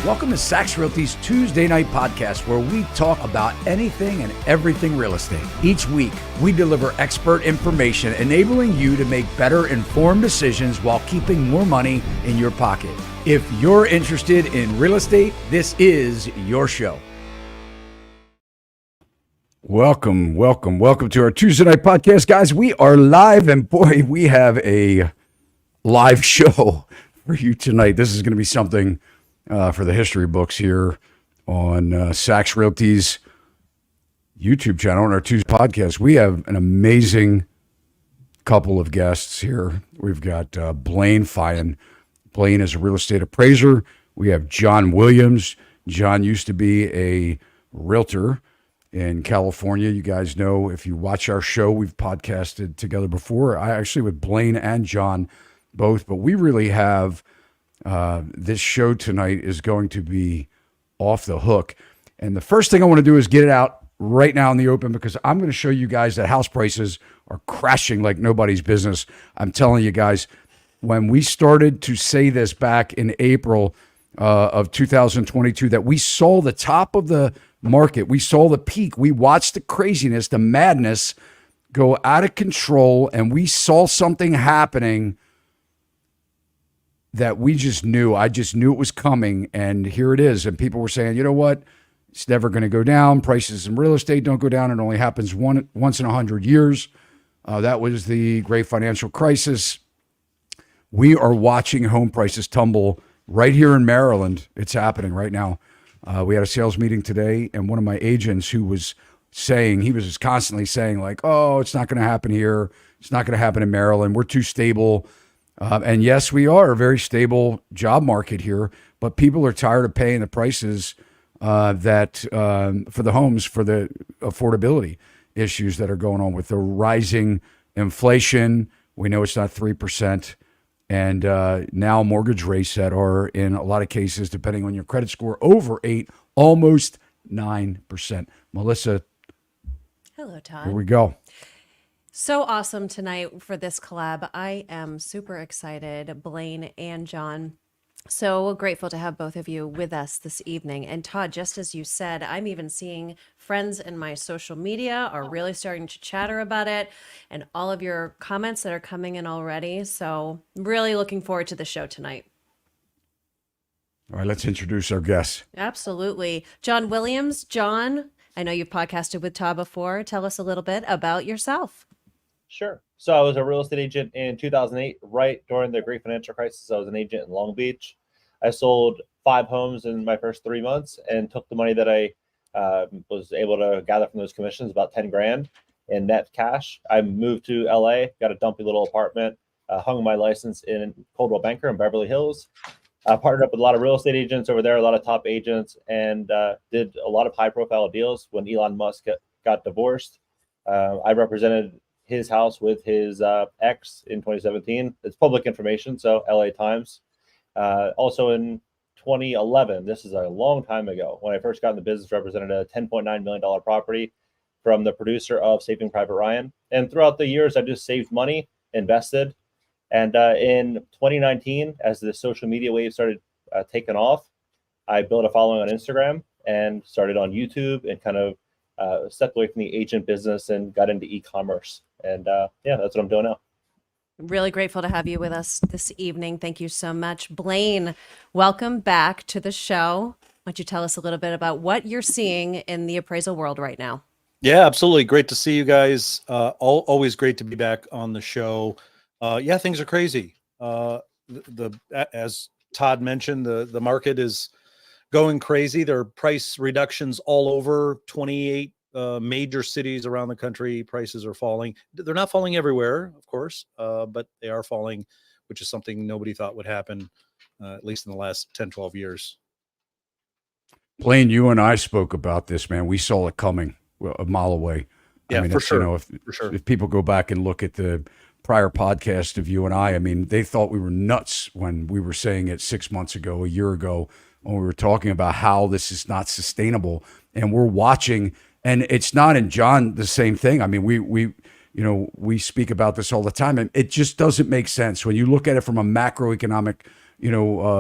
Welcome to Sachs Realty's Tuesday Night Podcast, where we talk about anything and everything real estate. Each week, we deliver expert information enabling you to make better informed decisions while keeping more money in your pocket. If you're interested in real estate, this is your show. Welcome to our Tuesday Night Podcast, guys. We are live, and boy, we have a live show for you tonight. This is going to be something for the history books here on Sachs Realty's YouTube channel on our Tuesday podcast. We have an amazing couple of guests here. We've got Blaine Feyen. Blaine is a real estate appraiser. We have John Williams. John used to be a realtor in California. You guys know, if you watch our show, we've podcasted together before. I actually with Blaine and John both, but we really have this show tonight is going to be off the hook. And the first thing I want to do is get it out right now in the open, because I'm going to show you guys that house prices are crashing like nobody's business. I'm telling you guys, when we started to say this back in April of 2022, that we saw the top of the market, we saw the peak, we watched the craziness, the madness go out of control, and we saw something happening that we just knew. I just knew it was coming, and here it is. And people were saying, you know what? It's never going to go down. Prices in real estate don't go down. It only happens once in 100 years. That was the great financial crisis. We are watching home prices tumble right here in Maryland. It's happening right now. We had a sales meeting today, and one of my agents who was saying, he was just constantly saying like, oh, it's not going to happen here. It's not going to happen in Maryland. We're too stable. And yes, we are a very stable job market here, but people are tired of paying the prices that for the homes, for the affordability issues that are going on with the rising inflation. We know it's not 3%. And now mortgage rates that are, in a lot of cases, depending on your credit score, over 8, almost 9%. Melissa. Hello, Todd. Here we go. So awesome tonight for this collab. I am super excited, Blaine and John. So grateful to have both of you with us this evening. And Todd, just as you said, I'm even seeing friends in my social media are really starting to chatter about it, and all of your comments that are coming in already. So really looking forward to the show tonight. All right, let's introduce our guests. Absolutely. John Williams. John, I know you've podcasted with Todd before. Tell us a little bit about yourself. Sure. So I was a real estate agent in 2008, right during the great financial crisis. I was an agent in Long Beach. I sold 5 homes in my first 3 months and took the money that I was able to gather from those commissions, about 10 grand in net cash. I moved to LA, got a dumpy little apartment, hung my license in Coldwell Banker in Beverly Hills. I partnered up with a lot of real estate agents over there, a lot of top agents, and did a lot of high profile deals. When Elon Musk got divorced, I represented his house with his ex in 2017. It's public information, so LA Times. Also in 2011, this is a long time ago, when I first got in the business, represented a $10.9 million property from the producer of Saving Private Ryan. And throughout the years, I just saved money, invested. And in 2019, as the social media wave started taking off, I built a following on Instagram and started on YouTube, and kind of stepped away from the agent business and got into e-commerce. And yeah, that's what I'm doing now. Really grateful to have you with us this evening. Thank you so much. Blaine, welcome back to the show. Why don't you tell us a little bit about what you're seeing in the appraisal world right now? Yeah, absolutely. Great to see you guys. Always great to be back on the show. Yeah, things are crazy. As Todd mentioned, the market is going crazy. There are price reductions all over 28 major cities around the country. Prices are falling. They're not falling everywhere, of course, but they are falling, which is something nobody thought would happen, at least in the last 10, 12 years. Blaine, you and I spoke about this, man. We saw it coming a mile away. Yeah, I mean, for sure. You know, if people go back and look at the prior podcast of you and I mean, they thought we were nuts when we were saying it 6 months ago, a year ago, when we were talking about how this is not sustainable. And we're watching, and it's not, in John, the same thing. I mean, we speak about this all the time, and it just doesn't make sense when you look at it from a macroeconomic,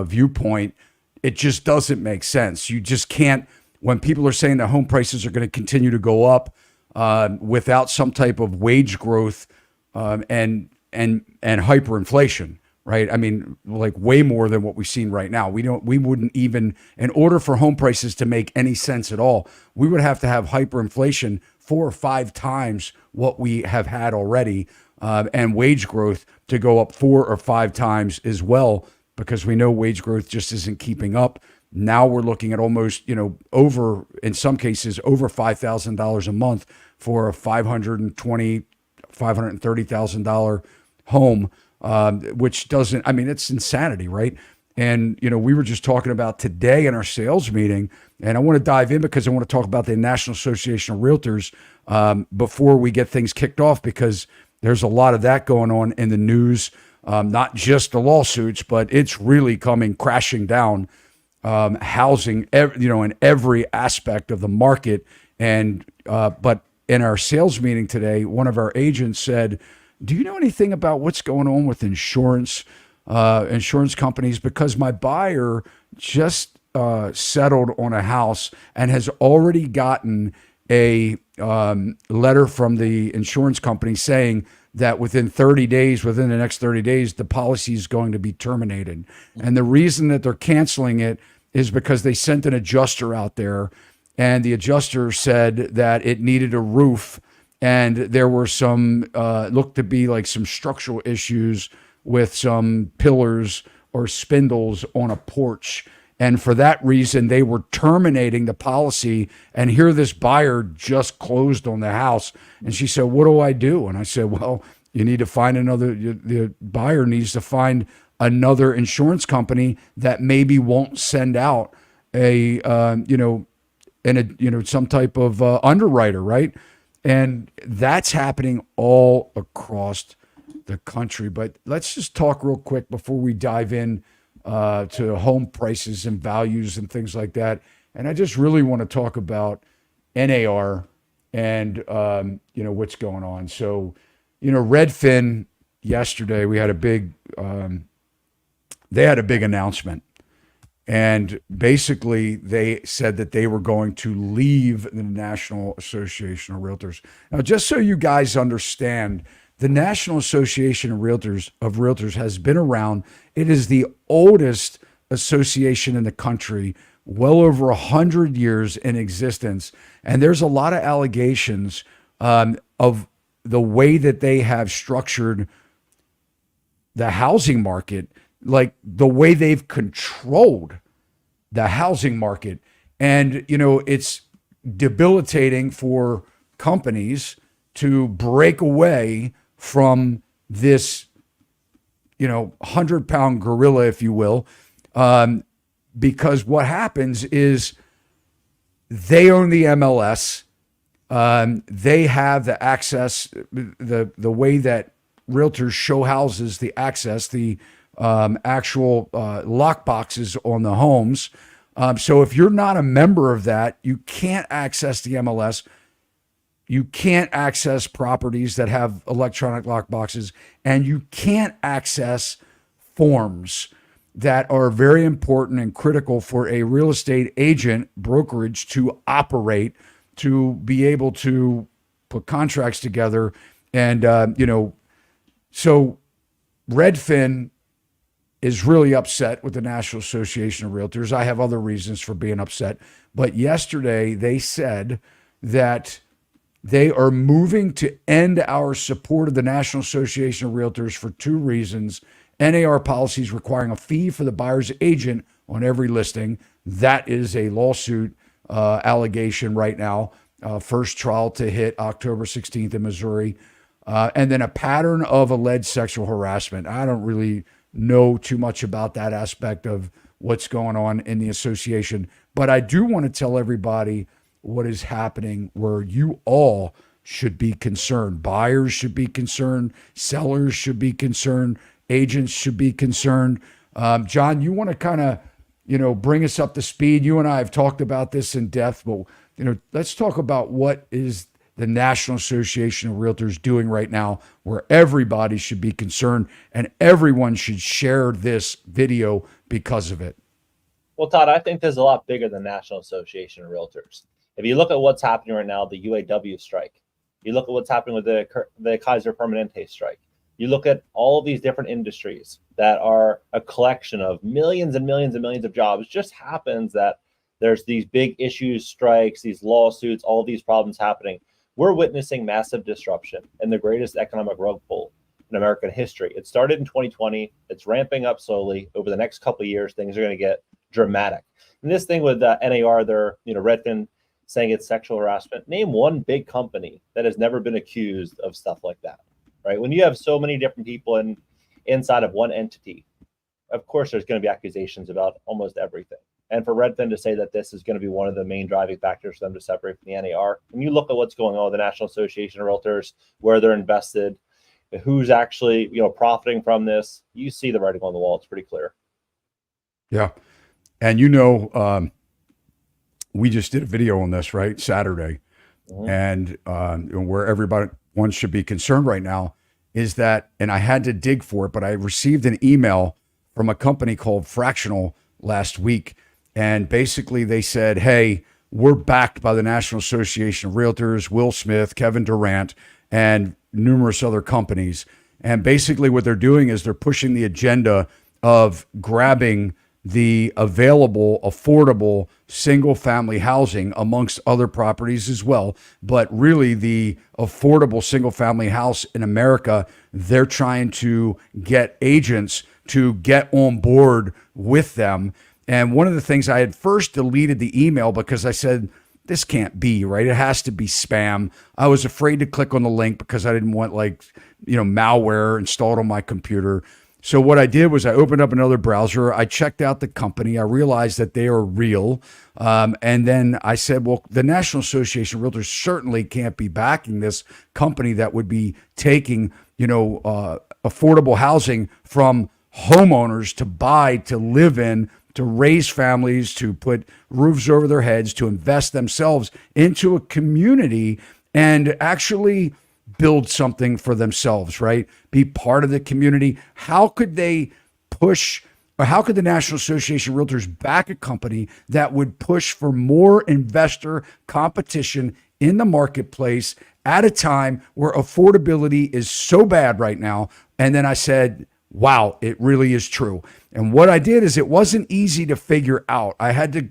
viewpoint. it just doesn't make sense. You just can't, when people are saying that home prices are going to continue to go up without some type of wage growth and hyperinflation, right? I mean, like way more than what we've seen right now. We wouldn't even, in order for home prices to make any sense at all, we would have to have hyperinflation 4 or 5 times what we have had already, and wage growth to go up 4 or 5 times as well, because we know wage growth just isn't keeping up. Now we're looking at almost, over, in some cases, over $5,000 a month for a $530,000 home, which doesn't, I mean, it's insanity, right? And, we were just talking about today in our sales meeting, and I want to dive in because I want to talk about the National Association of Realtors before we get things kicked off, because there's a lot of that going on in the news, not just the lawsuits, but it's really coming crashing down. Housing, in every aspect of the market. And, but in our sales meeting today, one of our agents said, do you know anything about what's going on with insurance companies? Because my buyer just settled on a house and has already gotten a letter from the insurance company saying that within the next 30 days, the policy is going to be terminated. And the reason that they're canceling it is because they sent an adjuster out there, and the adjuster said that it needed a roof, and there were some, looked to be like some structural issues with some pillars or spindles on a porch. And for that reason, they were terminating the policy. And here this buyer just closed on the house. And she said, what do I do? And I said, well, you need to find the buyer needs to find another insurance company that maybe won't send out some type of underwriter, right? And that's happening all across the country. But let's just talk real quick before we dive in to home prices and values and things like that. And I just really want to talk about NAR and, what's going on. So, Redfin yesterday, we had a big, they had a big announcement. And basically, they said that they were going to leave the National Association of Realtors. Now, just so you guys understand, the National Association of Realtors has been around. It is the oldest association in the country, well over 100 years in existence. And there's a lot of allegations of the way that they have structured the housing market, like the way they've controlled the housing market. And, it's debilitating for companies to break away from this, 100-pound gorilla, if you will, because what happens is they own the MLS. They have the access, the way that realtors show houses, the access, the actual lock boxes on the homes. So if you're not a member of that, you can't access the MLS. You can't access properties that have electronic lock boxes, and you can't access forms that are very important and critical for a real estate agent brokerage to operate, to be able to put contracts together. And, so Redfin is really upset with the National Association of Realtors. I have other reasons for being upset. But yesterday they said that they are moving to end our support of the National Association of Realtors for 2 reasons. NAR policies requiring a fee for the buyer's agent on every listing. That is a lawsuit allegation right now. First trial to hit October 16th in Missouri. And then a pattern of alleged sexual harassment. I don't really know too much about that aspect of what's going on in the association, but I do want to tell everybody what is happening, where you all should be concerned. Buyers should be concerned. Sellers should be concerned. Agents should be concerned. John, you want to kind of, bring us up to speed? You and I have talked about this in depth, but, let's talk about what is the National Association of Realtors doing right now, where everybody should be concerned and everyone should share this video because of it. Well, Todd, I think this is a lot bigger than National Association of Realtors. If you look at what's happening right now, the UAW strike, you look at what's happening with the Kaiser Permanente strike, you look at all of these different industries that are a collection of millions and millions and millions of jobs. It just happens that there's these big issues, strikes, these lawsuits, all these problems happening. We're witnessing massive disruption and the greatest economic rug pull in American history. It started in 2020. It's ramping up slowly. Over the next couple of years, things are going to get dramatic. And this thing with NAR, they're, Redfin saying it's sexual harassment. Name one big company that has never been accused of stuff like that, right? When you have so many different people inside of one entity, of course, there's going to be accusations about almost everything. And for Redfin to say that this is going to be one of the main driving factors for them to separate from the NAR, when you look at what's going on with the National Association of Realtors, where they're invested, who's actually profiting from this, you see the writing on the wall. It's pretty clear. Yeah. And we just did a video on this, right? Saturday. And where everyone should be concerned right now is that, and I had to dig for it, but I received an email from a company called Fractional last week. And basically they said, hey, we're backed by the National Association of Realtors, Will Smith, Kevin Durant, and numerous other companies. And basically what they're doing is they're pushing the agenda of grabbing the available, affordable, single-family housing amongst other properties as well. But really the affordable single-family house in America, they're trying to get agents to get on board with them. And one of the things, I had first deleted the email because I said, this can't be, right? It has to be spam. I was afraid to click on the link because I didn't want malware installed on my computer. So what I did was I opened up another browser. I checked out the company. I realized that they are real. And then I said, well, the National Association of Realtors certainly can't be backing this company that would be taking, affordable housing from homeowners to buy, to live in, to raise families, to put roofs over their heads, to invest themselves into a community and actually build something for themselves, right? Be part of the community. How could they push, or how could the National Association of Realtors back a company that would push for more investor competition in the marketplace at a time where affordability is so bad right now? And then I said, wow, it really is true. And what I did is, it wasn't easy to figure out. I had to,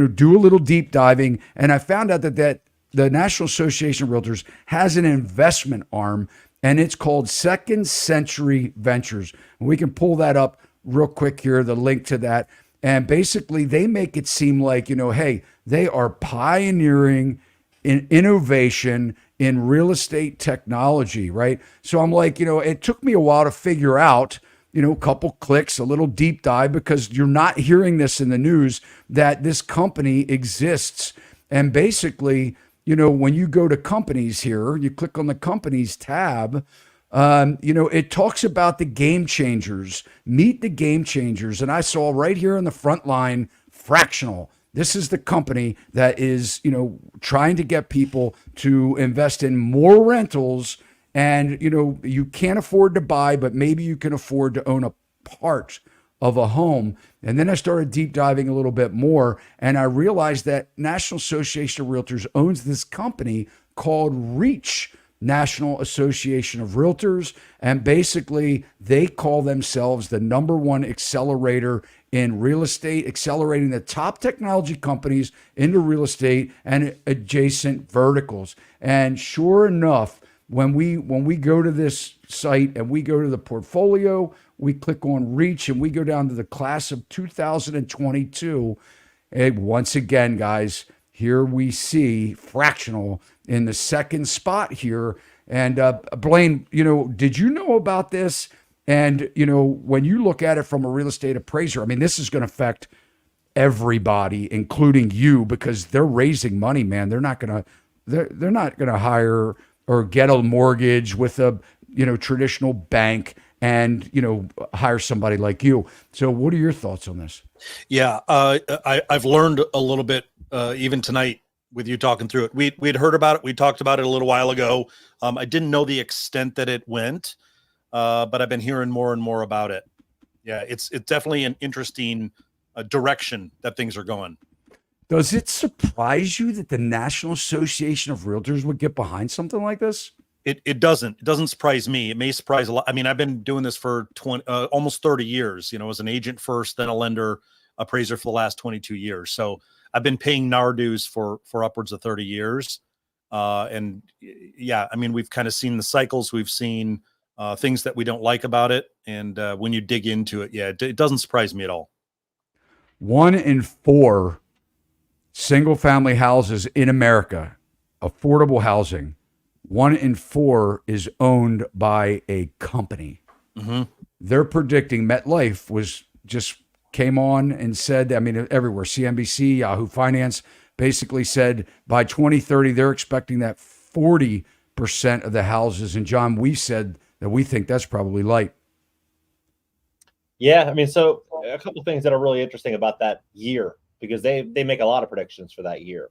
do a little deep diving, and I found out that the National Association of Realtors has an investment arm, and it's called Second Century Ventures. And we can pull that up real quick here, the link to that. And basically they make it seem like, hey, they are pioneering in innovation in real estate technology, right? So I'm like, it took me a while to figure out, a couple clicks, a little deep dive, because you're not hearing this in the news, that this company exists. And basically, when you go to companies here, you click on the companies tab, it talks about the game changers. Meet the game changers. And I saw right here in the front line, Fractional. This is the company that is, trying to get people to invest in more rentals. And, you can't afford to buy, but maybe you can afford to own a part of a home. And then I started deep diving a little bit more, and I realized that National Association of Realtors owns this company called Reach National Association of Realtors. And basically they call themselves the #1 accelerator in real estate, accelerating the top technology companies into real estate and adjacent verticals. And sure enough, when we go to this site and we go to the portfolio, we click on Reach and we go down to the class of 2022. And once again, guys, here we see Fractional in the second spot here. And Blaine, did you know about this? And, when you look at it from a real estate appraiser, I mean, this is going to affect everybody, including you, because they're raising money, man. They're not going to hire or get a mortgage with a, traditional bank and, hire somebody like you. So what are your thoughts on this? Yeah. I've learned a little bit, even tonight with you talking through it. We'd heard about it. We talked about it a little while ago. I didn't know the extent that it went, but I've been hearing more and more about it. Yeah. It's definitely an interesting direction that things are going. Does it surprise you that the National Association of Realtors would get behind something like this? It doesn't surprise me. It may surprise a lot. I mean, I've been doing this for almost 30 years, as an agent first, then a lender, appraiser for the last 22 years. So I've been paying NAR dues for upwards of 30 years. And yeah, I mean, we've kind of seen the cycles. We've seen things that we don't like about it. And when you dig into it, yeah, it doesn't surprise me at all. 1 in 4 single family houses in America, affordable housing, 1 in 4 is owned by a company. Mm-hmm. They're predicting MetLife came on and said, I mean, everywhere, CNBC, Yahoo Finance basically said by 2030, they're expecting that 40% of the houses. And John, we said that we think that's probably light. Yeah, I mean, so a couple of things that are really interesting about that year, because they make a lot of predictions for that year.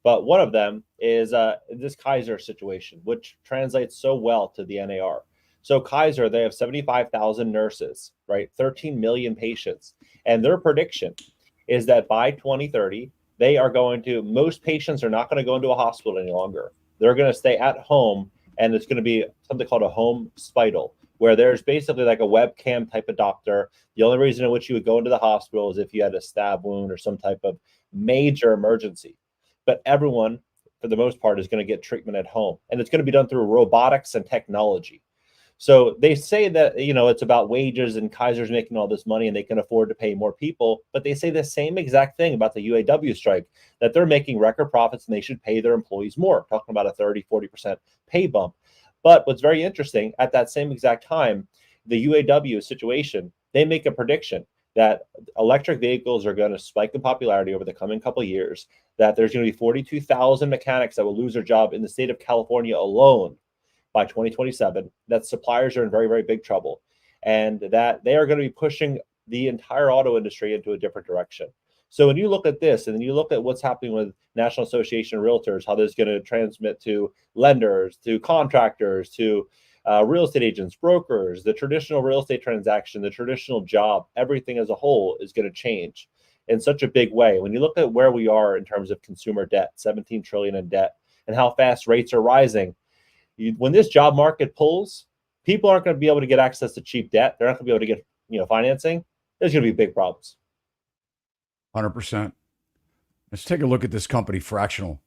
But one of them is this Kaiser situation, which translates so well to the NAR. So Kaiser, they have 75,000 nurses, right? 13 million patients. And their prediction is that by 2030, most patients are not going to go into a hospital any longer. They're going to stay at home, and it's going to be something called a home spital, where there's basically like a webcam type of doctor. The only reason in which you would go into the hospital is if you had a stab wound or some type of major emergency. But everyone, for the most part, is going to get treatment at home. And it's going to be done through robotics and technology. So they say that, it's about wages and Kaiser's making all this money and they can afford to pay more people. But they say the same exact thing about the UAW strike, that they're making record profits and they should pay their employees more, talking about a 30-40% pay bump. But what's very interesting, at that same exact time, the UAW situation, they make a prediction that electric vehicles are going to spike in popularity over the coming couple of years, that there's going to be 42,000 mechanics that will lose their job in the state of California alone by 2027, that suppliers are in very, very big trouble, and that they are going to be pushing the entire auto industry into a different direction. So when you look at this, and then you look at what's happening with National Association of Realtors, how this is going to transmit to lenders, to contractors, to real estate agents, brokers, the traditional real estate transaction, the traditional job, everything as a whole is going to change in such a big way. When you look at where we are in terms of consumer debt, 17 trillion in debt, and how fast rates are rising, when this job market pulls, people aren't going to be able to get access to cheap debt. They're not going to be able to get, financing. There's going to be big problems. 100%. Let's take a look at this company, Fractional.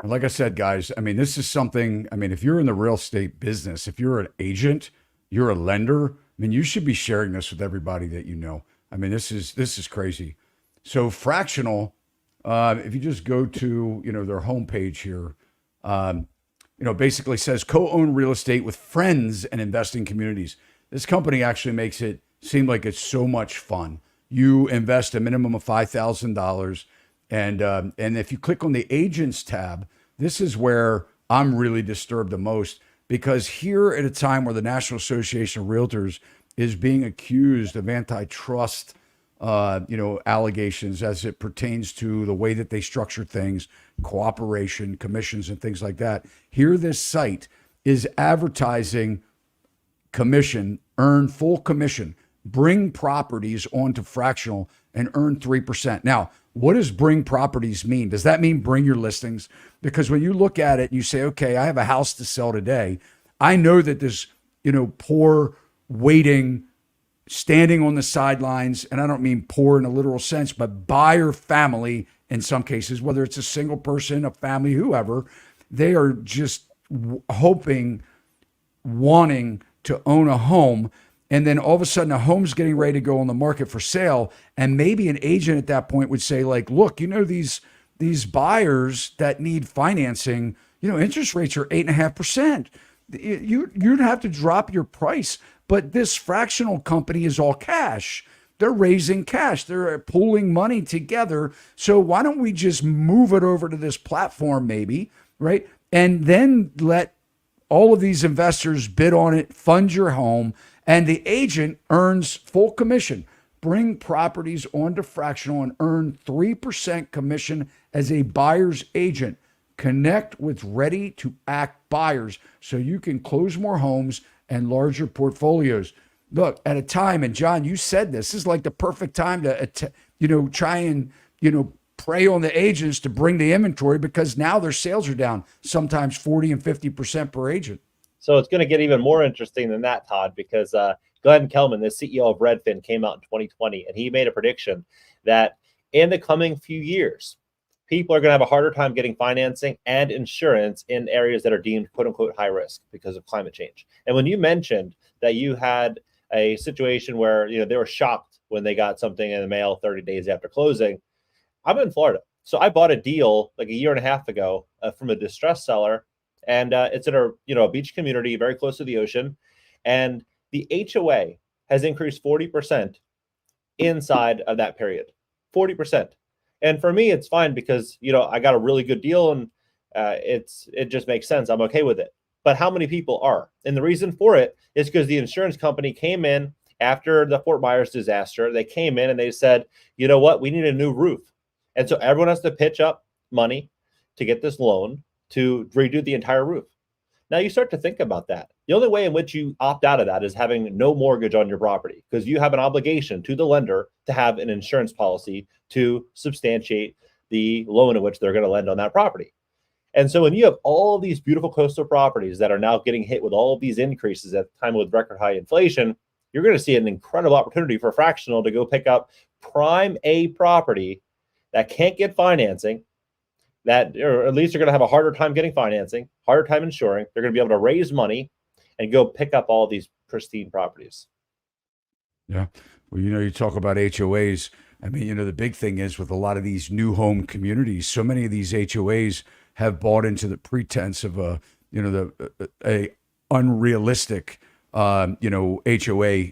And like I said, guys, I mean, this is something, I mean, if you're in the real estate business, if you're an agent, you're a lender, I mean, you should be sharing this with everybody that you know. I mean, this is crazy. So Fractional, if you just go to, their homepage here, basically says co-own real estate with friends and investing communities. This company actually makes it seem like it's so much fun. You invest a minimum of $5,000. And if you click on the agents tab, this is where I'm really disturbed the most, because here at a time where the National Association of Realtors is being accused of antitrust, allegations as it pertains to the way that they structure things, cooperation, commissions, and things like that. Here, this site is advertising commission, earn full commission, bring properties onto Fractional and earn 3%. Now, what does bring properties mean? Does that mean bring your listings? Because when you look at it and you say, okay, I have a house to sell today, I know that this, poor waiting, standing on the sidelines, and I don't mean poor in a literal sense, but buyer family in some cases, whether it's a single person, a family, whoever, they are just hoping, wanting to own a home. And then all of a sudden, a home's getting ready to go on the market for sale. And maybe an agent at that point would say, like, look, these buyers that need financing, interest rates are 8.5%. You'd have to drop your price. But this Fractional company is all cash. They're raising cash. They're pooling money together. So why don't we just move it over to this platform maybe, right? And then let all of these investors bid on it, fund your home, and the agent earns full commission. Bring properties onto Fractional and earn 3% commission as a buyer's agent. Connect with ready-to-act buyers so you can close more homes and larger portfolios. look, at a time, and John, you said this is like the perfect time to, try and, prey on the agents to bring the inventory, because now their sales are down sometimes 40 and 50% per agent. So it's going to get even more interesting than that, Todd, because Glenn Kelman, the CEO of Redfin, came out in 2020, and he made a prediction that in the coming few years, people are going to have a harder time getting financing and insurance in areas that are deemed quote unquote high risk because of climate change. And when you mentioned that you had a situation where they were shocked when they got something in the mail 30 days after closing, I'm in Florida. So I bought a deal like a year and a half ago from a distressed seller, and it's in a beach community very close to the ocean, and the HOA has increased 40% inside of that period. 40%. And for me, it's fine because I got a really good deal, and it just makes sense. I'm okay with it. But how many people are? And the reason for it is because the insurance company came in after the Fort Myers disaster. They came in and they said, you know what, we need a new roof. And so everyone has to pitch up money to get this loan to redo the entire roof. Now you start to think about that. The only way in which you opt out of that is having no mortgage on your property, because you have an obligation to the lender to have an insurance policy to substantiate the loan in which they're going to lend on that property. And so when you have all of these beautiful coastal properties that are now getting hit with all of these increases at the time with record high inflation, you're going to see an incredible opportunity for Fractional to go pick up prime A property that can't get financing, that, or at least they're going to have a harder time getting financing, harder time insuring. They're going to be able to raise money and go pick up all these pristine properties. Yeah. Well, you talk about HOAs. I mean, the big thing is with a lot of these new home communities, so many of these HOAs have bought into the pretense of a unrealistic, HOA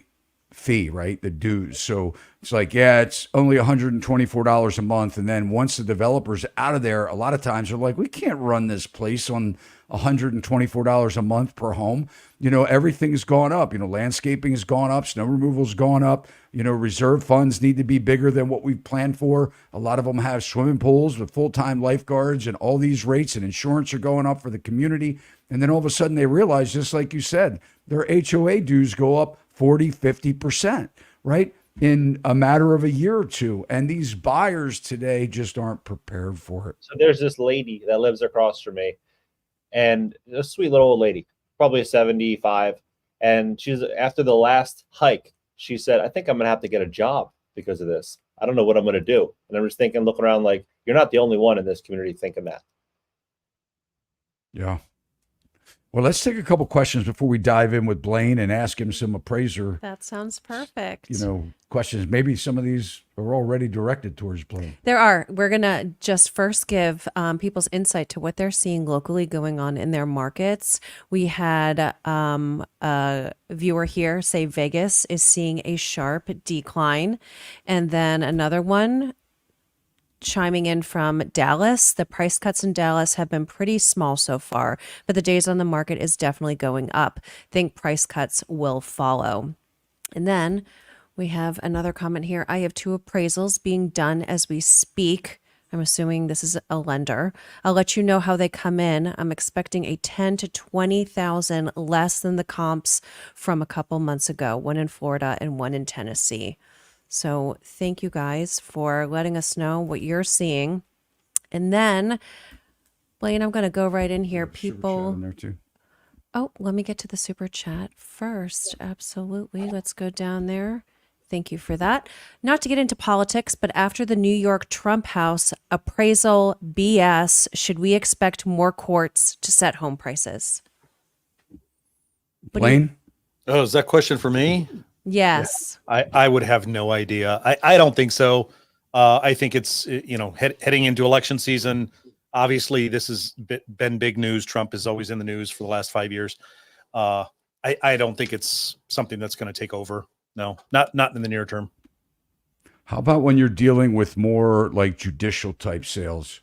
fee, right? The dues. So it's like, yeah, it's only $124 a month. And then once the developer's out of there, a lot of times they're like, we can't run this place on $124 a month per home. Everything's gone up. Landscaping has gone up, snow removal's gone up. Reserve funds need to be bigger than what we've planned for. A lot of them have swimming pools with full-time lifeguards, and all these rates and insurance are going up for the community. And then all of a sudden they realize, just like you said, their HOA dues go up 40, 50%, right? In a matter of a year or two. And these buyers today just aren't prepared for it. So there's this lady that lives across from me, and a sweet little old lady, probably 75. And she's, after the last hike, she said, I think I'm going to have to get a job because of this. I don't know what I'm going to do. And I'm just thinking, looking around like, you're not the only one in this community thinking that. Yeah. Well, let's take a couple questions before we dive in with Blaine and ask him some appraiser, That sounds perfect. questions. Maybe some of these are already directed towards Blaine. There are. We're going to just first give people's insight to what they're seeing locally going on in their markets. We had a viewer here say Vegas is seeing a sharp decline. And then another one chiming in from Dallas. The price cuts in Dallas have been pretty small so far, but the days on the market is definitely going up. Think price cuts will follow. And then we have another comment here. I have 2 appraisals being done as we speak. I'm assuming this is a lender. I'll let you know how they come in. I'm expecting a 10 to 20,000 less than the comps from a couple months ago, one in Florida and one in Tennessee. So thank you guys for letting us know what you're seeing. And then, Blaine, I'm going to go right in here. People, in there too. oh, let me get to the super chat first. Absolutely. Let's go down there. Thank you for that. Not to get into politics, but after the New York Trump House appraisal BS, should we expect more courts to set home prices? Blaine? Oh, is that question for me? Yes. I would have no idea. I don't think so. I think it's, heading into election season. Obviously, this has been big news. Trump is always in the news for the last 5 years. I don't think it's something that's going to take over. No, not in the near term. How about when you're dealing with more like judicial type sales?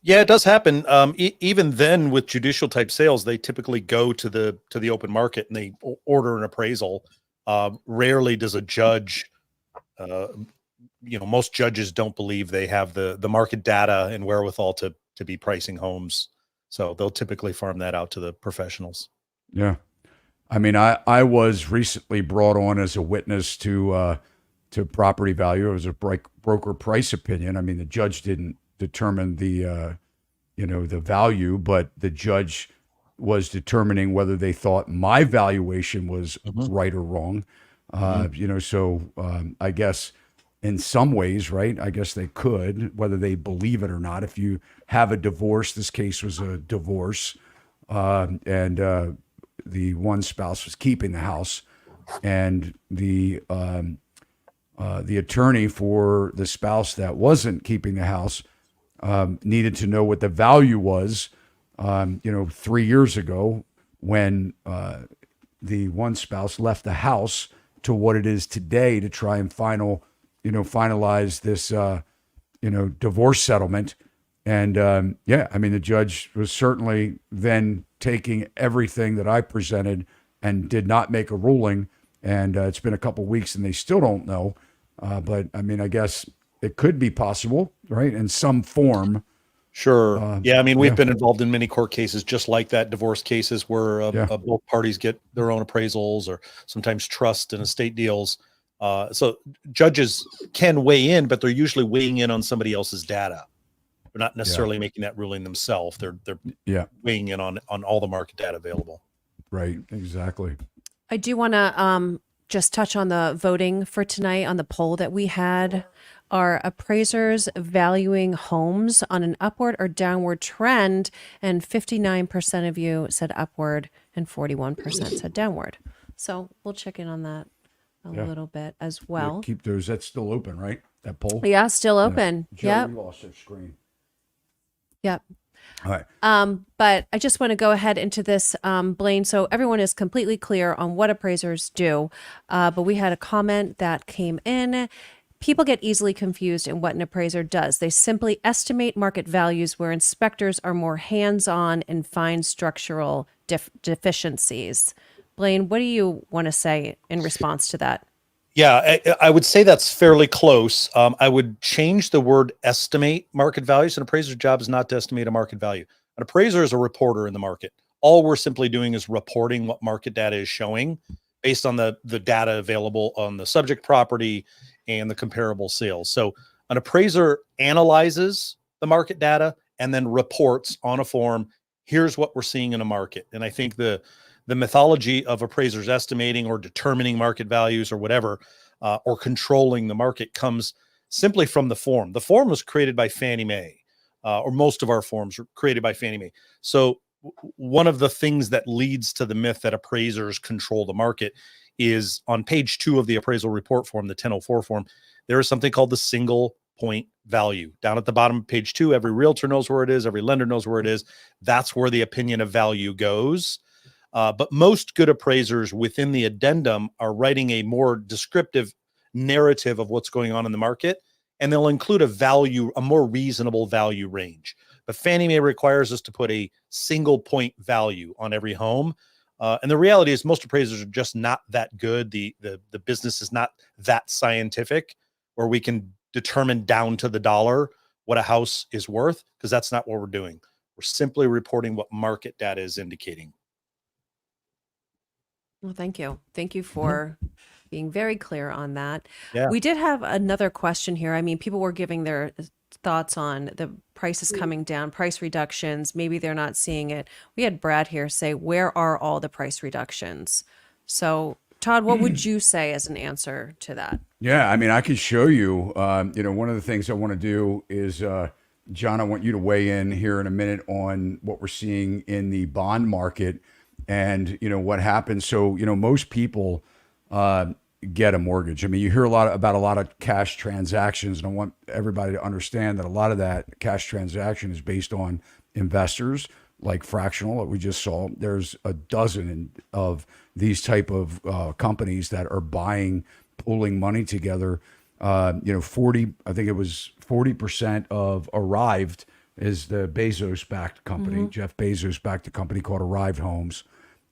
Yeah, it does happen. Even then, with judicial type sales, they typically go to the open market and they order an appraisal. Rarely does a judge, most judges don't believe they have the market data and wherewithal to be pricing homes. So they'll typically farm that out to the professionals. Yeah. I mean, I was recently brought on as a witness to property value. It was a broker price opinion. I mean, the judge didn't determine the the value, but the judge was determining whether they thought my valuation was right or wrong. I guess in some ways, right? I guess they could, whether they believe it or not. If you have a divorce, this case was a divorce, and the one spouse was keeping the house, and the attorney for the spouse that wasn't keeping the house needed to know what the value was, 3 years ago when the one spouse left the house to what it is today to try and finalize this, divorce settlement. And I mean, the judge was certainly then taking everything that I presented and did not make a ruling. And it's been a couple weeks and they still don't know. But I mean, I guess it could be possible, right? In some form. Sure. I mean, we've been involved in many court cases just like that, divorce cases where both parties get their own appraisals or sometimes trust and estate deals. So judges can weigh in, but they're usually weighing in on somebody else's data. They're not necessarily making that ruling themselves. They're weighing in on all the market data available. Right. Exactly. I do want to just touch on the voting for tonight on the poll that we had. Are appraisers valuing homes on an upward or downward trend? And 59% of you said upward and 41% said downward. So we'll check in on that a little bit as well. Keep those. That's still open, right? That poll? Yeah, still open. Joe, we lost our screen. Yep. All right. But I just want to go ahead into this, Blaine, so everyone is completely clear on what appraisers do. But we had a comment that came in. People get easily confused in what an appraiser does. They simply estimate market values where inspectors are more hands-on and find structural deficiencies. Blaine, what do you want to say in response to that? Yeah, I would say that's fairly close. I would change the word estimate market values. An appraiser's job is not to estimate a market value. An appraiser is a reporter in the market. All we're simply doing is reporting what market data is showing based on the data available on the subject property and the comparable sales. So an appraiser analyzes the market data and then reports on a form, here's what we're seeing in a market. And I think the mythology of appraisers estimating or determining market values or whatever, or controlling the market comes simply from the form. The form was created by Fannie Mae, or most of our forms were created by Fannie Mae. So one of the things that leads to the myth that appraisers control the market is on page 2 of the appraisal report form, the 1004 form, there is something called the single point value. Down at the bottom of page 2, every realtor knows where it is. Every lender knows where it is. That's where the opinion of value goes. But most good appraisers within the addendum are writing a more descriptive narrative of what's going on in the market, and they'll include a more reasonable value range. But Fannie Mae requires us to put a single point value on every home. And the reality is most appraisers are just not that good. The business is not that scientific where we can determine down to the dollar what a house is worth, because that's not what we're doing. We're simply reporting what market data is indicating. Well, thank you. Thank you for being very clear on that. Yeah. We did have another question here. I mean, people were giving their thoughts on the prices coming down, price reductions. Maybe they're not seeing it. We had Brad here say, where are all the price reductions? So, Todd, what would you say as an answer to that? Yeah, I mean, I can show you. One of the things I want to do is, John, I want you to weigh in here in a minute on what we're seeing in the bond market and, what happens. So, most people get a mortgage. I mean, you hear about a lot of cash transactions, and I want everybody to understand that a lot of that cash transaction is based on investors like Fractional that we just saw. There's a dozen of these type of companies that are pooling money together. 40, I think it was 40% of Arrived is the Bezos-backed company. Jeff Bezos backed a company called Arrived Homes.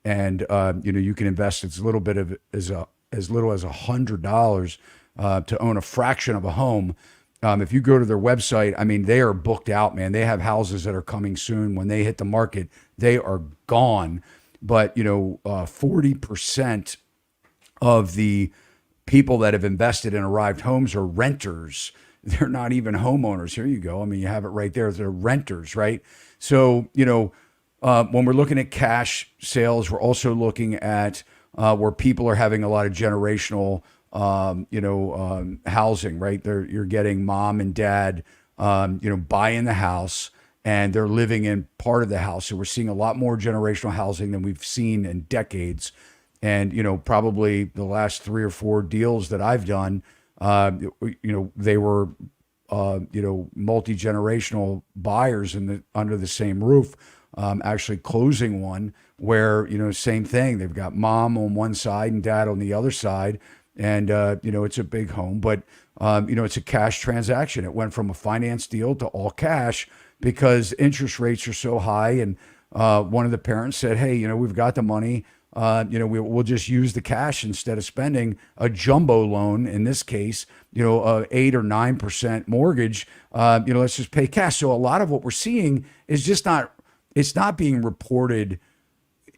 And, you can invest as little as $100 to own a fraction of a home. If you go to their website, I mean, they are booked out, man. They have houses that are coming soon. When they hit the market, they are gone. but 40% of the people that have invested in arrived homes are renters. They're not even homeowners. Here you go. I mean, you have it right there. They're renters, right? So, when we're looking at cash sales, we're also looking at where people are having a lot of generational, housing, right? You're getting mom and dad, buying the house and they're living in part of the house. So we're seeing a lot more generational housing than we've seen in decades. And, probably the last 3 or 4 deals that I've done, they were, multi-generational buyers under the same roof, actually closing one where, same thing. They've got mom on one side and dad on the other side. And, it's a big home, but, it's a cash transaction. It went from a finance deal to all cash because interest rates are so high. And one of the parents said, hey, we've got the money. We'll just use the cash instead of spending a jumbo loan. In this case, 8 or 9% mortgage, let's just pay cash. So a lot of what we're seeing is it's not being reported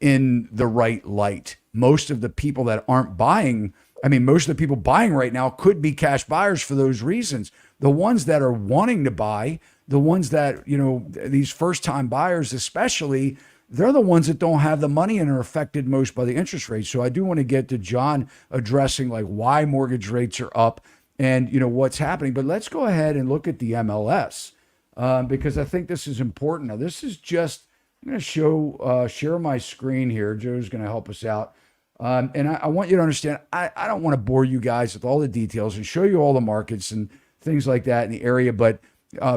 in the right light. Most of the people that aren't buying, most of the people buying right now could be cash buyers for those reasons. The ones that are wanting to buy, the ones that, these first time buyers especially, they're the ones that don't have the money and are affected most by the interest rates. So I do want to get to John addressing like why mortgage rates are up and, what's happening. But let's go ahead and look at the MLS because I think this is important. Now, this is just, I'm going to share my screen here. Joe's going to help us out. And I want you to understand, I don't want to bore you guys with all the details and show you all the markets and things like that in the area. But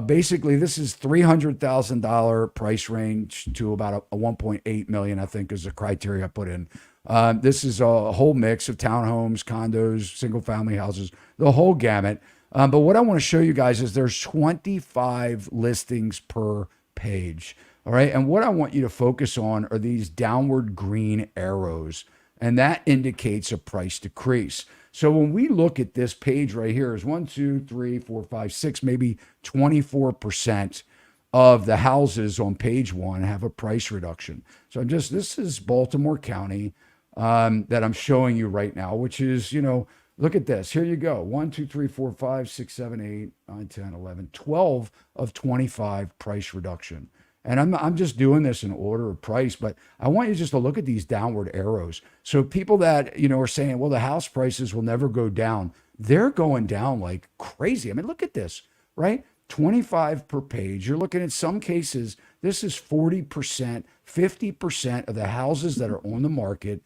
basically, this is $300,000 price range to about a 1.8 million, I think, is the criteria I put in. This is a whole mix of townhomes, condos, single family houses, the whole gamut. But what I want to show you guys is there's 25 listings per page. All right. And what I want you to focus on are these downward green arrows. And that indicates a price decrease. So when we look at this page right here, is 1, 2, 3, 4, 5, 6, maybe 24% of the houses on page 1 have a price reduction. So this is Baltimore County that I'm showing you right now, which is, look at this. Here you go. 1, 2, 3, 4, 5, 6, 7, 8, 9, 10, 11, 12 of 25 price reduction. And I'm just doing this in order of price, but I want you just to look at these downward arrows. So people that, are saying, well, the house prices will never go down. They're going down like crazy. Look at this, right? 25 per page. You're looking at some cases, this is 40%, 50% of the houses that are on the market.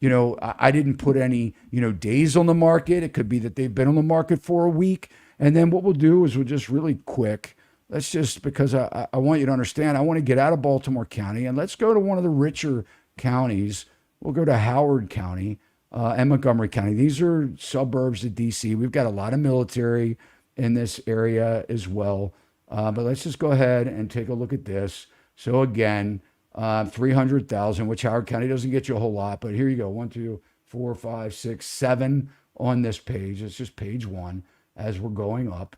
I didn't put any, days on the market. It could be that they've been on the market for a week. And then what we'll do is we'll just really quick, let's just, because I want you to understand, I want to get out of Baltimore County and let's go to one of the richer counties. We'll go to Howard County and Montgomery County. These are suburbs of DC. We've got a lot of military in this area as well. But let's just go ahead and take a look at this. So again, 300,000, which Howard County doesn't get you a whole lot, but here you go. 1, 2, 4, 5, 6, 7 on this page. It's just page 1 as we're going up.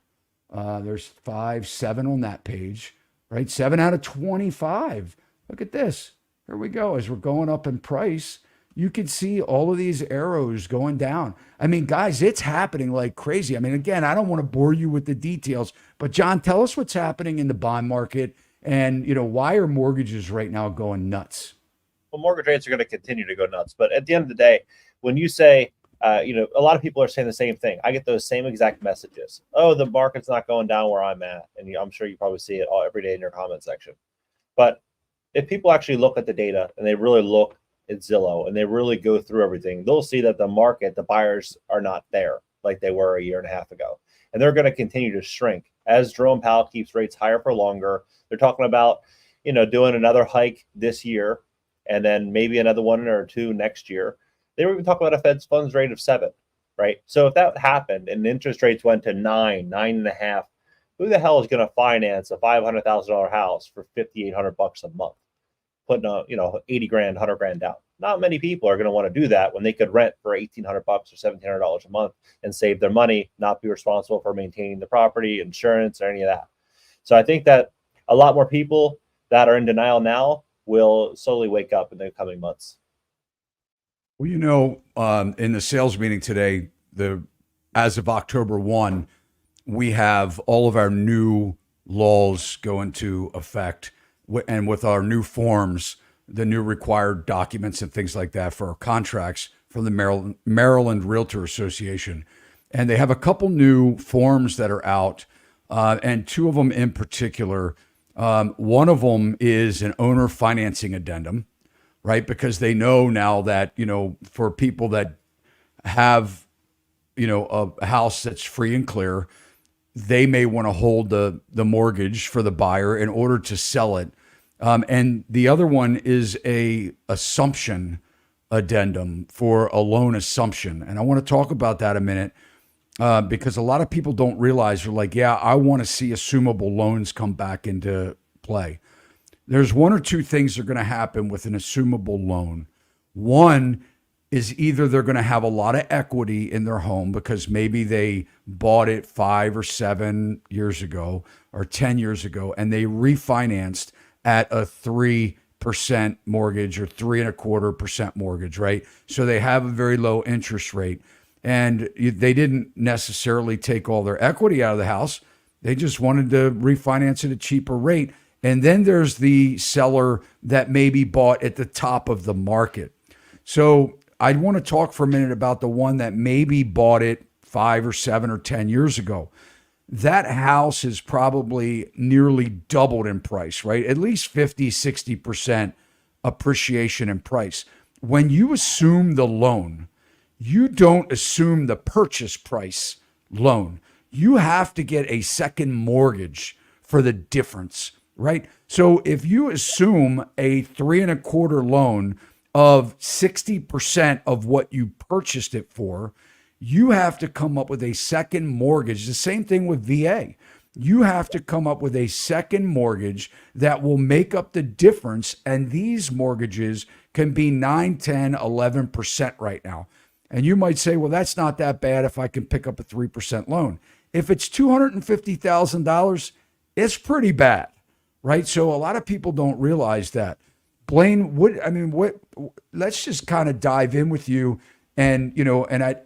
There's 5, 7 on that page, right? 7 out of 25. Look at this. Here we go. As we're going up in price, you can see all of these arrows going down. Guys, it's happening like crazy. Again, I don't want to bore you with the details, but John, tell us what's happening in the bond market and, why are mortgages right now going nuts? Well, mortgage rates are going to continue to go nuts. But at the end of the day, when you say, a lot of people are saying the same thing. I get those same exact messages. Oh, the market's not going down where I'm at. And I'm sure you probably see it every day in your comment section. But if people actually look at the data and they really look at Zillow and they really go through everything, they'll see that the market, the buyers are not there like they were a year and a half ago. And they're going to continue to shrink as Jerome Powell keeps rates higher for longer. They're talking about, doing another hike this year and then maybe another 1 or 2 next year. They were even talking about a Fed's funds rate of 7, right? So if that happened and interest rates went to 9, 9.5, who the hell is going to finance a $500,000 house for $5,800 a month, putting a 80 grand, 100 grand down? Not many people are going to want to do that when they could rent for $1,800 or $1,700 a month and save their money, not be responsible for maintaining the property, insurance, or any of that. So I think that a lot more people that are in denial now will slowly wake up in the coming months. Well, in the sales meeting today, as of October 1, we have all of our new laws go into effect, and with our new forms, the new required documents and things like that for our contracts from the Maryland Realtor Association. And they have a couple new forms that are out, and two of them in particular. One of them is an owner financing addendum, right? Because they know now that, for people that have, a house that's free and clear, they may want to hold the mortgage for the buyer in order to sell it. And the other one is a assumption addendum for a loan assumption. And I want to talk about that a minute, because a lot of people don't realize, they're like, yeah, I want to see assumable loans come back into play. There's one or two things that are going to happen with an assumable loan. One is either they're going to have a lot of equity in their home because maybe they bought it 5 or 7 years ago or 10 years ago, and they refinanced at a 3% mortgage or 3.25% mortgage, right? So they have a very low interest rate, and they didn't necessarily take all their equity out of the house. They just wanted to refinance at a cheaper rate. And then there's the seller that maybe bought at the top of the market. So I want to talk for a minute about the one that maybe bought it 5 or 7 or 10 years ago. That house is probably nearly doubled in price, right? At least 50, 60% appreciation in price. When you assume the loan, you don't assume the purchase price loan. You have to get a second mortgage for the difference, right? So if you assume a 3.25 loan of 60% of what you purchased it for, you have to come up with a second mortgage. The same thing with VA. You have to come up with a second mortgage that will make up the difference. And these mortgages can be 9, 10, 11% right now. And you might say, well, that's not that bad if I can pick up a 3% loan. If it's $250,000, it's pretty bad, right? So a lot of people don't realize that. Blaine, let's just kind of dive in with you. And,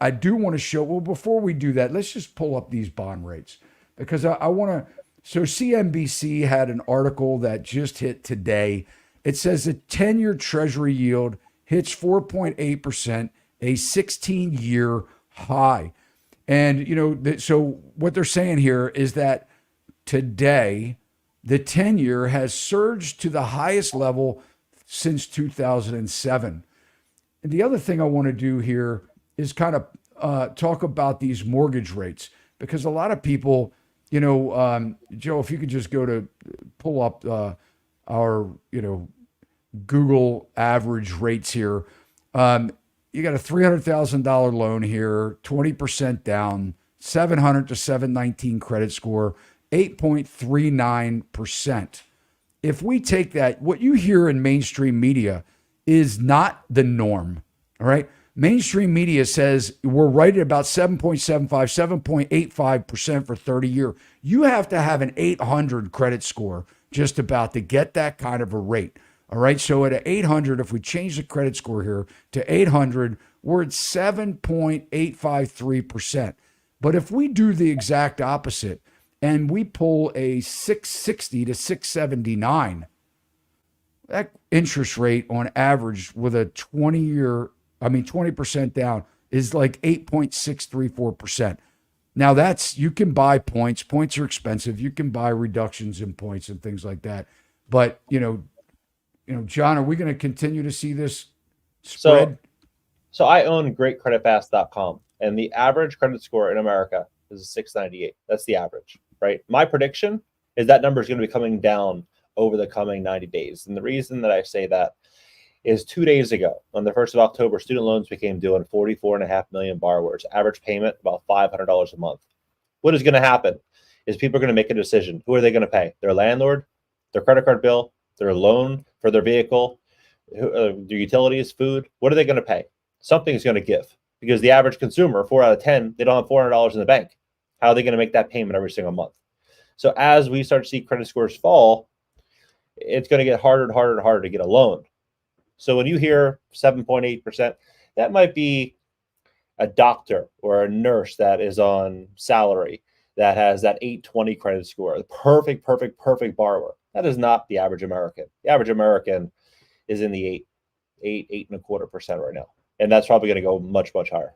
I do want to show, well, before we do that, let's just pull up these bond rates, because I want to. So CNBC had an article that just hit today. It says the 10-year Treasury yield hits 4.8%, a 16-year high. And, so what they're saying here is that today, the 10-year has surged to the highest level since 2007. And the other thing I want to do here is kind of talk about these mortgage rates, because a lot of people, Joe, if you could just pull up our, Google average rates here. You got a $300,000 loan here, 20% down, 700 to 719 credit score, 8.39%. If we take that, what you hear in mainstream media is not the norm, all right? Mainstream media says we're right at about 7.75, 7.85% for 30-year. You have to have an 800 credit score just about to get that kind of a rate, all right? So at an 800, if we change the credit score here to 800, we're at 7.853%. But if we do the exact opposite and we pull a 660 to 679, that interest rate on average with a 20% down is like 8.634%. Now you can buy points. Points are expensive. You can buy reductions in points and things like that. But, John, are we going to continue to see this spread? So I own greatcreditfast.com, and the average credit score in America is a 698. That's the average, right? My prediction is that number is going to be coming down over the coming 90 days. And the reason that I say that is 2 days ago, on the 1st of October, student loans became due on 44.5 million borrowers, average payment about $500 a month. What is going to happen is people are going to make a decision. Who are they going to pay? Their landlord, their credit card bill, their loan for their vehicle, their utilities, food. What are they going to pay? Something's going to give, because the average consumer, 4 out of 10, they don't have $400 in the bank. How are they going to make that payment every single month? So as we start to see credit scores fall, it's going to get harder and harder and harder to get a loan. So when you hear 7.8%, that might be a doctor or a nurse that is on salary that has that 820 credit score, the perfect borrower. That is not the average American. The average American is in the 8.25% right now. And that's probably going to go much, much higher.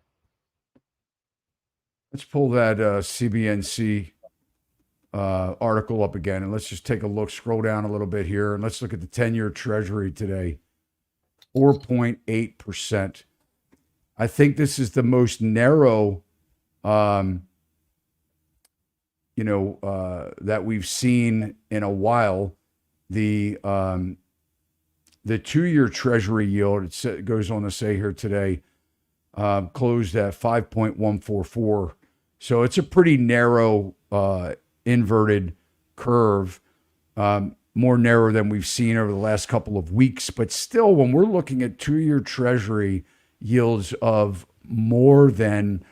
Let's pull that CBNC article up again, and let's just take a look, scroll down a little bit here, and let's look at the 10-year Treasury today, 4.8%. I think this is the most narrow, that we've seen in a while. The 2-year Treasury yield, it goes on to say here today, closed at 5.144. So it's a pretty narrow inverted curve, more narrow than we've seen over the last couple of weeks. But still, when we're looking at 2-year Treasury yields of more than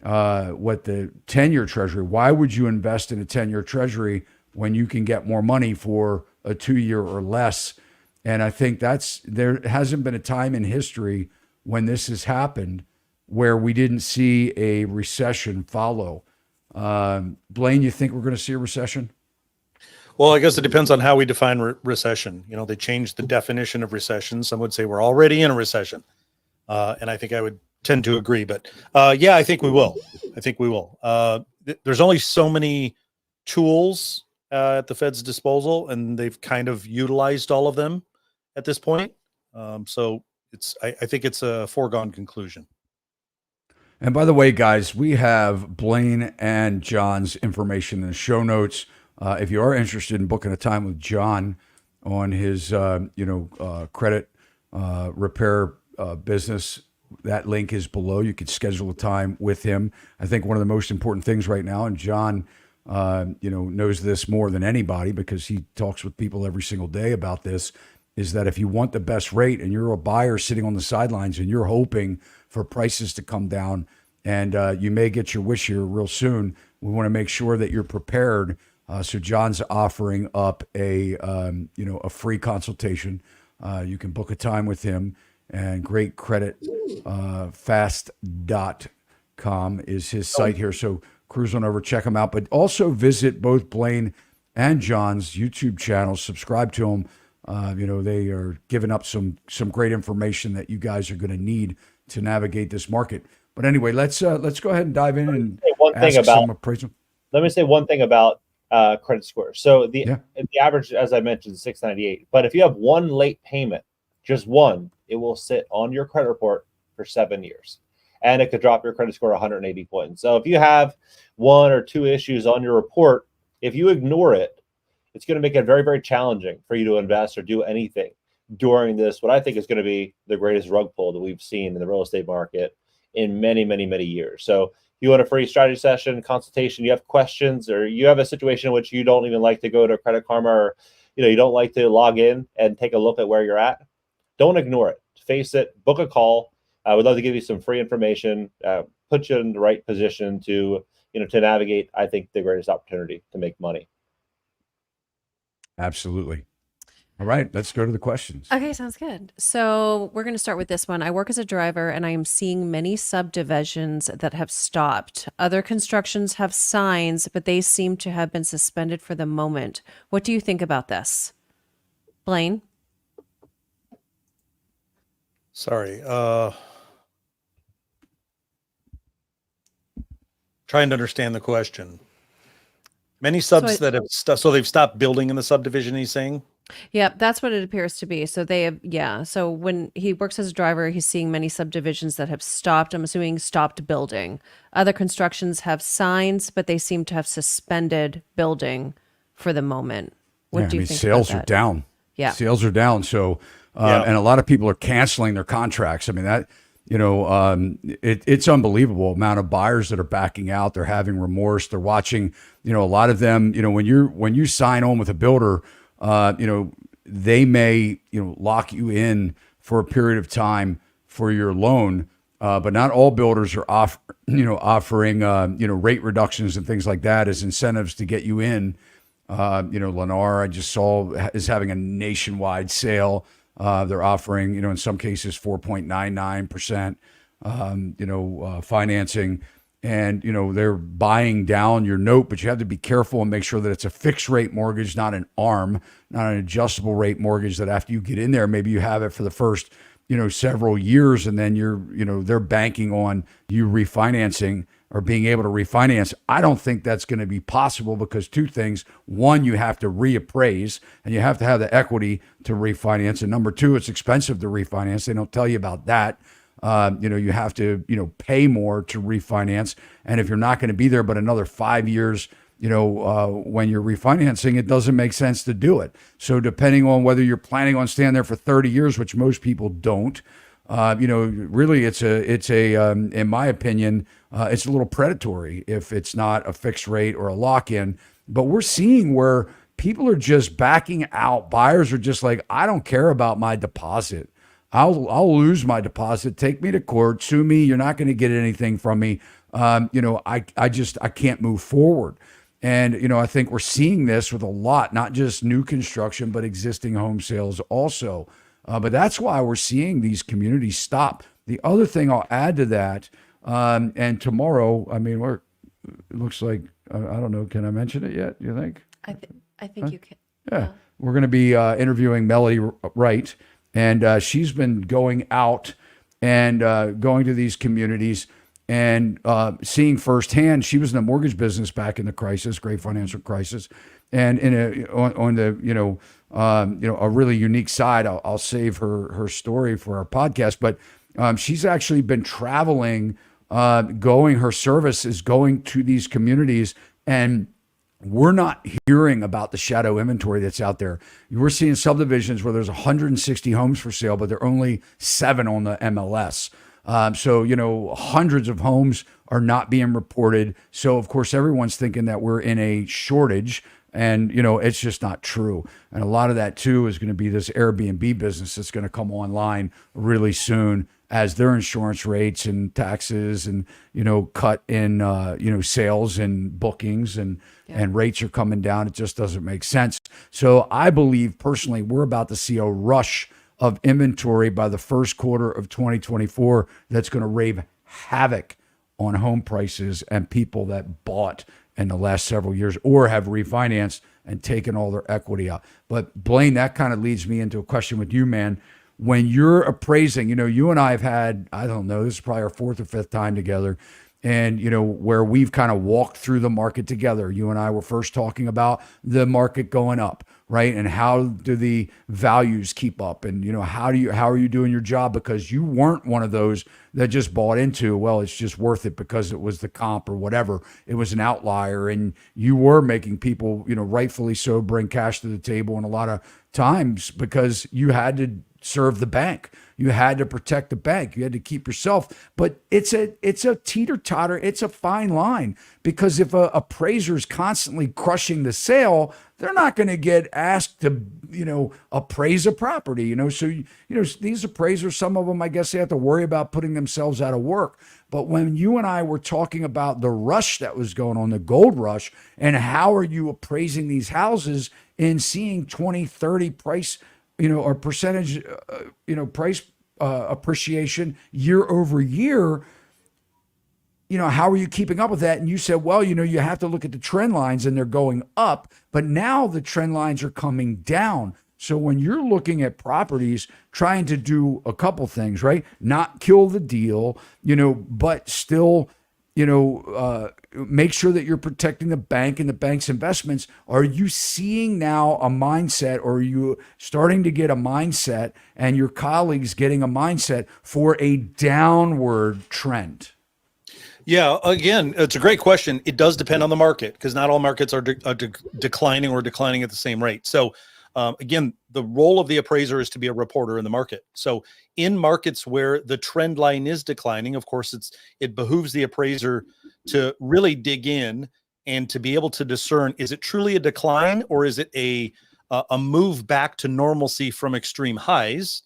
what the 10-year Treasury, why would you invest in a 10-year Treasury when you can get more money for a 2-year or less? And I think there hasn't been a time in history when this has happened where we didn't see a recession follow. Blaine, you think we're going to see a recession? Well, I guess it depends on how we define recession. They changed the definition of recession. Some would say we're already in a recession. And I think I would tend to agree. But yeah, I think we will. There's only so many tools at the Fed's disposal, and they've kind of utilized all of them at this point. So I think it's a foregone conclusion. And by the way, guys, we have Blaine and John's information in the show notes. If you are interested in booking a time with John on his, credit repair business, that link is below. You could schedule a time with him. I think one of the most important things right now, and John, knows this more than anybody because he talks with people every single day about this, is that if you want the best rate and you're a buyer sitting on the sidelines and you're hoping for prices to come down and you may get your wish here real soon, we want to make sure that you're prepared. So John's offering up a free consultation. You can book a time with him, and greatcreditfast.com is his site here. So cruise on over, check him out, but also visit both Blaine and John's YouTube channels. Subscribe to them. They are giving up some great information that you guys are going to need to navigate this market. But anyway, let's go ahead and dive in and ask some appraisal. Let me say one thing about credit scores. So the average, as I mentioned, is 698. But if you have one late payment, just one, it will sit on your credit report for 7 years, and it could drop your credit score 180 points. So if you have 1 or 2 issues on your report, if you ignore it, it's going to make it very, very challenging for you to invest or do anything during this, what I think is going to be the greatest rug pull that we've seen in the real estate market in many, many, many years. So if you want a free strategy session, consultation, you have questions, or you have a situation in which you don't even like to go to Credit Karma, or you don't like to log in and take a look at where you're at, don't ignore it. Face it, book a call. I would love to give you some free information, put you in the right position to navigate, I think, the greatest opportunity to make money. Absolutely. All right, let's go to the questions. Okay, sounds good. So we're going to start with this one. I work as a driver, and I am seeing many subdivisions that have stopped. Other constructions have signs, but they seem to have been suspended for the moment. What do you think about this? Blaine? Sorry. Trying to understand the question. Many subs that have so they've stopped building in the subdivision, he's saying? Yeah, that's what it appears to be. So they have, so when he works as a driver, he's seeing many subdivisions that have stopped, I'm assuming stopped building. Other constructions have signs, but they seem to have suspended building for the moment. What do you think sales about are that? down. Yeah. Sales are down. So, and a lot of people are canceling their contracts. I mean, that, it's unbelievable amount of buyers that are backing out. They're having remorse. They're watching, a lot of them, when you sign on with a builder, they may, lock you in for a period of time for your loan. But not all builders are offering, rate reductions and things like that as incentives to get you in. Lennar, I just saw, is having a nationwide sale. They're offering, in some cases 4.99%, financing. And, they're buying down your note, but you have to be careful and make sure that it's a fixed rate mortgage, not an ARM, not an adjustable rate mortgage that after you get in there, maybe you have it for the first, several years, and then they're banking on you refinancing or being able to refinance. I don't think that's going to be possible because two things. One, you have to reappraise and you have to have the equity to refinance. And number two, it's expensive to refinance. They don't tell you about that. You have to, pay more to refinance. And if you're not going to be there but another 5 years, when you're refinancing, it doesn't make sense to do it. So depending on whether you're planning on staying there for 30 years, which most people don't, really it's in my opinion, it's a little predatory if it's not a fixed rate or a lock-in. But we're seeing where people are just backing out. Buyers are just like, I don't care about my deposit. I'll lose my deposit. Take me to court. Sue me. You're not going to get anything from me. I can't move forward. And, I think we're seeing this with a lot, not just new construction, but existing home sales also. But that's why we're seeing these communities stop. The other thing I'll add to that, and tomorrow, it looks like, I don't know, can I mention it yet, you think? I think you can. Yeah. We're going to be interviewing Melody Wright, and she's been going out and going to these communities and seeing firsthand. She was in the mortgage business back in the crisis, great financial crisis, and on the a really unique side. I'll save her story for our podcast, but she's actually been traveling, her service is going to these communities, and we're not hearing about the shadow inventory that's out there. We're seeing subdivisions where there's 160 homes for sale, but there are only 7 on the MLS. So, hundreds of homes are not being reported. So, of course, everyone's thinking that we're in a shortage, and, it's just not true. And a lot of that, too, is going to be this Airbnb business that's going to come online really soon as their insurance rates and taxes and, cut in, sales and bookings and rates are coming down. It just doesn't make sense. So I believe personally, we're about to see a rush of inventory by the first quarter of 2024 that's going to rave havoc on home prices and people that bought in the last several years or have refinanced and taken all their equity out. But Blaine, that kind of leads me into a question with you, man. When you're appraising, you and I have had, I don't know, this is probably our 4th or 5th time together. And, where we've kind of walked through the market together. You and I were first talking about the market going up, right? And how do the values keep up? And, how are you doing your job? Because you weren't one of those that just bought into, well, it's just worth it because it was the comp or whatever. It was an outlier. And you were making people, rightfully so, bring cash to the table. And a lot of times because you had to serve the bank. You had to protect the bank. You had to keep yourself. But it's a teeter-totter. It's a fine line, because if a appraiser is constantly crushing the sale, they're not going to get asked to, appraise a property, So, these appraisers, some of them, I guess they have to worry about putting themselves out of work. But when you and I were talking about the rush that was going on, the gold rush, and how are you appraising these houses and seeing 20, 30 price, or percentage, price appreciation year over year, how are you keeping up with that? And you said, well, you have to look at the trend lines and they're going up, but now the trend lines are coming down. So when you're looking at properties, trying to do a couple things, right? Not kill the deal, but still, make sure that you're protecting the bank and the bank's investments. Are you seeing now a mindset, or are you starting to get a mindset and your colleagues getting a mindset for a downward trend? Yeah, again, it's a great question. It does depend on the market, because not all markets are declining or declining at the same rate. So again, the role of the appraiser is to be a reporter in the market. So in markets where the trend line is declining, of course, it behooves the appraiser to really dig in and to be able to discern, is it truly a decline, or is it a move back to normalcy from extreme highs?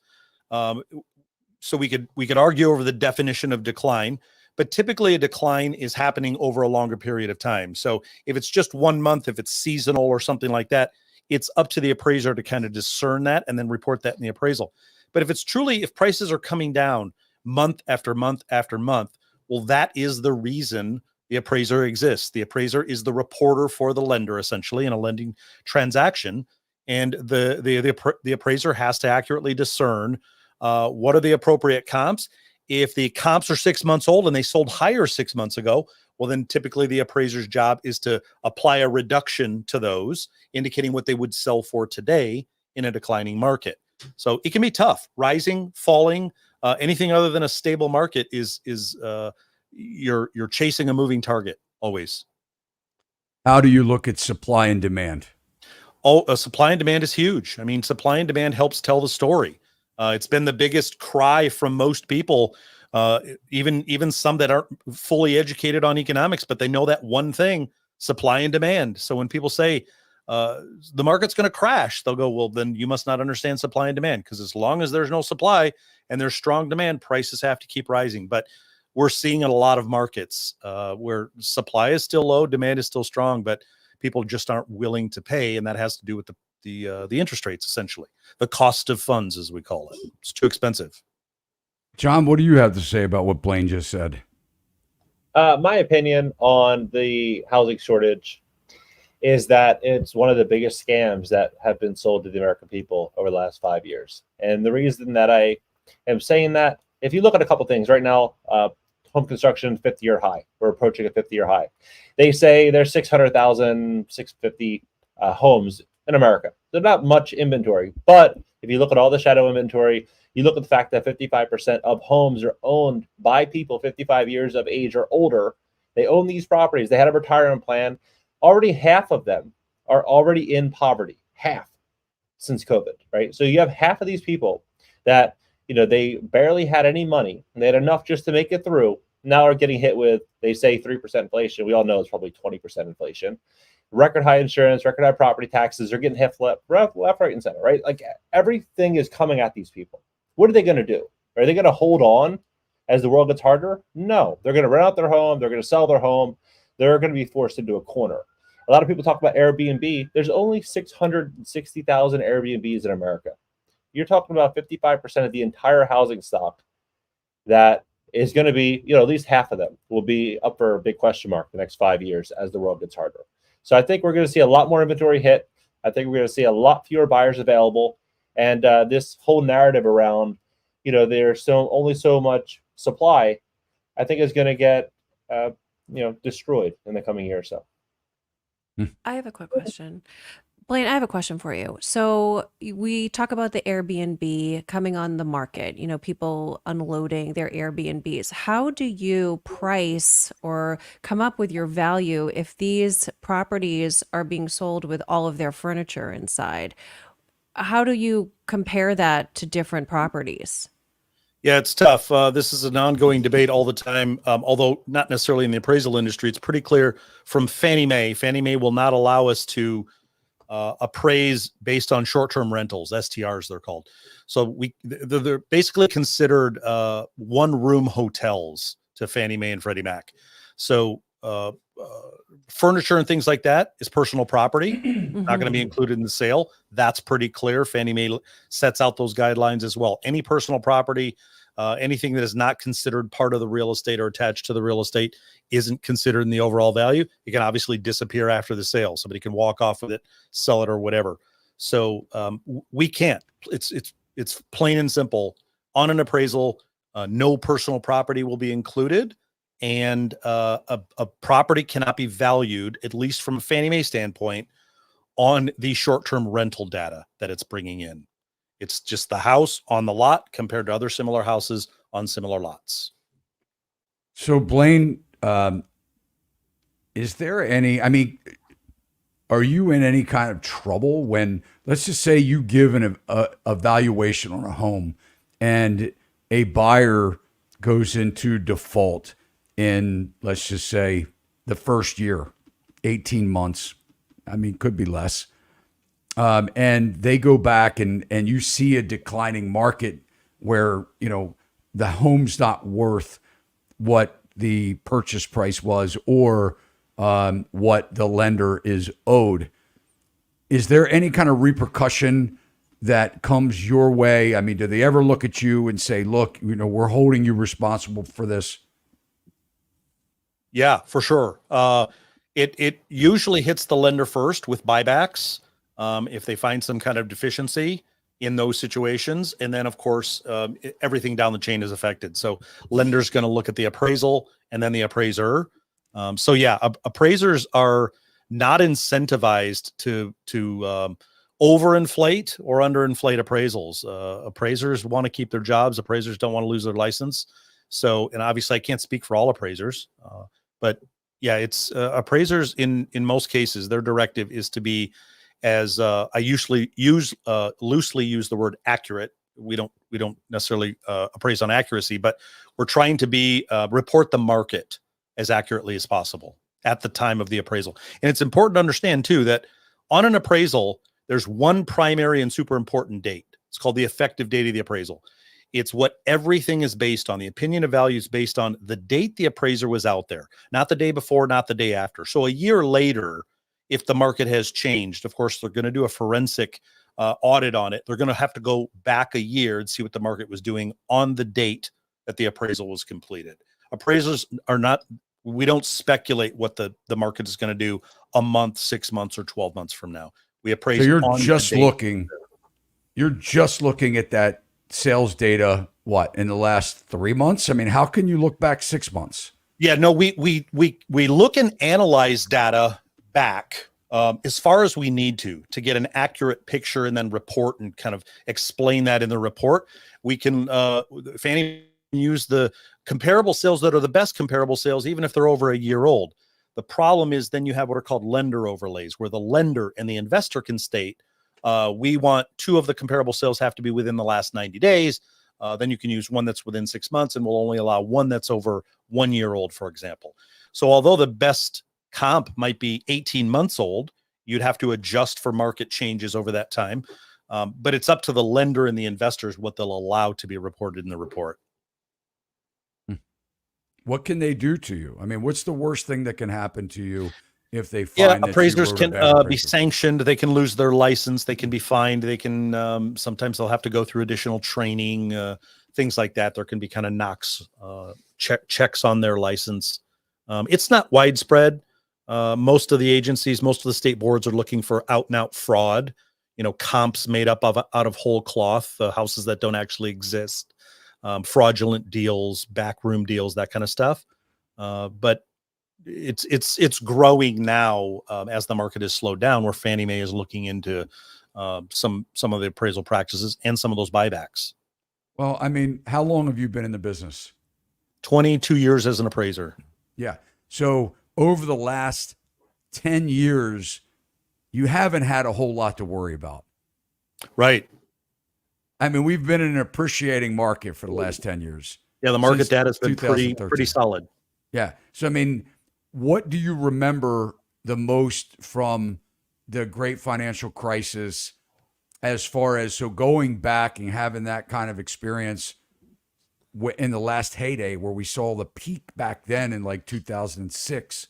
So we could argue over the definition of decline, but typically a decline is happening over a longer period of time. So if it's just 1 month, if it's seasonal or something like that, it's up to the appraiser to kind of discern that and then report that in the appraisal. But if prices are coming down month after month after month, well, that is the reason the appraiser exists. The appraiser is the reporter for the lender, essentially, in a lending transaction. And the appraiser has to accurately discern what are the appropriate comps. If the comps are 6 months old and they sold higher 6 months ago, well, then typically the appraiser's job is to apply a reduction to those, indicating what they would sell for today in a declining market. So it can be tough. Rising, falling, anything other than a stable market is you're chasing a moving target always. How do you look at supply and demand? Supply and demand is huge. I mean, supply and demand helps tell the story. It's been the biggest cry from most people, even some that aren't fully educated on economics, but they know that one thing: supply and demand. So when people say the market's going to crash, they'll go, well, then you must not understand supply and demand, because as long as there's no supply and there's strong demand, prices have to keep rising. But we're seeing in a lot of markets where supply is still low, demand is still strong, but people just aren't willing to pay, and that has to do with the interest rates, essentially, the cost of funds, as we call it. It's too expensive. John, what do you have to say about what Blaine just said? My opinion on the housing shortage is that it's one of the biggest scams that have been sold to the American people over the last 5 years. And the reason that I am saying that, if you look at a couple things right now, home construction 50-year high. We're approaching a 50-year high. They say there's 600,000, 650 homes in America. There's not much inventory, but if you look at all the shadow inventory, you look at the fact that 55% of homes are owned by people 55 years of age or older. They own these properties. They had a retirement plan. Already half of them are already in poverty, half since COVID, right? So you have half of these people that, they barely had any money. And they had enough just to make it through. Now are getting hit with, they say 3% inflation. We all know it's probably 20% inflation. Record high insurance, record high property taxes. They're getting hit left, right, and center, right? Like everything is coming at these people. What are they going to do? Are they going to hold on as the world gets harder? No, they're going to rent out their home. They're going to sell their home. They're going to be forced into a corner. A lot of people talk about Airbnb. There's only 660,000 Airbnbs in America. You're talking about 55% of the entire housing stock that is going to be, at least half of them will be up for a big question mark the next 5 years as the world gets harder. So I think we're going to see a lot more inventory hit. I think we're going to see a lot fewer buyers available. And this whole narrative around, there's only so much supply, I think is going to get, destroyed in the coming year or so. I have a quick question. Blaine, I have a question for you. So we talk about the Airbnb coming on the market, people unloading their Airbnbs. How do you price or come up with your value if these properties are being sold with all of their furniture inside? How do you compare that to different properties? Yeah, it's tough. This is an ongoing debate all the time, although not necessarily in the appraisal industry. It's pretty clear from Fannie Mae. Fannie Mae will not allow us to appraise based on short-term rentals, STRs they're called. So they're basically considered one-room hotels to Fannie Mae and Freddie Mac. So furniture and things like that is personal property, not going to be included in the sale. That's pretty clear. Fannie Mae sets out those guidelines as well. Any personal property, anything that is not considered part of the real estate or attached to the real estate isn't considered in the overall value. It can obviously disappear after the sale. Somebody can walk off with it, sell it, or whatever. So we can't. It's plain and simple. On an appraisal, no personal property will be included. And a property cannot be valued, at least from a Fannie Mae standpoint, on the short-term rental data that it's bringing in. It's just the house on the lot compared to other similar houses on similar lots. So, Blaine, is there any, are you in any kind of trouble when, let's just say you give a valuation on a home and a buyer goes into default in, let's just say, the first year, 18 months, could be less, and they go back and you see a declining market where, the home's not worth what the purchase price was or what the lender is owed. Is there any kind of repercussion that comes your way? I mean, do they ever look at you and say, look, we're holding you responsible for this? Yeah, for sure. It usually hits the lender first with buybacks if they find some kind of deficiency in those situations. And then, of course, everything down the chain is affected. So lender's going to look at the appraisal and then the appraiser. Appraisers are not incentivized to overinflate or underinflate appraisals. Appraisers want to keep their jobs. Appraisers don't want to lose their license. So, and obviously I can't speak for all appraisers, but yeah, it's appraisers in most cases, their directive is to be as I usually loosely use the word accurate. We don't necessarily appraise on accuracy, but we're trying to be report the market as accurately as possible at the time of the appraisal. And it's important to understand too that on an appraisal, there's one primary and super important date. It's called the effective date of the appraisal. It's what everything is based on. The opinion of value is based on the date the appraiser was out there, not the day before, not the day after. So a year later, if the market has changed, of course, they're going to do a forensic audit on it. They're going to have to go back a year and see what the market was doing on the date that the appraisal was completed. Appraisers are not, we don't speculate what the market is going to do a month, 6 months, or 12 months from now. We appraise. So on you're just looking at that sales data, what, in the last 3 months? I mean, how can you look back 6 months? Yeah, no, we look and analyze data back as far as we need to get an accurate picture and then report and kind of explain that in the report. We can, Fannie use the comparable sales that are the best comparable sales, even if they're over a year old. The problem is then you have what are called lender overlays, where the lender and the investor can state, we want 2 of the comparable sales have to be within the last 90 days. Then you can use one that's within 6 months, and we'll only allow one that's over 1 year old, for example. So although the best comp might be 18 months old, you'd have to adjust for market changes over that time. But it's up to the lender and the investors what they'll allow to be reported in the report. What can they do to you? I mean, what's the worst thing that can happen to you if they find that appraisers you can wrote a bad be appraisal? sanctioned. They can lose their license. They can be fined. They can sometimes they'll have to go through additional training, things like that. There can be kind of knocks, checks on their license. It's not widespread. Most of the agencies, most of the state boards are looking for out and out fraud. Comps made up out of whole cloth, houses that don't actually exist. Fraudulent deals, backroom deals, that kind of stuff. But it's growing now as the market has slowed down, where Fannie Mae is looking into some of the appraisal practices and some of those buybacks. Well, I mean, how long have you been in the business? 22 years as an appraiser. Yeah. So over the last 10 years, you haven't had a whole lot to worry about. Right. I mean, we've been in an appreciating market for the last 10 years. Yeah, the market Since data has been pretty 2013. solid. Yeah. So, I mean, what do you remember the most from the great financial crisis as far as, so going back and having that kind of experience in the last heyday where we saw the peak back then in like 2006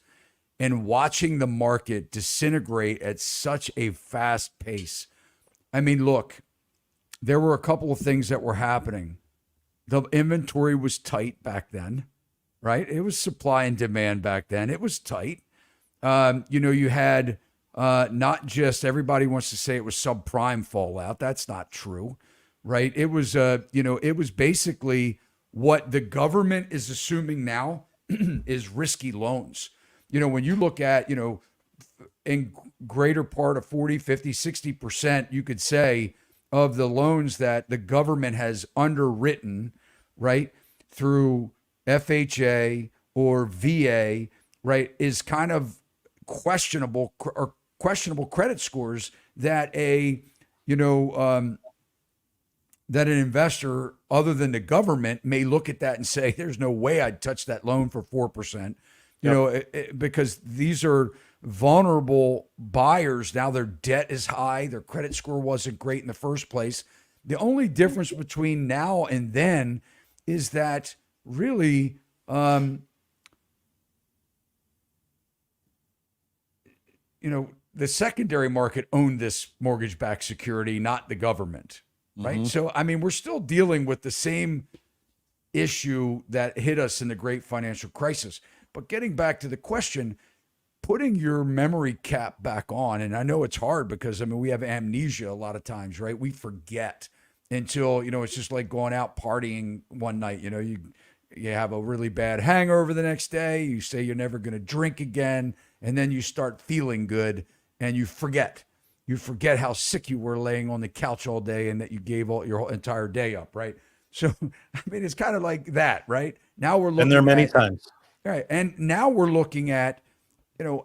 and watching the market disintegrate at such a fast pace? I mean, look, there were a couple of things that were happening. The inventory was tight back then, right? It was supply and demand back then. It was tight. You had not just, everybody wants to say it was subprime fallout. That's not true, right? It was, it was basically what the government is assuming now is risky loans. When you look at, in greater part of 40, 50, 60%, you could say, of the loans that the government has underwritten, right, through FHA or VA, right, is kind of questionable credit scores that that an investor other than the government may look at that and say, there's no way I'd touch that loan for 4%, because these are vulnerable buyers. Now their debt is high. Their credit score wasn't great in the first place. The only difference between now and then is that really the secondary market owned this mortgage-backed security, not the government, right? Mhm. So, I mean, we're still dealing with the same issue that hit us in the great financial crisis. But getting back to the question, putting your memory cap back on, and I know it's hard because, I mean, we have amnesia a lot of times, right? We forget until, it's just like going out partying one night, you have a really bad hangover the next day, you say you're never going to drink again, and then you start feeling good and you forget. You forget how sick you were laying on the couch all day and that you gave all your whole entire day up, right? So, I mean, it's kind of like that, right? Now we're looking And there are many at, times. right. And now we're looking at,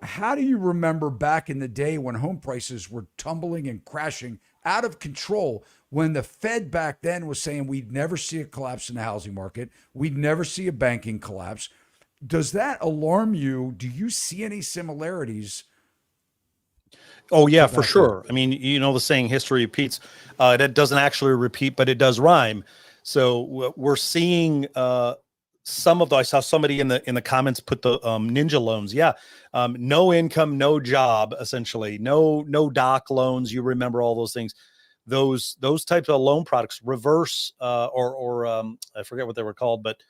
how do you remember back in the day when home prices were tumbling and crashing out of control, when the Fed back then was saying we'd never see a collapse in the housing market, we'd never see a banking collapse? Does that alarm you? Do you see any similarities? Oh yeah, for back then? sure. I mean, the saying, history repeats. It doesn't actually repeat, but it does rhyme. So we're seeing some of the. I saw somebody in the comments put the ninja loans. Yeah, no income, no job, essentially. No doc loans. You remember all those things. Those types of loan products, reverse or I forget what they were called, but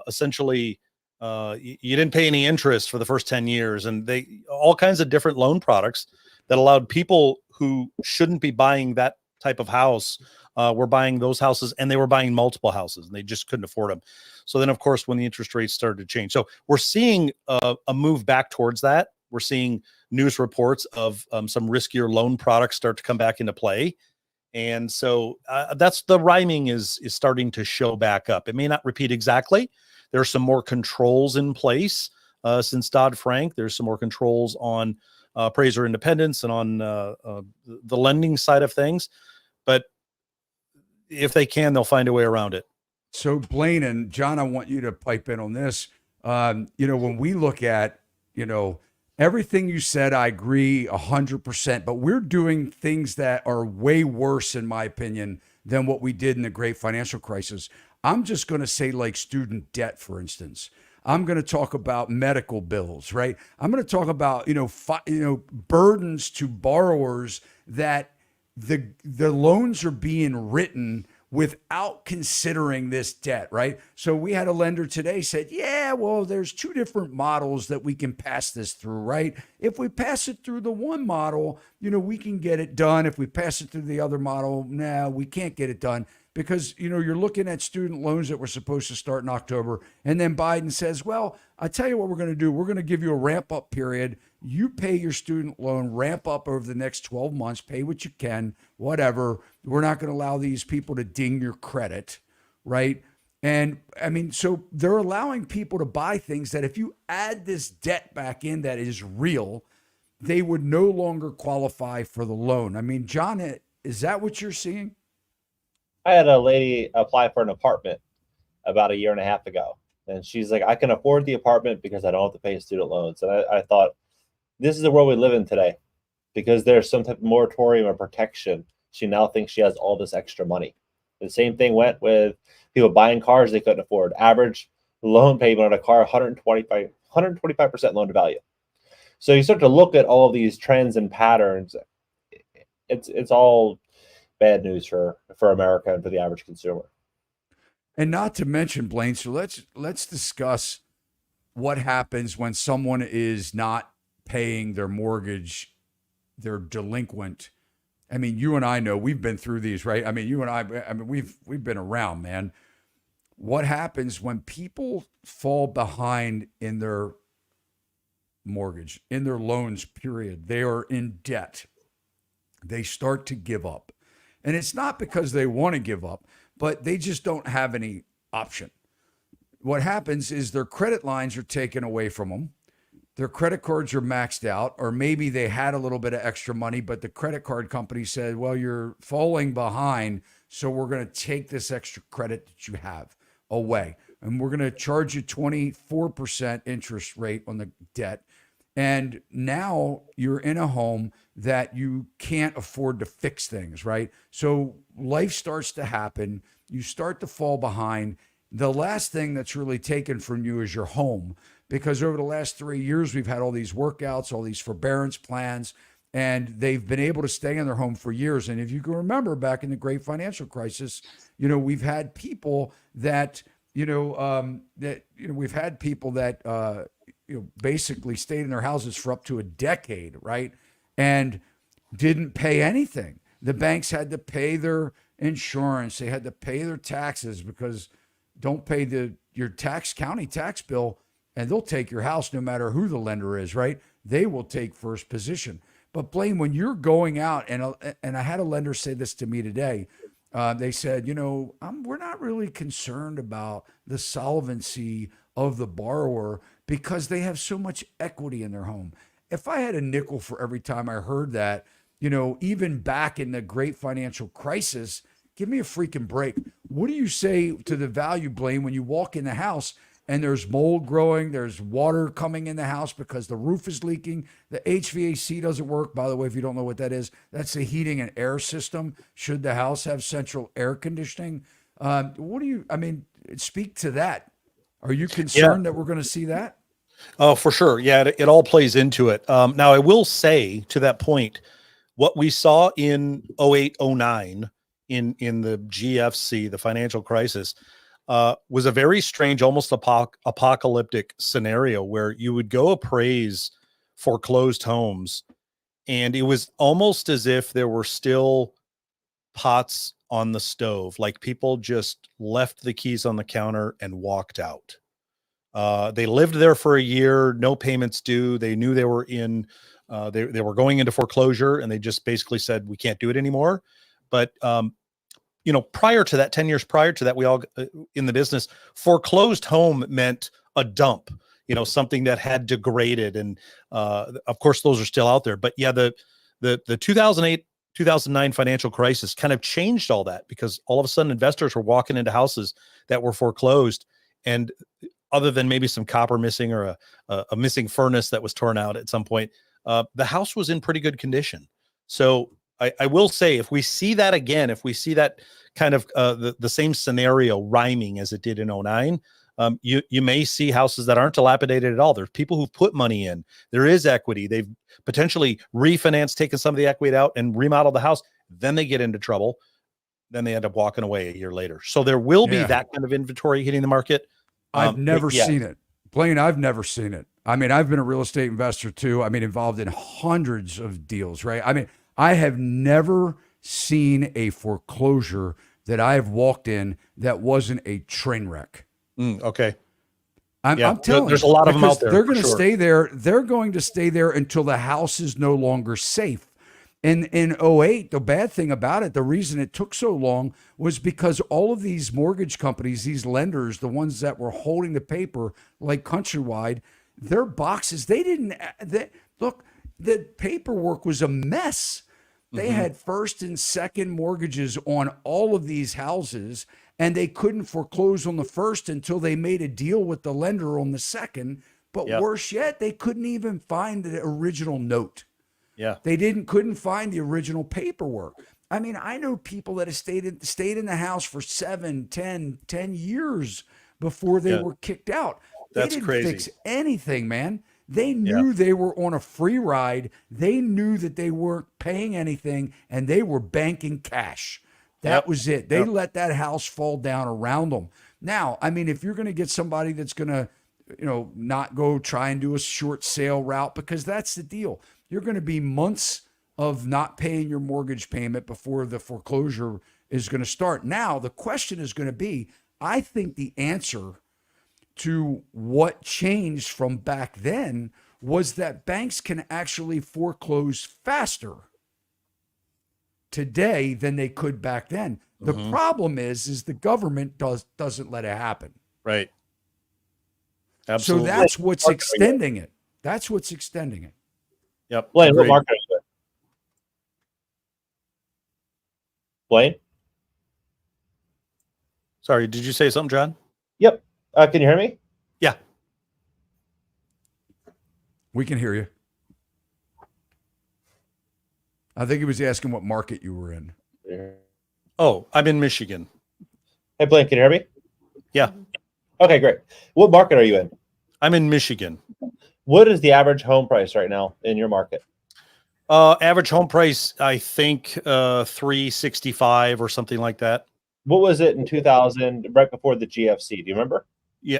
essentially. You didn't pay any interest for the first 10 years, and all kinds of different loan products that allowed people who shouldn't be buying that type of house were buying those houses, and they were buying multiple houses, and they just couldn't afford them. So then, of course, when the interest rates started to change, so we're seeing a move back towards that. We're seeing news reports of some riskier loan products start to come back into play. And so that's the rhyming is starting to show back up. It may not repeat exactly. There's some more controls in place since Dodd-Frank. There's some more controls on appraiser independence and on the lending side of things. But if they can, they'll find a way around it. So Blaine and John, I want you to pipe in on this. When we look at, everything you said, I agree 100%, but we're doing things that are way worse, in my opinion, than what we did in the great financial crisis. I'm just going to say, like, student debt, for instance. I'm going to talk about medical bills, right? I'm going to talk about, burdens to borrowers that the loans are being written without considering this debt, right? So we had a lender today said, yeah, well, there's two different models that we can pass this through, right? If we pass it through the one model, we can get it done. If we pass it through the other model, no, we can't get it done. Because, you're looking at student loans that were supposed to start in October. And then Biden says, well, I tell you what we're going to do. We're going to give you a ramp up period. You pay your student loan, ramp up over the next 12 months, pay what you can, whatever. We're not going to allow these people to ding your credit, right? And I mean, so they're allowing people to buy things that if you add this debt back in that is real, they would no longer qualify for the loan. I mean, John, is that what you're seeing? I had a lady apply for an apartment about a year and a half ago, and she's like, I can afford the apartment because I don't have to pay student loans. And I thought, this is the world we live in today, because there's some type of moratorium or protection. She now thinks she has all this extra money. The same thing went with people buying cars they couldn't afford. Average loan payment on a car, 125% loan to value. So you start to look at all of these trends and patterns. It's all bad news for America and for the average consumer. And not to mention, Blaine, so let's discuss what happens when someone is not paying their mortgage, they're delinquent. I mean, you and I know, we've been through these, right? I mean, you and I mean, we've been around, man. What happens when people fall behind in their mortgage, in their loans, period? They are in debt. They start to give up. And it's not because they want to give up, but they just don't have any option. What happens is their credit lines are taken away from them. Their credit cards are maxed out, or maybe they had a little bit of extra money, but the credit card company said, well, you're falling behind, so we're going to take this extra credit that you have away. And we're going to charge you 24% interest rate on the debt. And now you're in a home that you can't afford to fix things, right? So life starts to happen. You start to fall behind. The last thing that's really taken from you is your home, because over the last 3 years, we've had all these workouts, all these forbearance plans, and they've been able to stay in their home for years. And if you can remember back in the great financial crisis, we've had people that, we've had people that, basically stayed in their houses for up to a decade, right? And didn't pay anything. The banks had to pay their insurance. They had to pay their taxes, because don't pay your county tax bill, and they'll take your house no matter who the lender is, right? They will take first position. But Blaine, when you're going out, and I had a lender say this to me today, they said, we're not really concerned about the solvency of the borrower because they have so much equity in their home. If I had a nickel for every time I heard that, even back in the great financial crisis, give me a freaking break. What do you say to the value, Blaine, when you walk in the house and there's mold growing, there's water coming in the house because the roof is leaking, the HVAC doesn't work? By the way, if you don't know what that is, that's the heating and air system. Should the house have central air conditioning? Speak to that. Are you concerned that we're going to see that? Oh, for sure. Yeah, it all plays into it. Now, I will say to that point, what we saw in 08, 09 in the GFC, the financial crisis, was a very strange, almost apocalyptic scenario where you would go appraise foreclosed homes, and it was almost as if there were still pots on the stove. Like people just left the keys on the counter and walked out. They lived there for a year, no payments due. They knew they were they were going into foreclosure, and they just basically said, we can't do it anymore. But, prior to that, 10 years prior to that, we all in the business, foreclosed home meant a dump, something that had degraded. And, of course, those are still out there. But yeah, the 2008, 2009 financial crisis kind of changed all that, because all of a sudden investors were walking into houses that were foreclosed, and other than maybe some copper missing or a missing furnace that was torn out at some point, the house was in pretty good condition. So I will say, if we see that again, if we see that kind of the same scenario rhyming as it did in 09, you may see houses that aren't dilapidated at all. There's people who've put money in. There is equity. They've potentially refinanced, taken some of the equity out, and remodeled the house. Then they get into trouble. Then they end up walking away a year later. So there will be that kind of inventory hitting the market. I've never seen it. Blaine, I've never seen it. I've been a real estate investor too. Involved in hundreds of deals, right? I have never seen a foreclosure that I've walked in that wasn't a train wreck. Okay. I'm telling you, there's a lot of them out there. They're going to stay there. They're going to stay there until the house is no longer safe. In 08, the bad thing about it, the reason it took so long was because all of these mortgage companies, these lenders, the ones that were holding the paper like Countrywide, their boxes, look, the paperwork was a mess. They had first and second mortgages on all of these houses, and they couldn't foreclose on the first until they made a deal with the lender on the second. But worse yet, they couldn't even find the original note. Yeah. They couldn't find the original paperwork. I know people that have stayed in the house for 7, 10 years before they were kicked out. They That's didn't crazy. fix anything, man. They knew they were on a free ride. They knew that they weren't paying anything, and they were banking cash. That was it. They let that house fall down around them. Now, if you're going to get somebody that's going to, not go try and do a short sale route, because that's the deal. You're going to be months of not paying your mortgage payment before the foreclosure is going to start. Now, the question is going to be, I think the answer to what changed from back then was that banks can actually foreclose faster today than they could back then. The problem is the government doesn't let it happen. Right. Absolutely. So that's what's extending it. That's what's extending it. Yep. Blaine, what Agreed. market are you in? Blaine? Sorry, did you say something, John? Yep. Can you hear me? Yeah. We can hear you. I think he was asking what market you were in. Oh, I'm in Michigan. Hey, Blaine, can you hear me? Yeah. Okay, great. What market are you in? I'm in Michigan. What is the average home price right now in your market? Average home price, I think, 365 or something like that. What was it in 2000, right before the GFC? Do you remember? Yeah.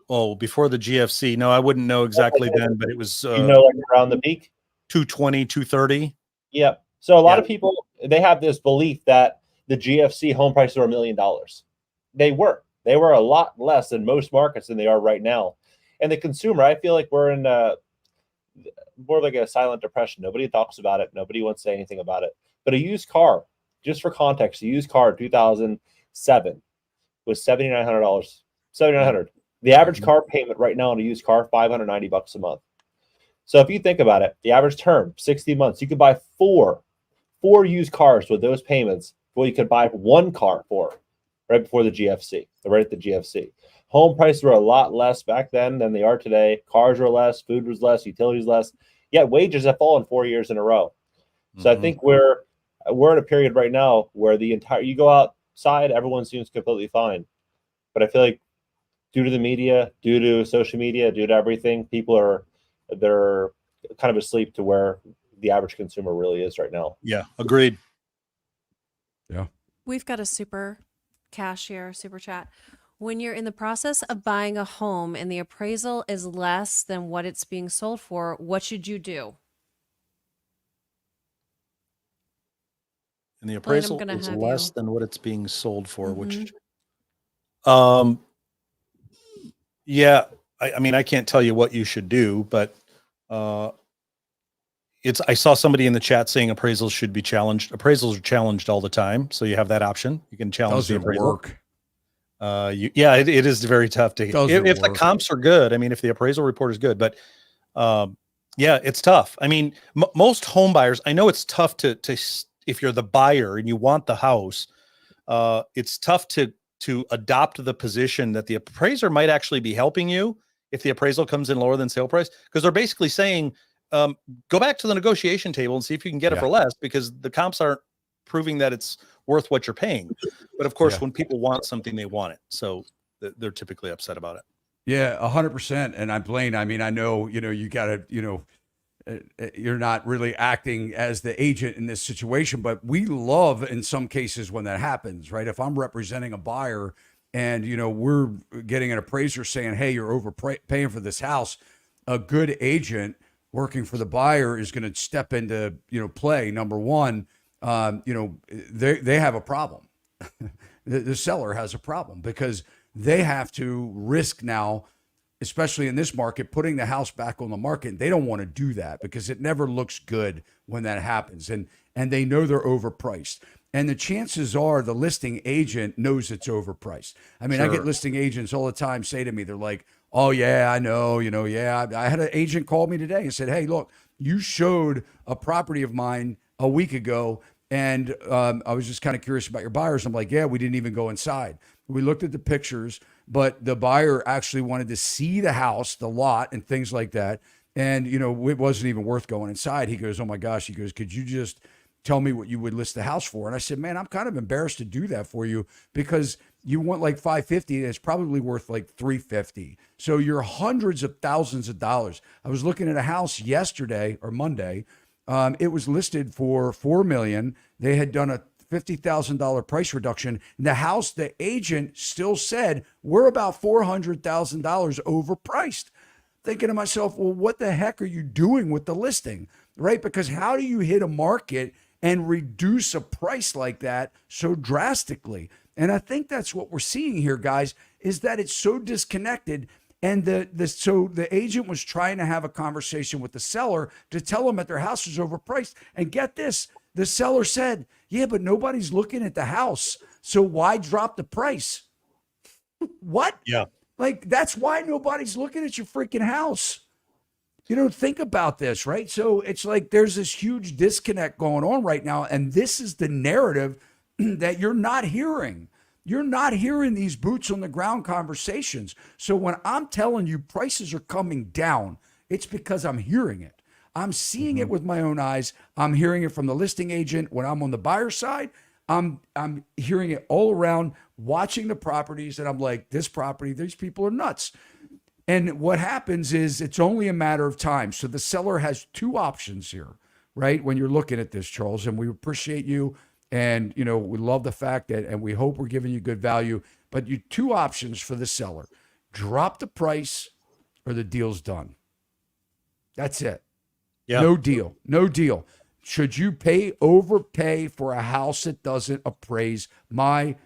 Before the GFC. No, I wouldn't know exactly then, but it was Like around the peak? 220, 230. Yep. So a lot Yeah. of people, they have this belief that the GFC home prices were $1 million. They were. They were a lot less in most markets than they are right now. And the consumer, I feel like we're in more like a silent depression. Nobody talks about it. Nobody wants to say anything about it. But a used car, just for context, a used car in 2007 was $7,900. $7,900. The average car payment right now on a used car, $590 a month. So if you think about it, the average term, 60 months, you could buy four used cars with those payments. Well, you could buy one car for right before the GFC, right at the GFC. Home prices were a lot less back then than they are today. Cars were less, food was less, utilities less. Yet wages have fallen 4 years in a row. So I think we're in a period right now where you go outside, everyone seems completely fine. But I feel like due to the media, due to social media, due to everything, they're kind of asleep to where the average consumer really is right now. Yeah, agreed. Yeah. We've got a super chat. When you're in the process of buying a home and the appraisal is less than what it's being sold for, what should you do? And the Blaine, I'm appraisal gonna is have less you. than what it's being sold for, Mhm. which, yeah, I mean, I can't tell you what you should do, but I saw somebody in the chat saying appraisals should be challenged. Appraisals are challenged all the time, so you have that option. You can challenge the Doesn't appraisal. work. It is very tough to Doesn't if the work. comps are good. I mean, if the appraisal report is good, but yeah, it's tough. I mean, most home buyers, I know it's tough to if you're the buyer and you want the house, it's tough to adopt the position that the appraiser might actually be helping you if the appraisal comes in lower than sale price, because they're basically saying, go back to the negotiation table and see if you can get it for less, because the comps aren't proving that it's worth what you're paying. But of course, when people want something, they want it. So they're typically upset about it. Yeah, 100%. And Blaine, I mean, I know, you gotta, you're not really acting as the agent in this situation, but we love in some cases when that happens, right? If I'm representing a buyer and, we're getting an appraiser saying, hey, you're overpaying for this house, a good agent working for the buyer is going to step into, play. Number one, they have a problem. The seller has a problem because they have to risk now, especially in this market, putting the house back on the market. They don't want to do that because it never looks good when that happens. And they know they're overpriced. And the chances are the listing agent knows it's overpriced. I mean, I get listing agents all the time say to me, they're like, oh, yeah, I know, yeah. I had an agent call me today and said, hey, look, you showed a property of mine a week ago, and I was just kind of curious about your buyers. I'm like, yeah, we didn't even go inside. We looked at the pictures, but the buyer actually wanted to see the house, the lot, and things like that. And, it wasn't even worth going inside. He goes, oh, my gosh. He goes, could you just tell me what you would list the house for? And I said, man, I'm kind of embarrassed to do that for you because you want like $550 and it's probably worth like $350. So you're hundreds of thousands of dollars. I was looking at a house yesterday or Monday. It was listed for $4 million. They had done a $50,000 price reduction. And the house, the agent still said, we're about $400,000 overpriced. Thinking to myself, well, what the heck are you doing with the listing, right? Because how do you hit a market and reduce a price like that so drastically? And I think that's what we're seeing here, guys, is that it's so disconnected. And so the agent was trying to have a conversation with the seller to tell them that their house is overpriced. And get this, the seller said, yeah, but nobody's looking at the house. So why drop the price? What? Yeah. Like, that's why nobody's looking at your freaking house. Think about this, right? So it's like there's this huge disconnect going on right now. And this is the narrative that you're not hearing. You're not hearing these boots on the ground conversations. So when I'm telling you prices are coming down, it's because I'm hearing it. I'm seeing it with my own eyes. I'm hearing it from the listing agent when I'm on the buyer side. I'm hearing it all around, watching the properties, and I'm like, this property, these people are nuts. And what happens is it's only a matter of time. So the seller has two options here, right? When you're looking at this, Charles, and we appreciate you. And, we love the fact that, and we hope we're giving you good value, but you two options for the seller: drop the price or the deal's done. That's it. Yeah. No deal. No deal. Should you overpay for a house that doesn't appraise? My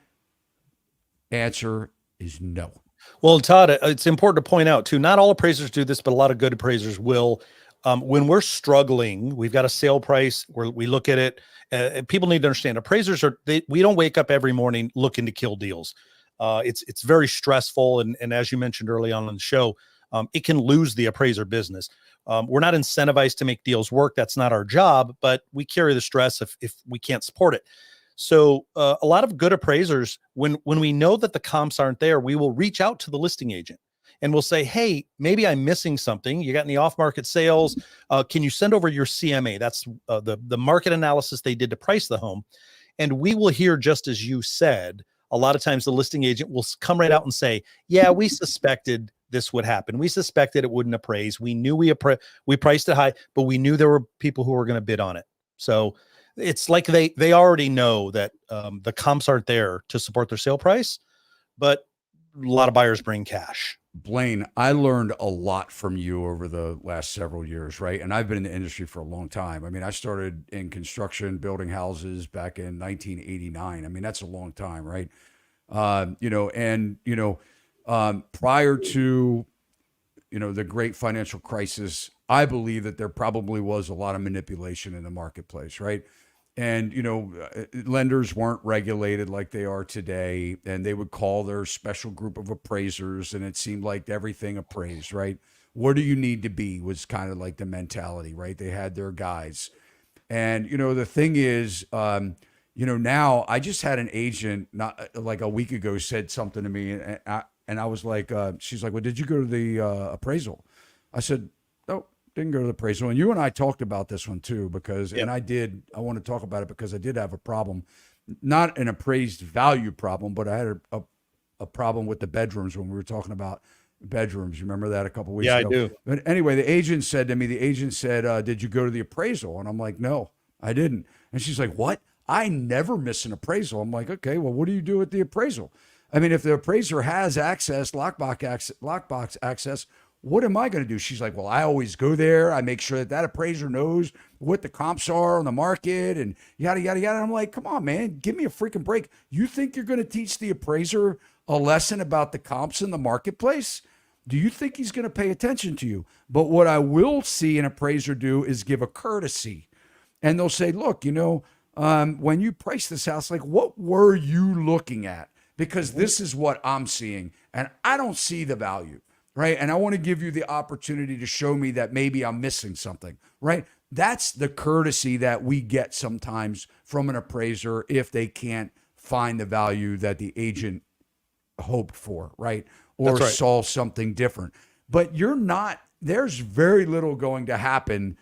answer is no. Well, Todd, it's important to point out too, not all appraisers do this, but a lot of good appraisers will. When we're struggling, we've got a sale price where we look at it. And people need to understand appraisers we don't wake up every morning looking to kill deals. It's very stressful. And as you mentioned early on in the show, it can lose the appraiser business. We're not incentivized to make deals work. That's not our job, but we carry the stress if we can't support it. So a lot of good appraisers, when we know that the comps aren't there, we will reach out to the listing agent and we'll say, hey, maybe I'm missing something. You got any off-market sales? Can you send over your CMA? That's the market analysis they did to price the home. And we will hear, just as you said, a lot of times the listing agent will come right out and say, yeah, we suspected this would happen. We suspected it wouldn't appraise. We knew we priced it high, but we knew there were people who were going to bid on it. So it's like they already know that the comps aren't there to support their sale price, but a lot of buyers bring cash. Blaine, I learned a lot from you over the last several years, right? And I've been in the industry for a long time. I mean, I started in construction, building houses back in 1989. I mean, that's a long time, right? Prior to, the great financial crisis, I believe that there probably was a lot of manipulation in the marketplace, right? And, lenders weren't regulated like they are today. And they would call their special group of appraisers, and it seemed like everything appraised, right? Where do you need to be was kind of like the mentality, right? They had their guys. And, the thing is, now I just had an agent not like a week ago said something to me, and I was like, she's like, well, did you go to the appraisal? I said, no. Didn't go to the appraisal. And you and I talked about this one too, because, Yep. and I want to talk about it because I did have a problem, not an appraised value problem, but I had a problem with the bedrooms when we were talking about bedrooms. You remember that a couple weeks Yeah, ago? I do. But anyway, the agent said to me, did you go to the appraisal? And I'm like, no, I didn't. And she's like, what? I never miss an appraisal. I'm like, okay, well, what do you do at the appraisal? I mean, if the appraiser has access, lockbox access, what am I going to do? She's like, well, I always go there. I make sure that appraiser knows what the comps are on the market and yada, yada, yada. I'm like, come on, man, give me a freaking break. You think you're going to teach the appraiser a lesson about the comps in the marketplace? Do you think he's going to pay attention to you? But what I will see an appraiser do is give a courtesy. And they'll say, look, when you price this house, like, what were you looking at? Because this is what I'm seeing, and I don't see the value. Right. And I want to give you the opportunity to show me that maybe I'm missing something. Right. That's the courtesy that we get sometimes from an appraiser if they can't find the value that the agent hoped for. Right. Or That's right. saw something different. But there's very little going to happen.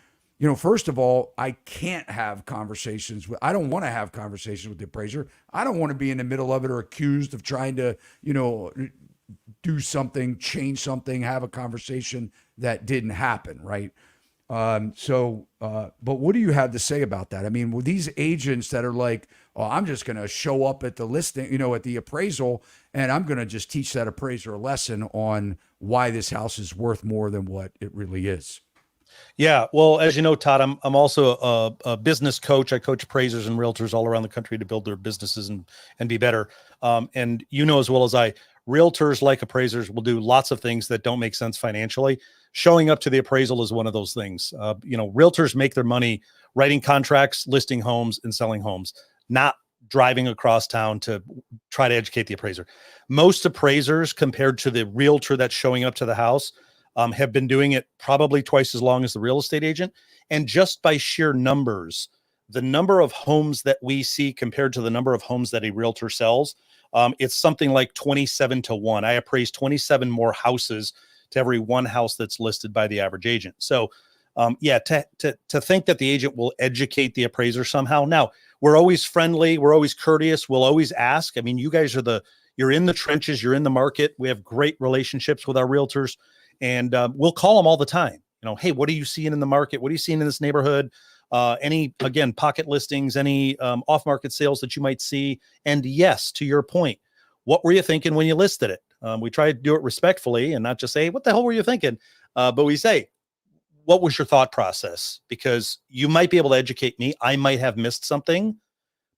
First of all, I can't have conversations I don't want to have conversations with the appraiser. I don't want to be in the middle of it or accused of trying to, do something, change something, have a conversation that didn't happen, right? But what do you have to say about that? I mean, with these agents that are like, oh, I'm just going to show up at the listing, at the appraisal, and I'm going to just teach that appraiser a lesson on why this house is worth more than what it really is. Yeah. Well, as you know, Todd, I'm also a business coach. I coach appraisers and realtors all around the country to build their businesses and be better. And as well as I, realtors, like appraisers, will do lots of things that don't make sense financially. Showing up to the appraisal is one of those things. Realtors make their money writing contracts, listing homes, and selling homes, not driving across town to try to educate the appraiser. Most appraisers, compared to the realtor that's showing up to the house, have been doing it probably twice as long as the real estate agent. And just by sheer numbers, the number of homes that we see compared to the number of homes that a realtor sells, it's something like 27-1. I appraise 27 more houses to every one house that's listed by the average agent. So, to think that the agent will educate the appraiser somehow. Now, we're always friendly. We're always courteous. We'll always ask. I mean, you guys you're in the trenches. You're in the market. We have great relationships with our realtors. And we'll call them all the time. Hey, what are you seeing in the market? What are you seeing in this neighborhood? Any, again, pocket listings, any off-market sales that you might see. And yes, to your point, what were you thinking when you listed it? We try to do it respectfully and not just say, what the hell were you thinking? But we say, what was your thought process? Because you might be able to educate me. I might have missed something.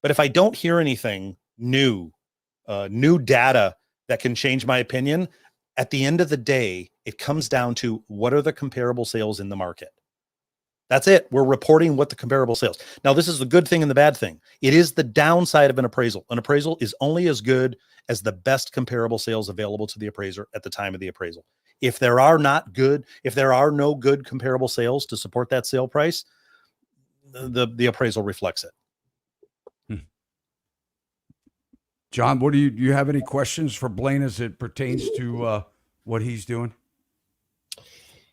But if I don't hear anything new data that can change my opinion, at the end of the day, it comes down to what are the comparable sales in the market? That's it. We're reporting what the comparable sales. Now, this is the good thing and the bad thing. It is the downside of an appraisal. An appraisal is only as good as the best comparable sales available to the appraiser at the time of the appraisal. If there are no good comparable sales to support that sale price, the appraisal reflects it. John, do you have any questions for Blaine as it pertains to what he's doing?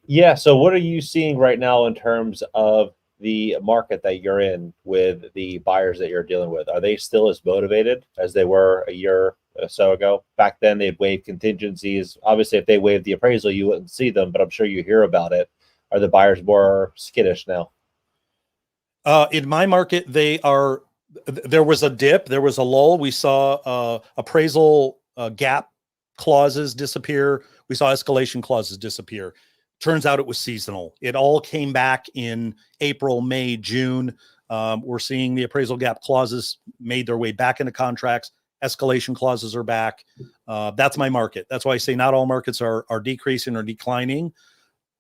Yeah. So what are you seeing right now in terms of the market that you're in with the buyers that you're dealing with? Are they still as motivated as they were a year or so ago? Back then, they'd waive contingencies. Obviously, if they waived the appraisal, you wouldn't see them, but I'm sure you hear about it. Are the buyers more skittish now? In my market, there was a dip, there was a lull. We saw appraisal gap clauses disappear. We saw escalation clauses disappear. Turns out it was seasonal. It all came back in April, May, June. We're seeing the appraisal gap clauses made their way back into contracts. Escalation clauses are back. That's my market. That's why I say not all markets are decreasing or declining.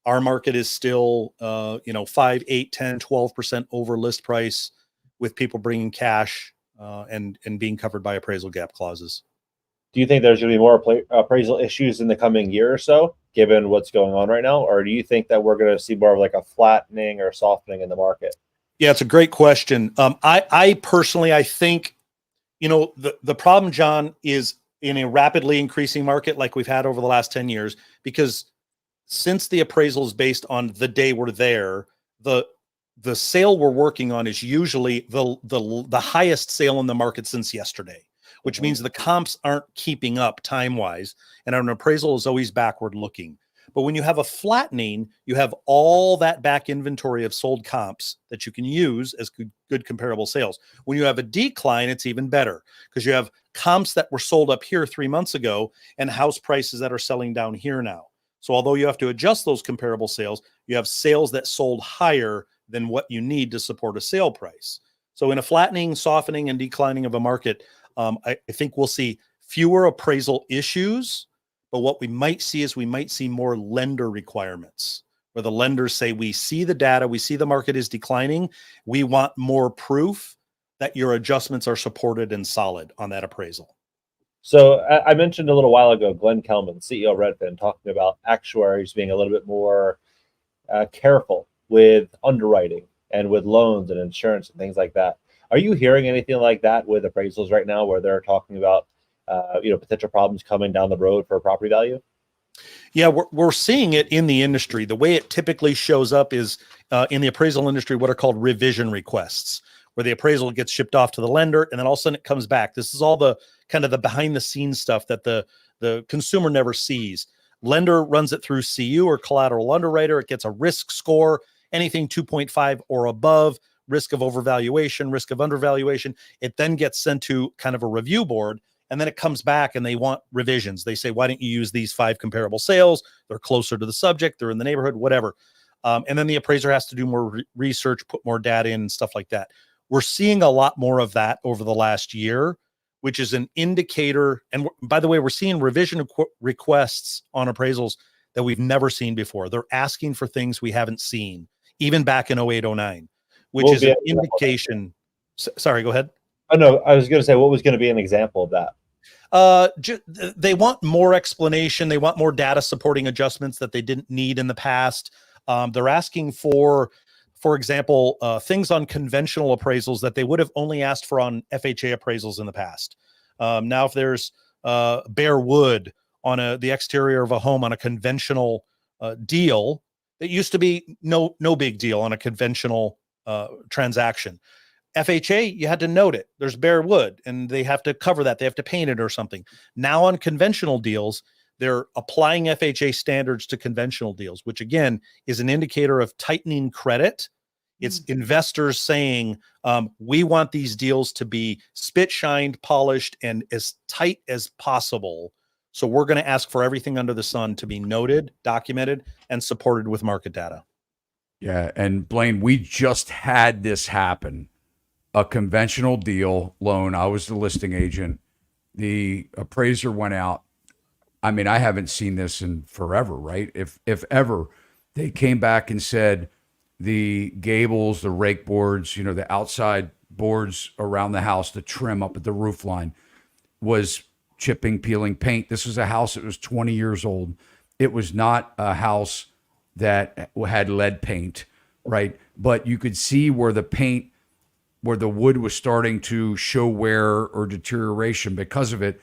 Our market is still 5, 8, 10, 12% over list price, with people bringing cash and being covered by appraisal gap clauses. Do you think there's going to be more appraisal issues in the coming year or so, given what's going on right now? Or do you think that we're going to see more of like a flattening or softening in the market? Yeah, it's a great question. I personally, I think, the problem, John, is in a rapidly increasing market like we've had over the last 10 years, because since the appraisal is based on the day we're there, the sale we're working on is usually the highest sale in the market since yesterday, which means the comps aren't keeping up time-wise, and an appraisal is always backward looking. But when you have a flattening, you have all that back inventory of sold comps that you can use as good comparable sales. When you have a decline, it's even better, because you have comps that were sold up here 3 months ago and house prices that are selling down here now. So although you have to adjust those comparable sales, you have sales that sold higher than what you need to support a sale price. So in a flattening, softening, and declining of a market, I think we'll see fewer appraisal issues, but what we might see is more lender requirements, where the lenders say, we see the data, we see the market is declining, we want more proof that your adjustments are supported and solid on that appraisal. So I mentioned a little while ago, Glenn Kelman, CEO of Redfin, talking about actuaries being a little bit more careful with underwriting and with loans and insurance and things like that. Are you hearing anything like that with appraisals right now, where they're talking about potential problems coming down the road for property value? Yeah, we're seeing it in the industry. The way it typically shows up is in the appraisal industry, what are called revision requests, where the appraisal gets shipped off to the lender and then all of a sudden it comes back. This is all the kind of the behind the scenes stuff that the consumer never sees. Lender runs it through CU or collateral underwriter. It gets a risk score, anything 2.5 or above, risk of overvaluation, risk of undervaluation. It then gets sent to kind of a review board, and then it comes back and they want revisions. They say, why don't you use these 5 comparable sales? They're closer to the subject, they're in the neighborhood, whatever. And then the appraiser has to do more research, put more data in and stuff like that. We're seeing a lot more of that over the last year, which is an indicator. And by the way, we're seeing revision requests on appraisals that we've never seen before. They're asking for things we haven't seen, even back in 08, 09, which is an indication. Sorry, go ahead. Oh, no, I was going to say, what was going to be an example of that? They want more explanation. They want more data supporting adjustments that they didn't need in the past. They're asking for example, things on conventional appraisals that they would have only asked for on FHA appraisals in the past. Now, if there's bare wood on the exterior of a home on a conventional deal, that used to be no big deal on a conventional transaction. FHA, you had to note it. There's bare wood, and they have to cover that. They have to paint it or something. Now on conventional deals, they're applying FHA standards to conventional deals, which again is an indicator of tightening credit. It's investors saying, we want these deals to be spit shined, polished, and as tight as possible. So we're going to ask for everything under the sun to be noted, documented, and supported with market data. Yeah. And Blaine, we just had this happen. A conventional deal loan. I was the listing agent. The appraiser went out. I mean, I haven't seen this in forever, right? If ever, they came back and said the gables, the rake boards, the outside boards around the house, the trim up at the roof line was chipping, peeling paint. This was a house that was 20 years old. It was not a house that had lead paint, right? But you could see where the wood was starting to show wear or deterioration because of it.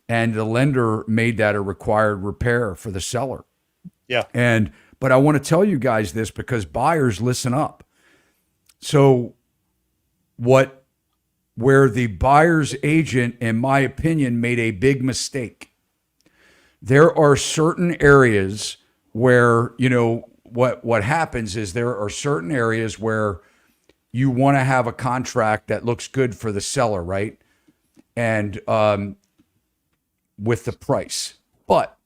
And the lender made that a required repair for the seller. Yeah. But I want to tell you guys this because buyers listen up. So where the buyer's agent, in my opinion, made a big mistake. There are certain areas where, what happens is there are certain areas where you want to have a contract that looks good for the seller, right? And with the price. But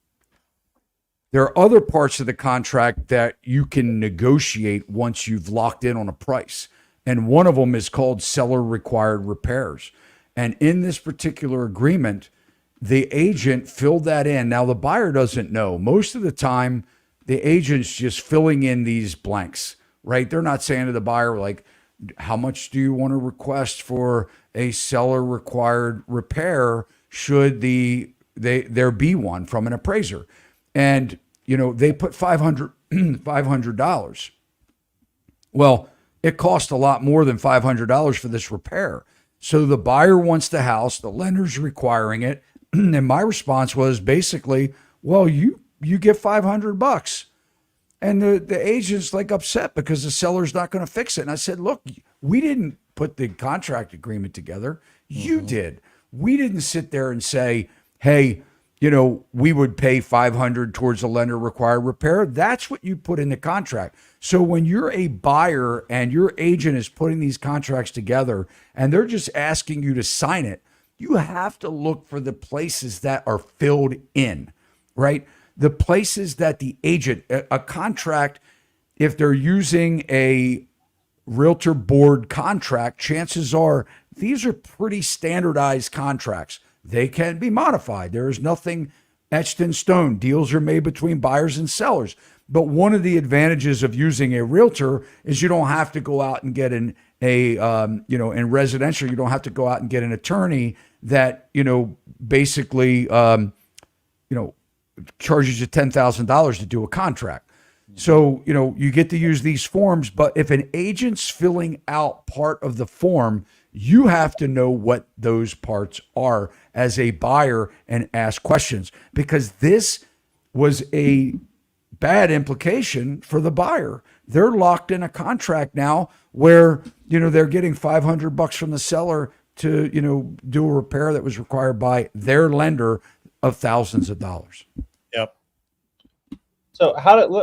there are other parts of the contract that you can negotiate once you've locked in on a price. And one of them is called seller required repairs. And in this particular agreement, the agent filled that in. Now, the buyer doesn't know. Most of the time, the agent's just filling in these blanks, right? They're not saying to the buyer, like, how much do you want to request for a seller required repair should there be one from an appraiser? And, they put $500. Well, it cost a lot more than $500 for this repair. So the buyer wants the house, the lender's requiring it. And my response was basically, well, you get $500. And the agent's like upset because the seller's not going to fix it. And I said, look, we didn't put the contract agreement together. You did. We didn't sit there and say, hey, we would pay $500 towards a lender required repair. That's what you put in the contract. So when you're a buyer and your agent is putting these contracts together and they're just asking you to sign it, you have to look for the places that are filled in, right? The places that the agent, a contract, if they're using a realtor board contract, chances are these are pretty standardized contracts. They can be modified. There is nothing etched in stone. Deals are made between buyers and sellers. But one of the advantages of using a realtor is you don't have to go out and get in residential, you don't have to go out and get an attorney that, basically, charges you $10,000 to do a contract. So, you get to use these forms, but if an agent's filling out part of the form, you have to know what those parts are as a buyer and ask questions, because this was a bad implication for the buyer. They're locked in a contract now where, they're getting $500 from the seller to, do a repair that was required by their lender of thousands of dollars. Yep. So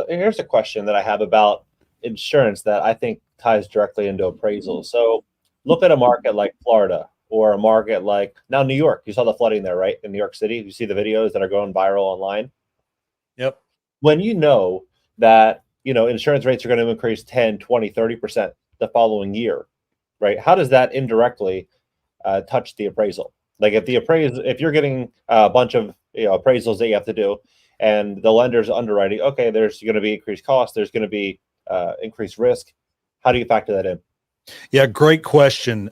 here's a question that I have about insurance that I think ties directly into appraisal. So look at a market like Florida or a market like now New York. You saw the flooding there, right? In New York City, you see the videos that are going viral online. Yep. When you know that, insurance rates are going to increase 10, 20, 30% the following year, right? How does that indirectly touch the appraisal? Like if you're getting a bunch of appraisals that you have to do, and the lender's underwriting, okay, there's going to be increased cost, there's going to be increased risk. How do you factor that in? Yeah, great question.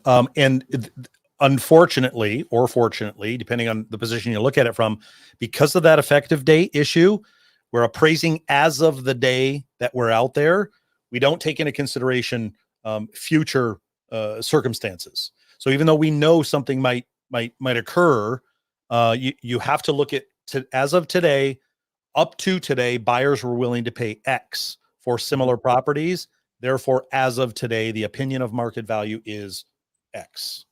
Unfortunately, or fortunately, depending on the position you look at it from, because of that effective date issue, we're appraising as of the day that we're out there. We don't take into consideration future circumstances. So even though we know something might occur, you have to look at as of today. Up to today, buyers were willing to pay X for similar properties. Therefore, as of today, the opinion of market value is X.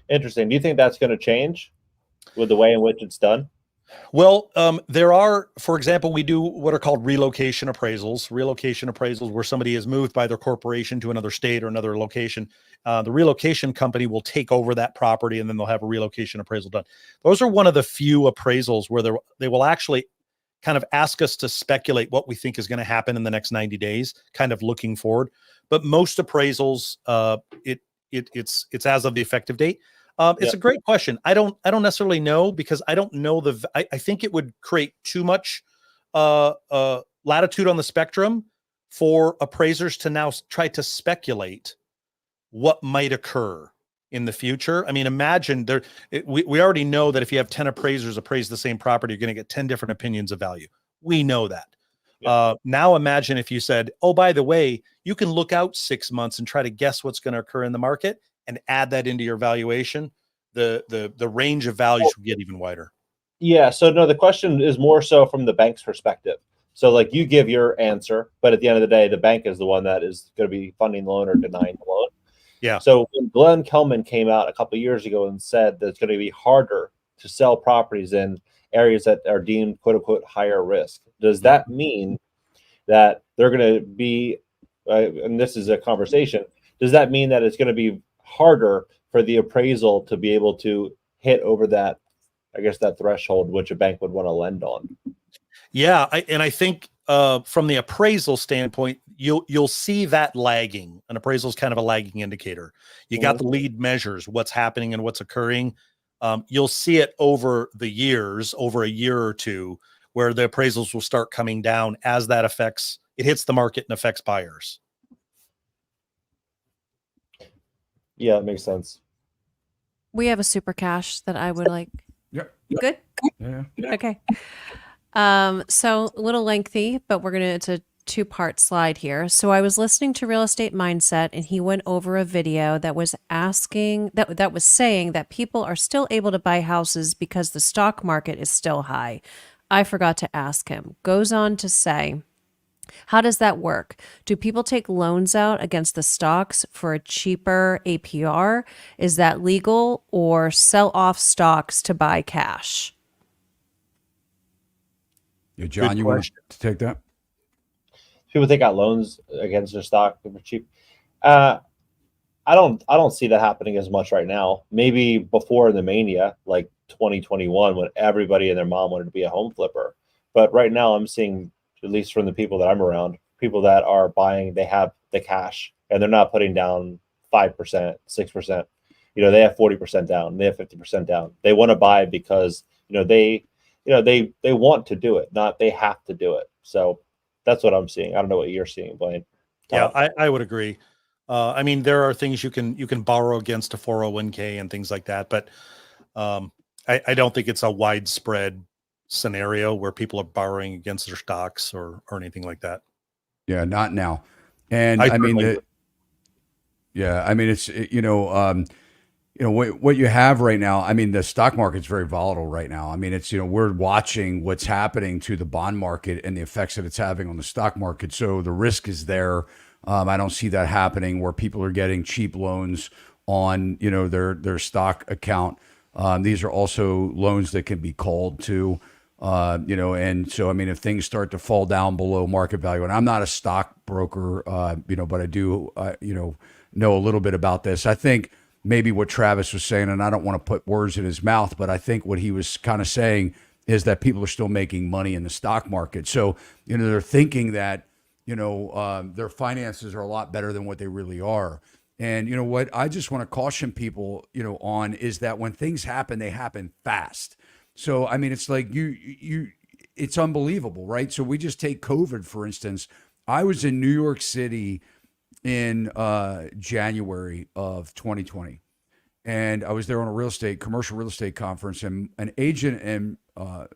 Interesting. Do you think that's going to change with the way in which it's done? Well, there are, for example, we do what are called relocation appraisals. Relocation appraisals where somebody is moved by their corporation to another state or another location. The relocation company will take over that property and then they'll have a relocation appraisal done. Those are one of the few appraisals where they will actually kind of ask us to speculate what we think is going to happen in the next 90 days, kind of looking forward. But most appraisals, it's as of the effective date. It's Yep. a great question. I don't necessarily know because I don't know I think it would create too much latitude on the spectrum for appraisers to now try to speculate what might occur in the future. I mean, imagine we already know that if you have 10 appraisers appraise the same property, you're going to get 10 different opinions of value. We know that. Yep. Now imagine if you said, oh, by the way, you can look out 6 months and try to guess what's going to occur in the market and add that into your valuation. The range of values will get even wider. Yeah. So no, the question is more so from the bank's perspective. So like you give your answer, but at the end of the day, the bank is the one that is going to be funding the loan or denying the loan. Yeah. So when Glenn Kelman came out a couple of years ago and said that it's going to be harder to sell properties in areas that are deemed quote unquote higher risk, does that mean that they're going to be, and this is a conversation, does that mean that it's going to be harder for the appraisal to be able to hit over that, I guess, that threshold which a bank would want to lend on? Yeah, I think from the appraisal standpoint, you'll see that lagging. An appraisal is kind of a lagging indicator. You got the lead measures, what's happening and what's occurring. You'll see it over the years, over a year or two, where the appraisals will start coming down as that it hits the market and affects buyers. Yeah, that makes sense. We have a super cash that I would like. Yep. Good. Yeah. Okay. So a little lengthy, but it's a two-part slide here. So I was listening to Real Estate Mindset and he went over a video that was asking that was saying that people are still able to buy houses because the stock market is still high. I forgot to ask him. Goes on to say, how does that work? Do people take loans out against the stocks for a cheaper APR? Is that legal, or sell off stocks to buy cash? Yeah, John, Good you want question. to take that? People take out loans against their stock for cheap. I don't see that happening as much right now. Maybe before the mania, like 2021, when everybody and their mom wanted to be a home flipper. But right now, I'm seeing, at least from the people that I'm around, people that are buying, they have the cash and they're not putting down 5%, 6%. They have 40% down, they have 50% down. They want to buy because they want to do it, not they have to do it. So that's what I'm seeing. I don't know what you're seeing, Blaine. Yeah, I would agree. I mean, there are things you can borrow against a 401k and things like that, but I don't think it's a widespread scenario where people are borrowing against their stocks or anything like that. Yeah, not now. And I I mean, certainly it's what you have right now. I mean, the stock market's very volatile right now. I mean, it's we're watching what's happening to the bond market and the effects that it's having on the stock market. So the risk is there. I don't see that happening where people are getting cheap loans on their stock account. These are also loans that can be called to. And so, I mean, if things start to fall down below market value, and I'm not a stock broker, but I do, know a little bit about this. I think maybe what Travis was saying, and I don't want to put words in his mouth, but I think what he was kind of saying is that people are still making money in the stock market. So, they're thinking that, their finances are a lot better than what they really are. And you know what, I just want to caution people, on is that when things happen, they happen fast. So, I mean, it's like it's unbelievable, right? So we just take COVID, for instance. I was in New York City in January of 2020, and I was there on a commercial real estate conference, and an agent and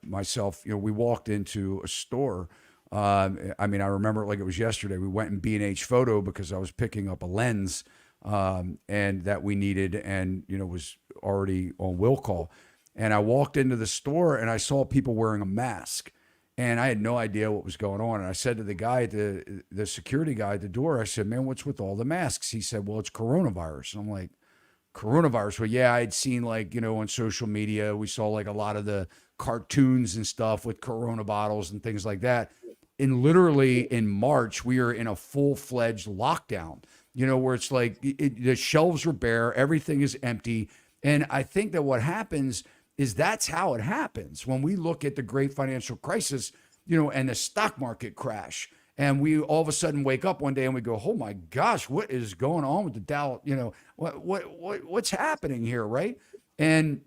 myself, we walked into a store. I mean, I remember it like it was yesterday. We went in B&H Photo because I was picking up a lens and that we needed, and was already on will call. And I walked into the store and I saw people wearing a mask, and I had no idea what was going on. And I said to the guy, the security guy at the door, I said, "Man, what's with all the masks?" He said, "Well, it's coronavirus." And I'm like, "Coronavirus?" Well, yeah, I had seen on social media, we saw like a lot of the cartoons and stuff with Corona bottles and things like that. And literally in March, we are in a full-fledged lockdown, where it's like the shelves are bare, everything is empty. And I think that what happens is that's how it happens. When we look at the great financial crisis, and the stock market crash, and we all of a sudden wake up one day and we go, oh my gosh, what is going on with the Dow? What's happening here, right? And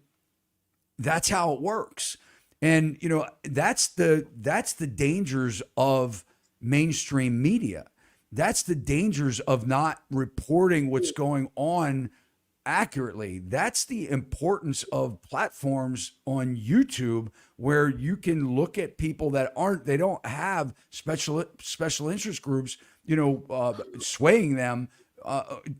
that's how it works. And that's the dangers of mainstream media. That's the dangers of not reporting what's going on accurately. That's the importance of platforms on YouTube, where you can look at people that they don't have special interest groups, swaying them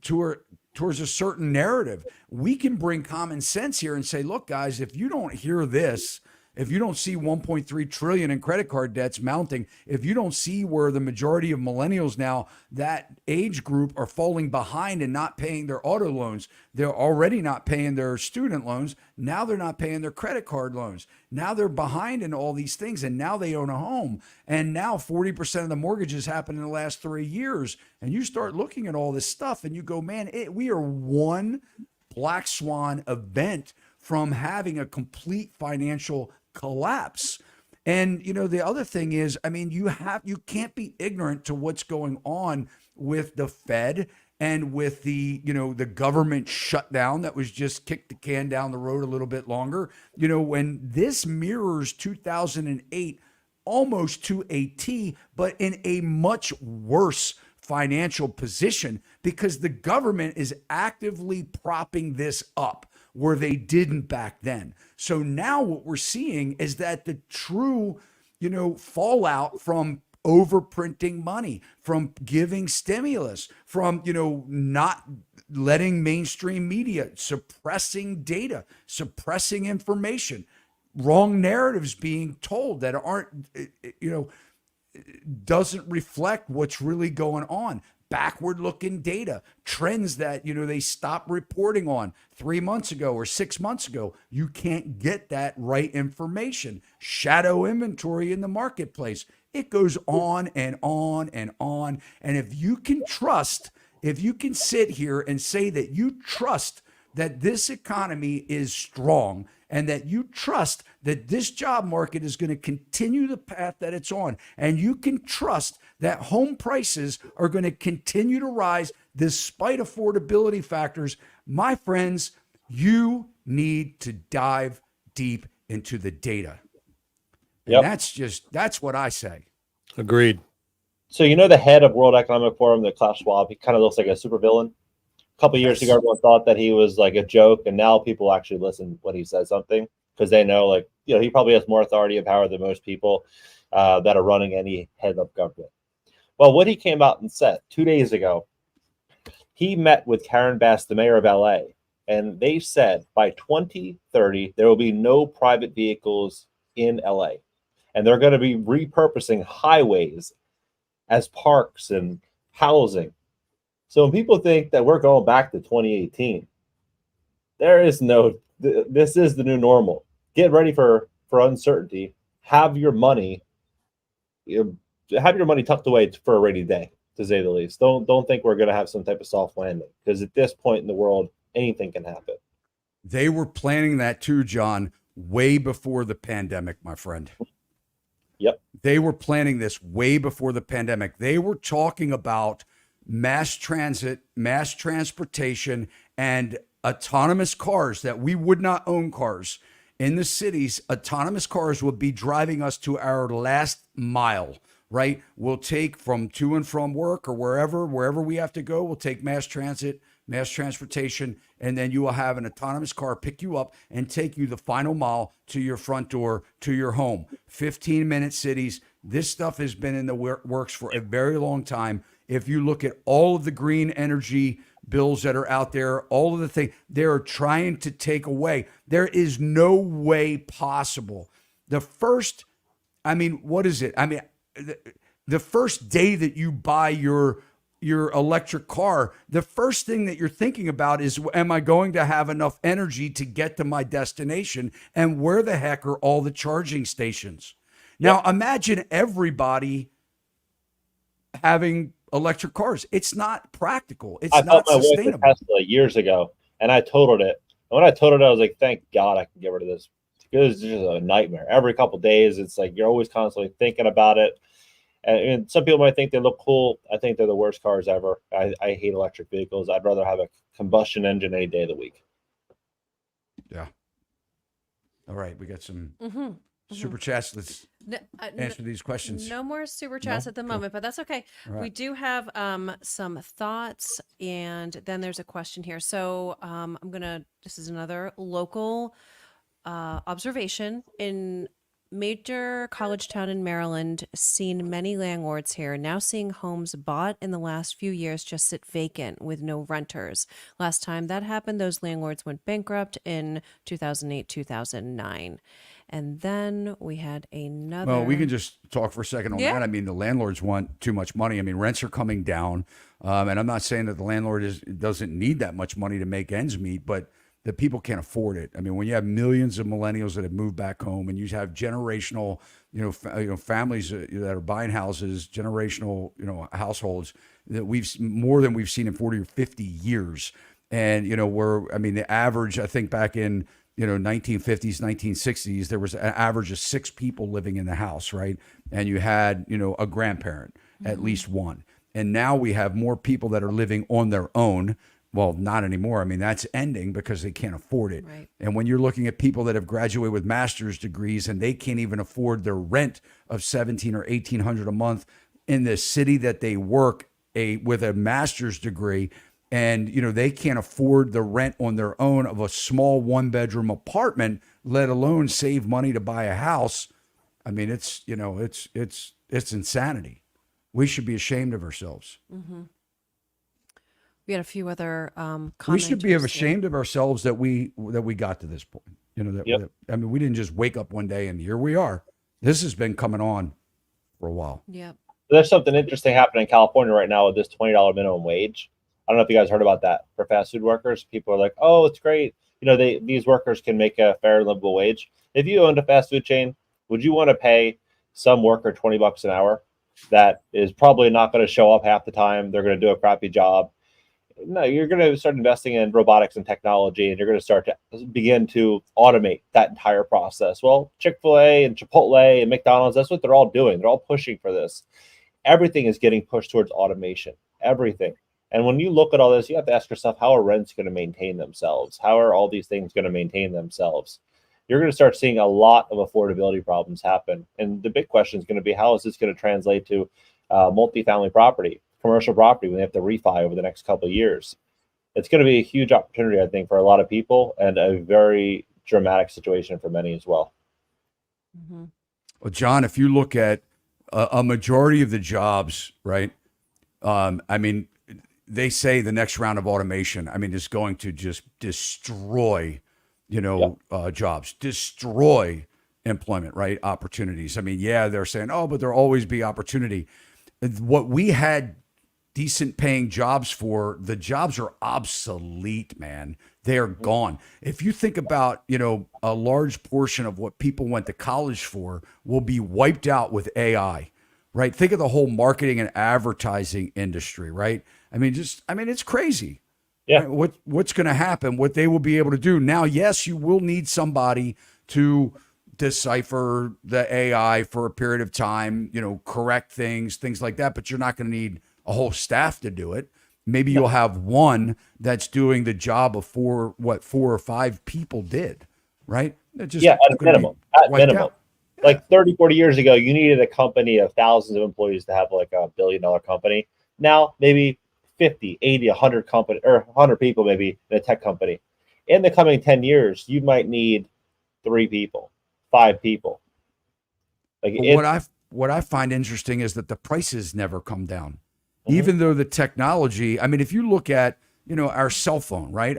towards a certain narrative. We can bring common sense here and say, look, guys, if you don't hear this, if you don't see 1.3 trillion in credit card debts mounting, if you don't see where the majority of millennials now, that age group, are falling behind and not paying their auto loans, they're already not paying their student loans. Now they're not paying their credit card loans. Now they're behind in all these things, and now they own a home. And now 40% of the mortgages happened in the last 3 years. And you start looking at all this stuff and you go, man, we are one black swan event from having a complete financial collapse. And the other thing is, I mean, you can't be ignorant to what's going on with the Fed and with the the government shutdown that was just kicked the can down the road a little bit longer. When this mirrors 2008 almost to a T, but in a much worse financial position, because the government is actively propping this up where they didn't back then. So now what we're seeing is that the true, fallout from overprinting money, from giving stimulus, from, not letting mainstream media, suppressing data, suppressing information, wrong narratives being told that aren't, doesn't reflect what's really going on. Backward looking data, trends that, they stopped reporting on 3 months ago or 6 months ago. You can't get that right information. Shadow inventory in the marketplace. It goes on and on and on. And if you can sit here and say that you trust that this economy is strong, and that you trust that this job market is going to continue the path that it's on, and you can trust that home prices are going to continue to rise despite affordability factors, my friends, you need to dive deep into the data. And that's what I say. Agreed. So the head of World Economic Forum, the Klaus Schwab, he kind of looks like a supervillain. A couple of years ago, everyone thought that he was like a joke, and now people actually listen when he says something, because they know, he probably has more authority and power than most people that are running any head of government. Well, what he came out and said 2 days ago, he met with Karen Bass, the mayor of LA, and they said by 2030 there will be no private vehicles in LA, and they're going to be repurposing highways as parks and housing. So when people think that we're going back to 2018, this is the new normal. Get ready for uncertainty. Have your money tucked away for a rainy day, to say the least. Don't think we're going to have some type of soft landing, because at this point in the world, anything can happen. They were planning that too, John, way before the pandemic, my friend. Yep. They were planning this way before the pandemic. They were talking about mass transit, mass transportation, and autonomous cars, that we would not own cars in the cities. Autonomous cars would be driving us to our last mile, right? We'll take from to and from work or wherever we have to go. We'll take mass transit, mass transportation, and then you will have an autonomous car pick you up and take you the final mile to your front door, to your home. 15-minute cities. This stuff has been in the works for a very long time. If you look at all of the green energy bills that are out there, all of the things they're trying to take away, there is no way possible. The first day that you buy your your electric car, the first thing that you're thinking about is, am I going to have enough energy to get to my destination? And where the heck are all the charging stations? Now, imagine everybody having electric cars. It's not practical. It's I not bought my wife a sustainable. Tesla years ago, and I totaled it. And when I totaled it, I was like, "Thank God I can get rid of this." It was just a nightmare. Every couple of days, it's like you're always constantly thinking about it. And some people might think they look cool. I think they're the worst cars ever. I hate electric vehicles. I'd rather have a combustion engine any day of the week. Yeah. All right. We got some Mm-hmm. super chats. Let's answer these questions. No more super chats at the moment, but that's okay. Right. We do have some thoughts, and then there's a question here. So this is another local observation. In major college town in Maryland, seen many landlords here, now seeing homes bought in the last few years just sit vacant with no renters. Last time that happened, those landlords went bankrupt in 2008, 2009. And then we had another. Well, we can just talk for a second on that. I mean, the landlords want too much money. I mean, rents are coming down. And I'm not saying that the landlord doesn't need that much money to make ends meet, but the people can't afford it. I mean, when you have millions of millennials that have moved back home, and you have generational, families that are buying houses, generational, households that more than we've seen in 40 or 50 years. And, the average, I think back in, 1950s, 1960s, there was an average of 6 people living in the house, right? And you had, a grandparent, at least one. And now we have more people that are living on their own. Well, not anymore. I mean, that's ending because they can't afford it. Right. And when you're looking at people that have graduated with master's degrees and they can't even afford their rent of $1,700 or $1,800 a month in the city that they work with a master's degree, and they can't afford the rent on their own of a small 1-bedroom apartment, let alone save money to buy a house. I mean, it's insanity. We should be ashamed of ourselves. Mm-hmm. We had a few other comments. We should be ashamed of ourselves that we got to this point. I mean, we didn't just wake up one day and here we are. This has been coming on for a while. Yep. There's something interesting happening in California right now with this $20 minimum wage. I don't know if you guys heard about that for fast food workers. People are like, "Oh, it's great. These workers can make a fair and livable wage." If you owned a fast food chain, would you want to pay some worker $20 an hour that is probably not going to show up half the time? They're going to do a crappy job. No, you're going to start investing in robotics and technology, and you're going to start to begin to automate that entire process. Well, Chick-fil-A and Chipotle and McDonald's, that's what they're all doing. They're all pushing for this. Everything is getting pushed towards automation. Everything. And when you look at all this, you have to ask yourself, how are rents going to maintain themselves? How are all these things going to maintain themselves? You're going to start seeing a lot of affordability problems happen. And the big question is going to be, how is this going to translate to multifamily property, commercial property, when they have to refi over the next couple of years? It's going to be a huge opportunity, I think, for a lot of people, and a very dramatic situation for many as well. Mm-hmm. Well, John, if you look at a majority of the jobs, right? They say the next round of automation, is going to just destroy, jobs, destroy employment, right? Opportunities. They're saying, but there'll always be opportunity. What we had decent paying jobs for, the jobs are obsolete, man. They are gone. If you think about, a large portion of what people went to college for will be wiped out with AI, right? Think of the whole marketing and advertising industry, right? It's crazy. Yeah. Right? What's going to happen, what they will be able to do. Now, yes, you will need somebody to decipher the AI for a period of time, correct things like that, but you're not going to need a whole staff to do it. Maybe you'll have one that's doing the job of 4 or 5 people did, right? At minimum. Out. Like 30, 40 years ago, you needed a company of thousands of employees to have like a $1 billion company. Now, maybe 50, 80, 100 company, or 100 people maybe in a tech company. In the coming 10 years, you might need 3 people, 5 people. What I find interesting is that the prices never come down. Mm-hmm. Even though the technology, if you look at, our cell phone, right?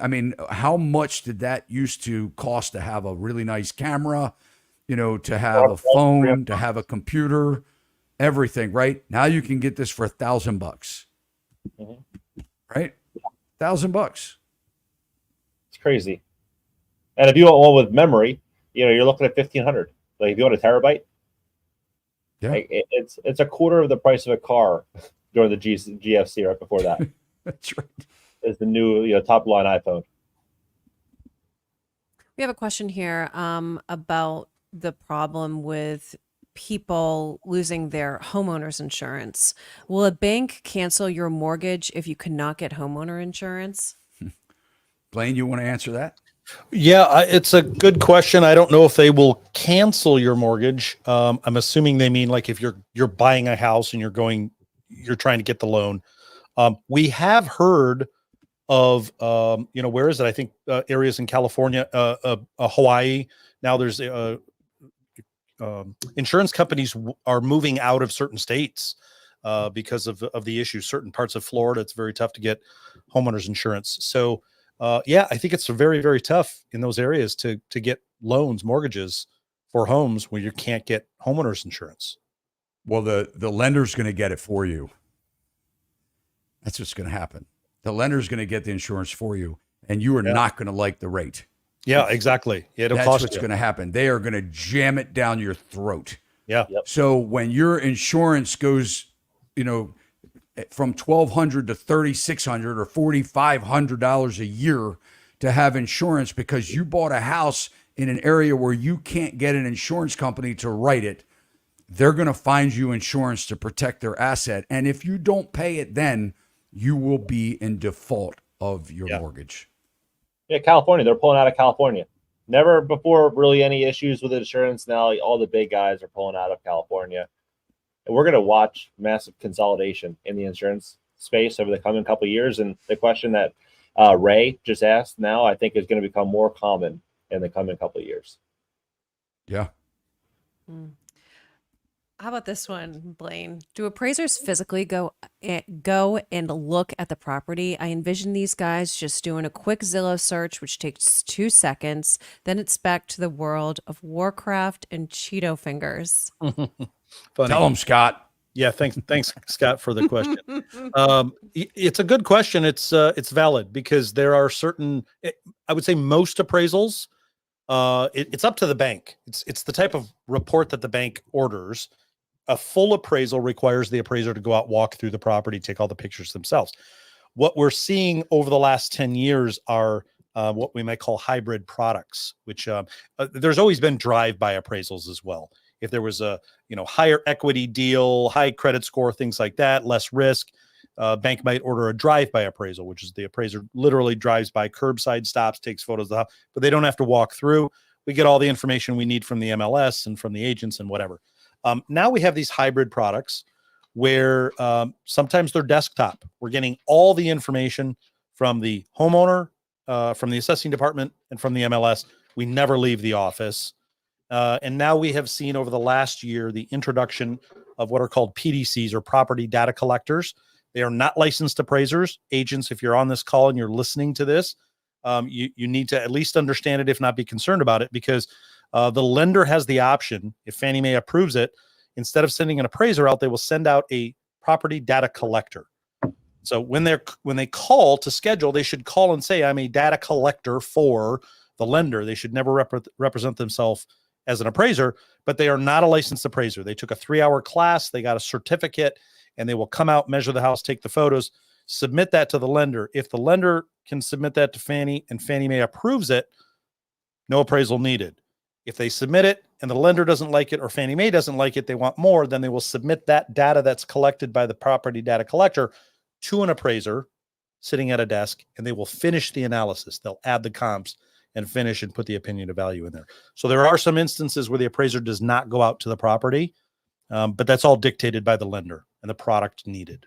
How much did that used to cost to have a really nice camera, to have a phone, to have a computer, everything, right? Now you can get this for $1,000. Mhm. right? $1,000. It's crazy. And if you want one with memory, you're looking at 1,500. Like if you want a terabyte, Yeah, like it's a quarter of the price of a car during the GFC. Right before that that's right. is the new top line iPhone. We have a question here about the problem with people losing their homeowner's insurance. Will a bank cancel your mortgage if you cannot get homeowner insurance? Blaine, you want to answer that? Yeah, it's a good question. I don't know if they will cancel your mortgage. I'm assuming they mean like if you're buying a house and you're trying to get the loan. We have heard of where is it? I think areas in California, Hawaii. Now there's insurance companies are moving out of certain states because of the issue. Certain parts of Florida, it's very tough to get homeowners insurance. So yeah, I think it's very, very tough in those areas to get loans, mortgages for homes where you can't get homeowners insurance. Well, the lender's going to get it for you. That's what's going to happen. The lender's going to get the insurance for you, and you are not going to like the rate. Yeah, exactly. It'll That's cost what's you. going to happen. They are going to jam it down your throat. Yeah. Yep. So when your insurance goes, from $1,200 to $3,600 or $4,500 a year to have insurance because you bought a house in an area where you can't get an insurance company to write it, they're going to find you insurance to protect their asset. And if you don't pay it, then you will be in default of your mortgage. Yeah, California. They're pulling out of California. Never before really any issues with insurance. Now all the big guys are pulling out of California. And we're going to watch massive consolidation in the insurance space over the coming couple of years. And the question that Ray just asked now, I think is going to become more common in the coming couple of years. Yeah. How about this one, Blaine? Do appraisers physically go and look at the property? I envision these guys just doing a quick Zillow search, which takes 2 seconds. Then it's back to the world of Warcraft and Cheeto fingers. Funny. Tell them, Scott. Yeah, thanks, Scott, for the question. It's a good question. It's valid because there are certain. I would say most appraisals. It's up to the bank. It's the type of report that the bank orders. A full appraisal requires the appraiser to go out, walk through the property, take all the pictures themselves. What we're seeing over the last 10 years are what we might call hybrid products, which there's always been drive-by appraisals as well. If there was a higher equity deal, high credit score, things like that, less risk, bank might order a drive-by appraisal, which is the appraiser literally drives by, curbside stops, takes photos of the house, but they don't have to walk through. We get all the information we need from the MLS and from the agents and whatever. Now we have these hybrid products where sometimes they're desktop. We're getting all the information from the homeowner, from the assessing department, and from the MLS. We never leave the office. And now we have seen over the last year the introduction of what are called PDCs, or property data collectors. They are not licensed appraisers. Agents, if you're on this call and you're listening to this, you need to at least understand it, if not be concerned about it, because the lender has the option, if Fannie Mae approves it, instead of sending an appraiser out, they will send out a property data collector. So when they call to schedule, they should call and say, I'm a data collector for the lender. They should never represent themselves as an appraiser, but they are not a licensed appraiser. They took a 3-hour class, they got a certificate, and they will come out, measure the house, take the photos, submit that to the lender. If the lender can submit that to Fannie and Fannie Mae approves it, no appraisal needed. If they submit it and the lender doesn't like it, or Fannie Mae doesn't like it, they want more, then they will submit that data that's collected by the property data collector to an appraiser sitting at a desk, and they will finish the analysis. They'll add the comps and finish and put the opinion of value in there. So there are some instances where the appraiser does not go out to the property, but that's all dictated by the lender and the product needed.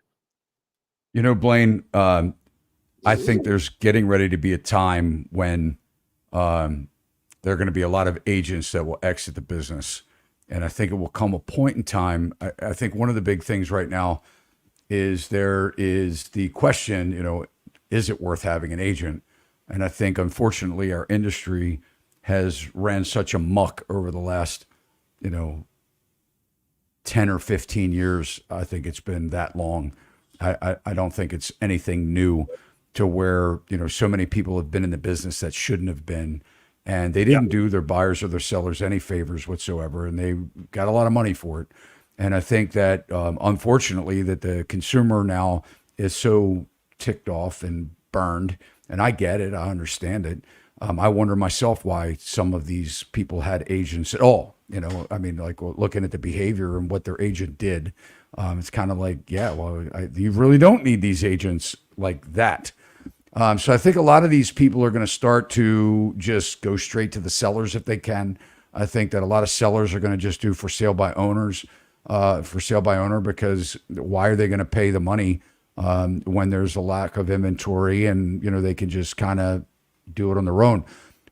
Blaine, I think there's getting ready to be a time when there are going to be a lot of agents that will exit the business. And I think it will come a point in time. I think one of the big things right now is there is the question, is it worth having an agent? And I think, unfortunately, our industry has ran such amok over the last, 10 or 15 years. I think it's been that long I don't think it's anything new to where, so many people have been in the business that shouldn't have been. And they didn't do their buyers or their sellers any favors whatsoever. And they got a lot of money for it. And I think that, unfortunately, that the consumer now is so ticked off and burned. And I get it. I understand it. I wonder myself why some of these people had agents at all. I mean, like looking at the behavior and what their agent did, it's kind of like, yeah, well, you really don't need these agents like that. So I think a lot of these people are going to start to just go straight to the sellers if they can. I think that a lot of sellers are going to just do for sale by owners, for sale by owner, because why are they going to pay the money when there's a lack of inventory and, they can just kind of do it on their own.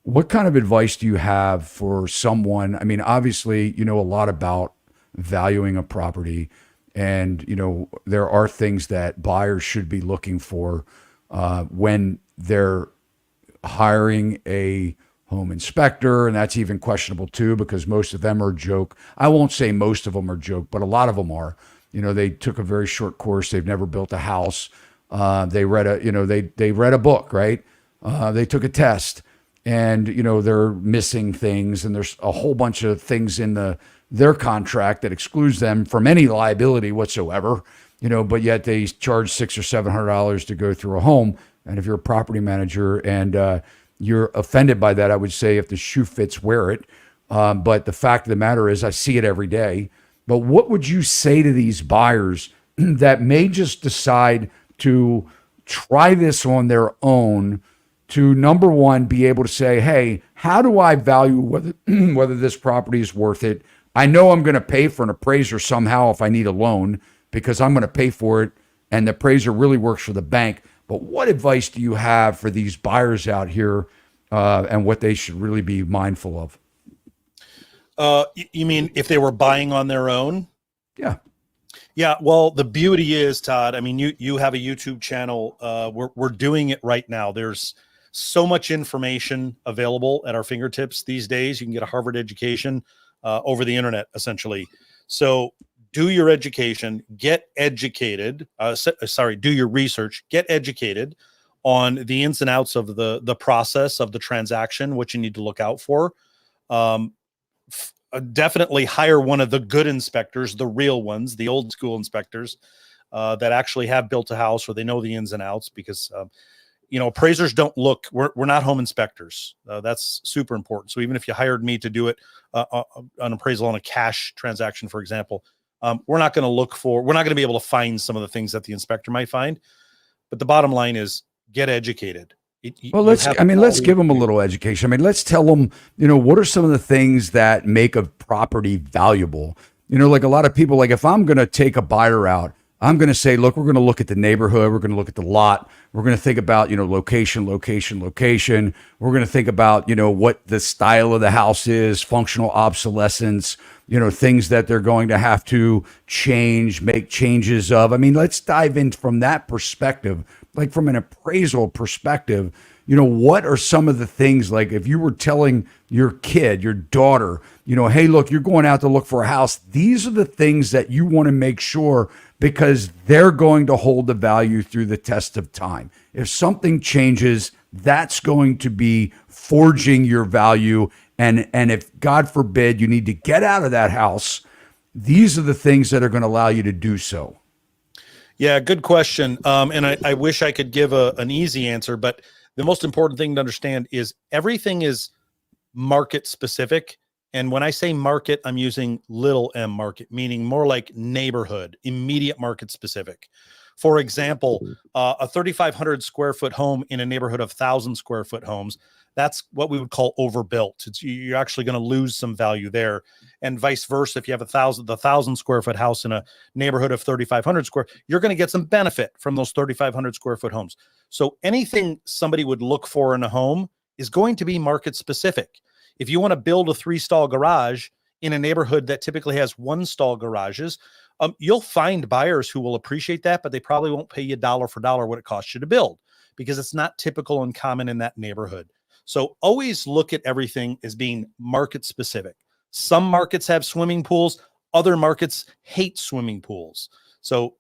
What kind of advice do you have for someone? I mean, obviously, you know a lot about valuing a property, and, there are things that buyers should be looking for when they're hiring a home inspector. And that's even questionable too, because most of them are a joke. I won't say most of them are a joke, but a lot of them are. They took a very short course. They've never built a house. They read they read a book, right? They took a test, and, they're missing things. And there's a whole bunch of things in their contract that excludes them from any liability whatsoever, but yet they charge $600 or $700 to go through a home. And if you're a property manager and you're offended by that, I would say if the shoe fits, wear it. But the fact of the matter is I see it every day. But what would you say to these buyers that may just decide to try this on their own to, number one, be able to say, hey, how do I value whether this property is worth it? I know I'm going to pay for an appraiser somehow if I need a loan because I'm going to pay for it, and the appraiser really works for the bank. But what advice do you have for these buyers out here and what they should really be mindful of? You mean if they were buying on their own? Yeah. Yeah. Well, the beauty is, Todd, I mean, you have a YouTube channel. We're doing it right now. There's so much information available at our fingertips these days. You can get a Harvard education over the internet, essentially. So do your education, get educated. Do your research, get educated on the ins and outs of the process of the transaction, what you need to look out for. Definitely hire one of the good inspectors, the real ones, the old school inspectors that actually have built a house or they know the ins and outs, because appraisers don't look. We're not home inspectors. That's super important. So even if you hired me to do it, an appraisal on a cash transaction, for example, we're not going to be able to find some of the things that the inspector might find. But the bottom line is get educated. Well, let's give them a little education. I mean, let's tell them, what are some of the things that make a property valuable? Like a lot of people, like if I'm going to take a buyer out, I'm going to say, look, we're going to look at the neighborhood. We're going to look at the lot. We're going to think about, location. We're going to think about, what the style of the house is, functional obsolescence, things that they're going to have to make changes of. I mean, let's dive in from that perspective, like from an appraisal perspective. What are some of the things, like if you were telling your kid, your daughter, hey, look, you're going out to look for a house. These are the things that you want to make sure, because they're going to hold the value through the test of time. If something changes, that's going to be forging your value. And if, God forbid, you need to get out of that house, these are the things that are going to allow you to do so. Yeah, good question. And I wish I could give an easy answer, but the most important thing to understand is everything is market specific. And when I say market, I'm using little m market, meaning more like neighborhood, immediate market specific. For example, a 3,500 square foot home in a neighborhood of 1,000 square foot homes, that's what we would call overbuilt. You're actually going to lose some value there. And vice versa, if you have the 1,000 square foot house in a neighborhood of 3,500 square, you're going to get some benefit from those 3,500 square foot homes. So anything somebody would look for in a home is going to be market specific. If you want to build a 3-stall garage in a neighborhood that typically has 1-stall garages, you'll find buyers who will appreciate that, but they probably won't pay you dollar for dollar what it costs you to build, because it's not typical and common in that neighborhood. So always look at everything as being market specific. Some markets have swimming pools, other markets hate swimming pools. So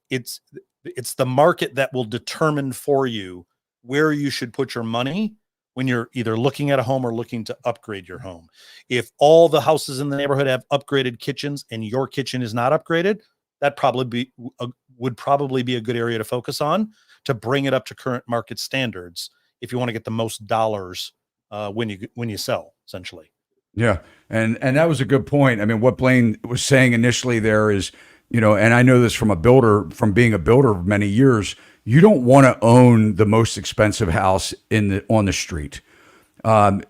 It's the market that will determine for you where you should put your money when you're either looking at a home or looking to upgrade your home. If all the houses in the neighborhood have upgraded kitchens and your kitchen is not upgraded, that would probably be a good area to focus on to bring it up to current market standards if you want to get the most dollars when you sell, essentially. Yeah. And that was a good point. I mean, what Blaine was saying initially there is, and I know this from being a builder for many years, you don't want to own the most expensive house on the street.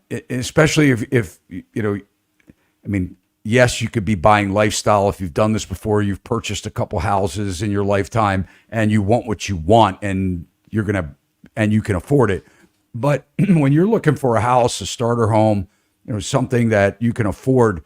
Especially if I mean, yes, you could be buying lifestyle. If you've done this before, you've purchased a couple houses in your lifetime and you want what you want and you can afford it. But when you're looking for a house, a starter home, something that you can afford,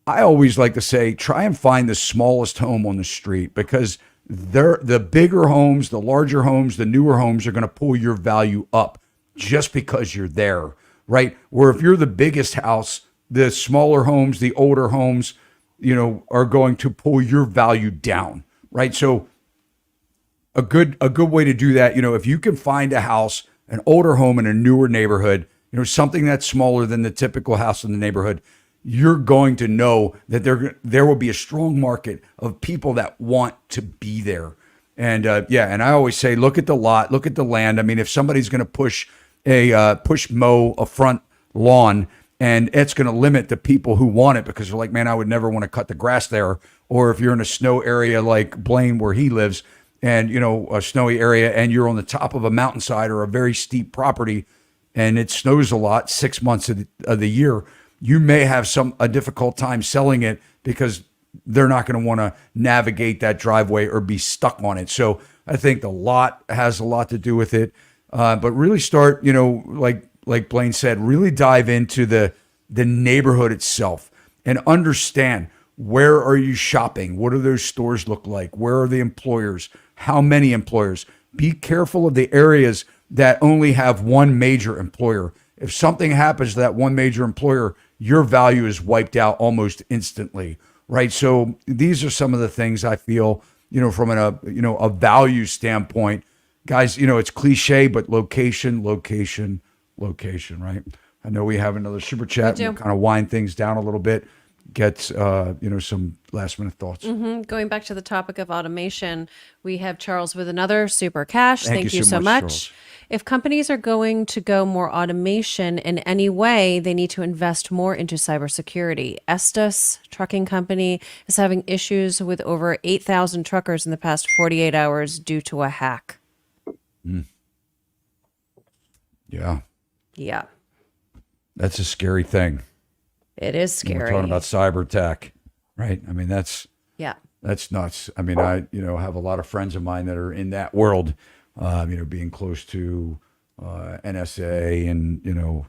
I always like to say, try and find the smallest home on the street, because the bigger homes, the larger homes, the newer homes are going to pull your value up just because you're there, right? Where if you're the biggest house, the smaller homes, the older homes, are going to pull your value down, right? So a good way to do that, if you can find a house, an older home in a newer neighborhood, something that's smaller than the typical house in the neighborhood, you're going to know that there will be a strong market of people that want to be there. And and I always say, look at the lot, look at the land. I mean, if somebody's going to push mow a front lawn, and it's going to limit the people who want it because they're like, man, I would never want to cut the grass there. Or if you're in a snow area like Blaine, where he lives, and a snowy area, and you're on the top of a mountainside or a very steep property, and it snows a lot 6 months of the year, you may have a difficult time selling it because they're not going to want to navigate that driveway or be stuck on it. So I think the lot has a lot to do with it. But really start, like Blaine said, really dive into the neighborhood itself and understand, where are you shopping? What do those stores look like? Where are the employers? How many employers? Be careful of the areas that only have one major employer. If something happens to that one major employer, your value is wiped out almost instantly, right? So these are some of the things I feel, from a value standpoint, guys. It's cliche, but location, right? I know we have another super chat. We'll kind of wind things down a little bit. Get some last minute thoughts. Going back to the topic of automation, we have Charles with another super cash. Thank you so much, much. Charles. If companies are going to go more automation in any way, they need to invest more into cybersecurity. Estes Trucking Company is having issues with over 8,000 truckers in the past 48 hours due to a hack. Yeah. Yeah. That's a scary thing. It is scary. We're talking about cyber attack, right? I mean, that's nuts. I mean, I have a lot of friends of mine that are in that world, being close to NSA and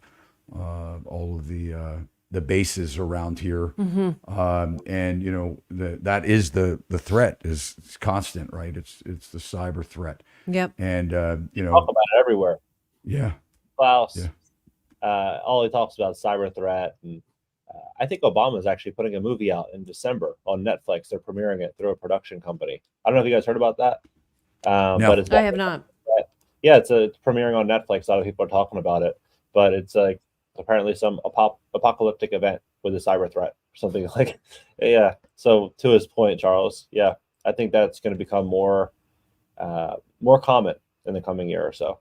all of the bases around here, and that is the threat is constant, right? It's the cyber threat. Yep. And talk about it everywhere. Yeah. Klaus, Yeah. all he talks about is cyber threat, and I think Obama is actually putting a movie out in December on Netflix. They're premiering it through a production company. I don't know if you guys heard about that. No. But it's I have not. Yeah, it's premiering on Netflix. A lot of people are talking about it, but it's like apparently some apocalyptic event with a cyber threat or something like. Yeah. So to his point, Charles, yeah, I think that's going to become more common in the coming year or so.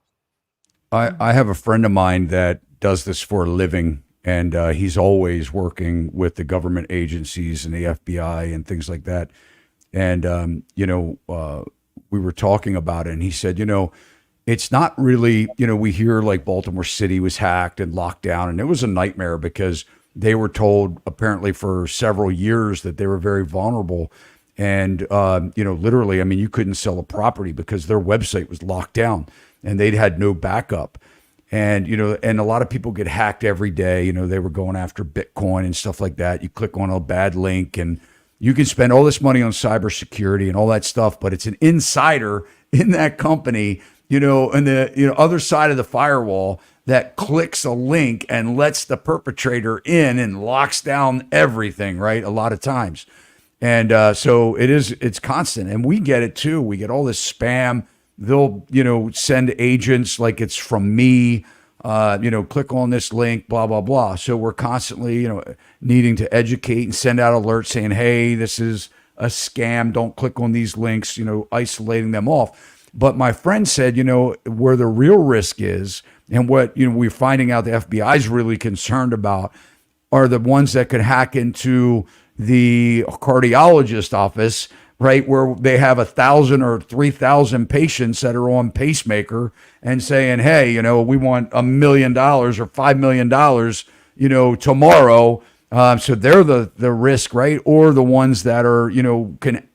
I have a friend of mine that does this for a living, and he's always working with the government agencies and the FBI and things like that. And, we were talking about it, and he said, it's not really, we hear like Baltimore City was hacked and locked down, and it was a nightmare because they were told apparently for several years that they were very vulnerable. And, literally, I mean, you couldn't sell a property because their website was locked down and they'd had no backup. And, and a lot of people get hacked every day. They were going after Bitcoin and stuff like that. You click on a bad link and you can spend all this money on cybersecurity and all that stuff, but it's an insider in that company, and the, other side of the firewall that clicks a link and lets the perpetrator in and locks down everything, right? A lot of times. And so it's constant. And we get it too. We get all this spam. They'll, send agents like it's from me, click on this link, blah, blah, blah. So we're constantly, needing to educate and send out alerts saying, hey, this is a scam. Don't click on these links, isolating them off. But my friend said, where the real risk is and what, we're finding out the FBI is really concerned about are the ones that could hack into the cardiologist office, right, where they have 1,000 or 3,000 patients that are on pacemaker and saying, hey, we want $1 million or $5 million, tomorrow. So they're the risk, right? Or the ones that are, can,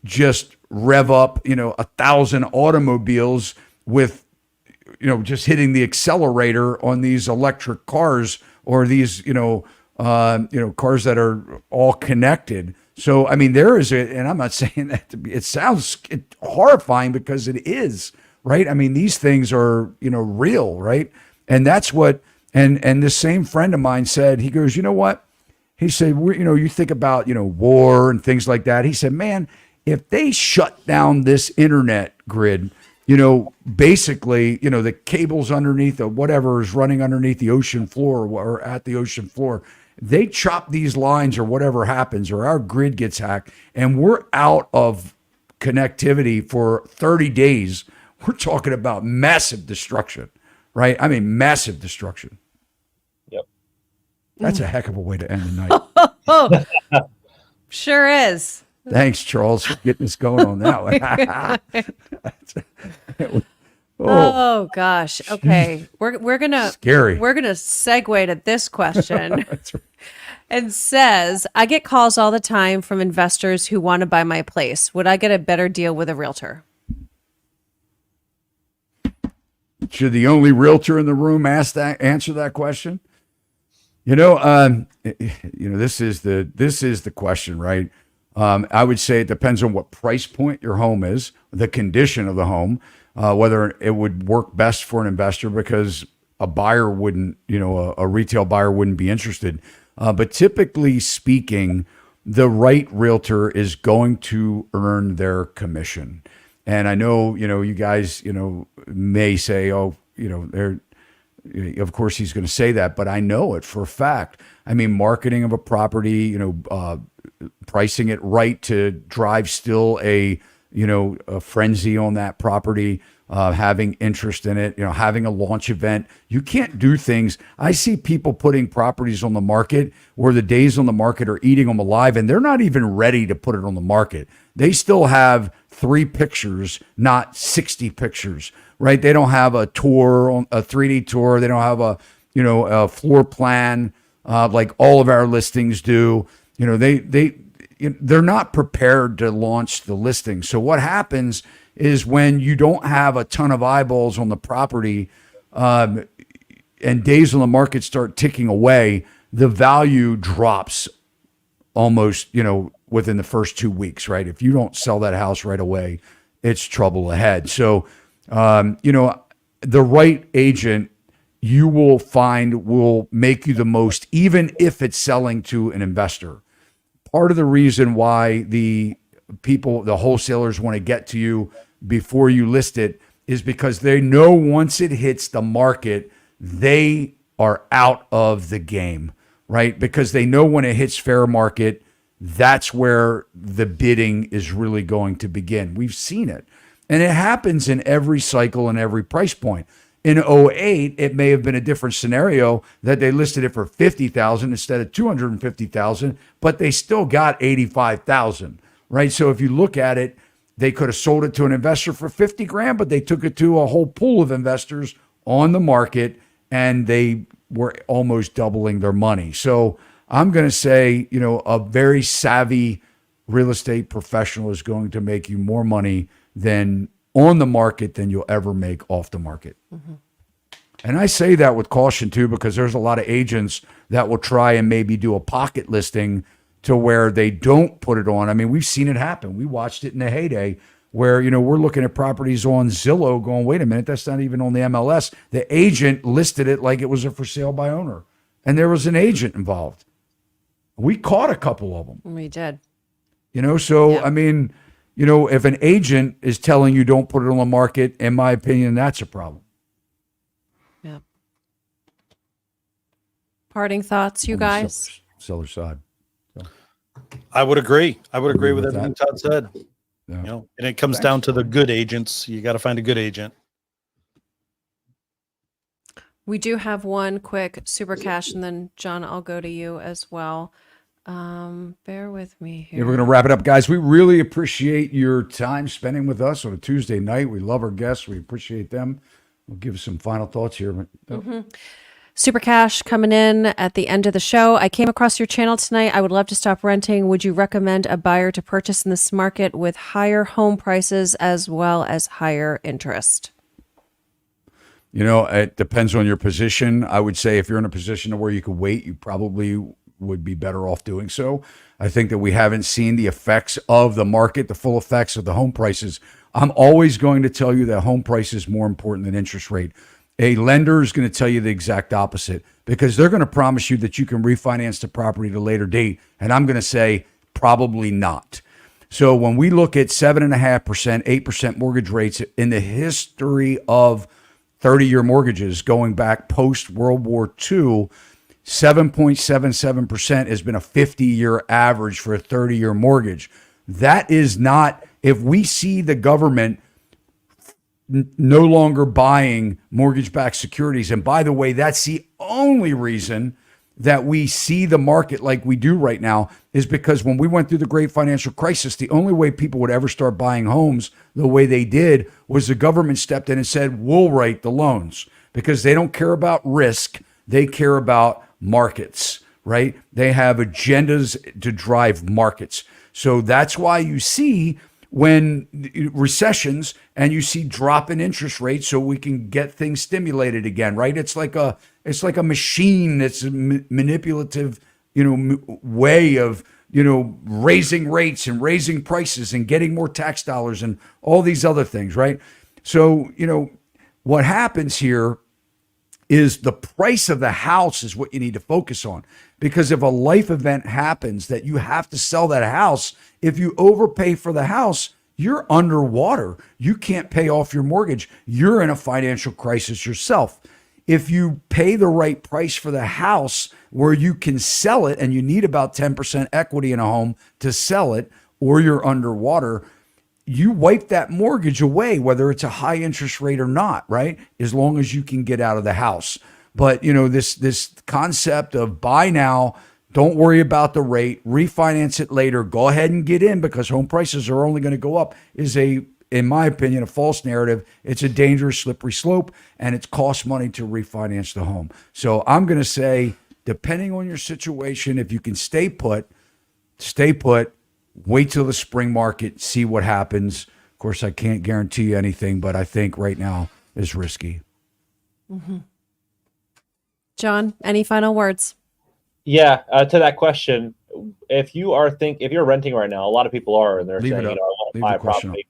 just rev up, 1,000 automobiles with, just hitting the accelerator on these electric cars or these, cars that are all connected. So, I mean, there is and I'm not saying that to be, it sounds horrifying because it is, right? I mean, these things are, real, right? And that's what, and this same friend of mine said, he goes, you know what? He said, you think about, war and things like that. He said, man, if they shut down this internet grid, basically, the cables underneath or whatever is running underneath the ocean floor or at the ocean floor, they chop these lines or whatever happens, or our grid gets hacked and we're out of connectivity for 30 days. We're talking about massive destruction, right? I mean, massive destruction. Yep. That's a heck of a way to end the night. Sure is. Thanks, Charles, for getting us going on that one. Oh gosh. Okay. We're gonna Scary. We're gonna segue to this question. That's right. And says, I get calls all the time from investors who want to buy my place. Would I get a better deal with a realtor? Should the only realtor in the room answer that question? This is the question, right? I would say it depends on what price point your home is, the condition of the home, whether it would work best for an investor, because a buyer wouldn't, a retail buyer wouldn't be interested. But typically speaking, the right realtor is going to earn their commission. And I know, you guys, may say, oh, of course he's going to say that, but I know it for a fact. I mean, marketing of a property, pricing it right to drive still a frenzy on that property, having interest in it, having a launch event. You can't do things. I see people putting properties on the market where the days on the market are eating them alive, and they're not even ready to put it on the market. They still have 3 pictures, not 60 pictures, right? They don't have a tour, a 3D tour. They don't have a floor plan like all of our listings do. They're not prepared to launch the listing. So what happens is when you don't have a ton of eyeballs on the property and days on the market start ticking away, the value drops almost, within the first 2 weeks, right? If you don't sell that house right away, it's trouble ahead. So, the right agent you will find will make you the most, even if it's selling to an investor. Part of the reason why the wholesalers want to get to you before you list it is because they know once it hits the market, they are out of the game, right? Because they know when it hits fair market, that's where the bidding is really going to begin. We've seen it. And it happens in every cycle and every price point. In '08, it may have been a different scenario that they listed it for $50,000 instead of $250,000, but they still got $85,000, right? So if you look at it, they could have sold it to an investor for $50,000, but they took it to a whole pool of investors on the market, and they were almost doubling their money. So I'm going to say, a very savvy real estate professional is going to make you more money than on the market than you'll ever make off the market. Mm-hmm. And I say that with caution too, because there's a lot of agents that will try and maybe do a pocket listing to where they don't put it on. I mean, we've seen it happen. We watched it in the heyday where, we're looking at properties on Zillow going, wait a minute, that's not even on the MLS. The agent listed it like it was a for sale by owner, and there was an agent involved. We caught a couple of them. We did. So Yeah. I mean, if an agent is telling you don't put it on the market, in my opinion, that's a problem. Yeah. Parting thoughts, you On the guys? seller side. I would agree. I would agree with with everything that. Todd said. Yeah. And it comes down to the good agents. You got to find a good agent. We do have one quick super cash, and then John, I'll go to you as well. Bear with me here. Yeah, we're going to wrap it up, guys. We really appreciate your time spending with us on a Tuesday night. We love our guests. We appreciate them. We'll give some final thoughts here. Super cash coming in at the end of the show. I came across your channel tonight. I would love to stop renting. Would you recommend a buyer to purchase in this market with higher home prices as well as higher interest? It depends on your position. I would say if you're in a position where you could wait, you probably would be better off doing so. I think that we haven't seen the effects of the market, the full effects of the home prices. I'm always going to tell you that home price is more important than interest rate. A lender is going to tell you the exact opposite because they're going to promise you that you can refinance the property at a later date. And I'm going to say probably not. So when we look at 7.5%, 8% mortgage rates in the history of 30-year mortgages going back post-World War II, 7.77% has been a 50-year average for a 30-year mortgage. That is not, if we see the government no longer buying mortgage-backed securities, and by the way, that's the only reason that we see the market like we do right now, is because when we went through the great financial crisis, the only way people would ever start buying homes the way they did was the government stepped in and said, we'll write the loans, because they don't care about risk. They care about markets, right? They have agendas to drive markets. So that's why you see when recessions and you see drop in interest rates so we can get things stimulated again, right? It's like a machine that's a manipulative, way of, raising rates and raising prices and getting more tax dollars and all these other things, right? So, what happens here is the price of the house is what you need to focus on. Because if a life event happens that you have to sell that house, if you overpay for the house, you're underwater. You can't pay off your mortgage. You're in a financial crisis yourself. If you pay the right price for the house where you can sell it, and you need about 10% equity in a home to sell it, or you're underwater, you wipe that mortgage away, whether it's a high interest rate or not, right? As long as you can get out of the house. But, this concept of buy now, don't worry about the rate, refinance it later, go ahead and get in because home prices are only going to go up is in my opinion, a false narrative. It's a dangerous, slippery slope, and it costs money to refinance the home. So I'm going to say, depending on your situation, if you can stay put, wait till the spring market, see what happens. Of course, I can't guarantee you anything, but I think right now is risky. Mm-hmm. John, any final words? Yeah, to that question, if you're renting right now, a lot of people are, and they're Leave saying, it up. I want to Leave buy the a question property.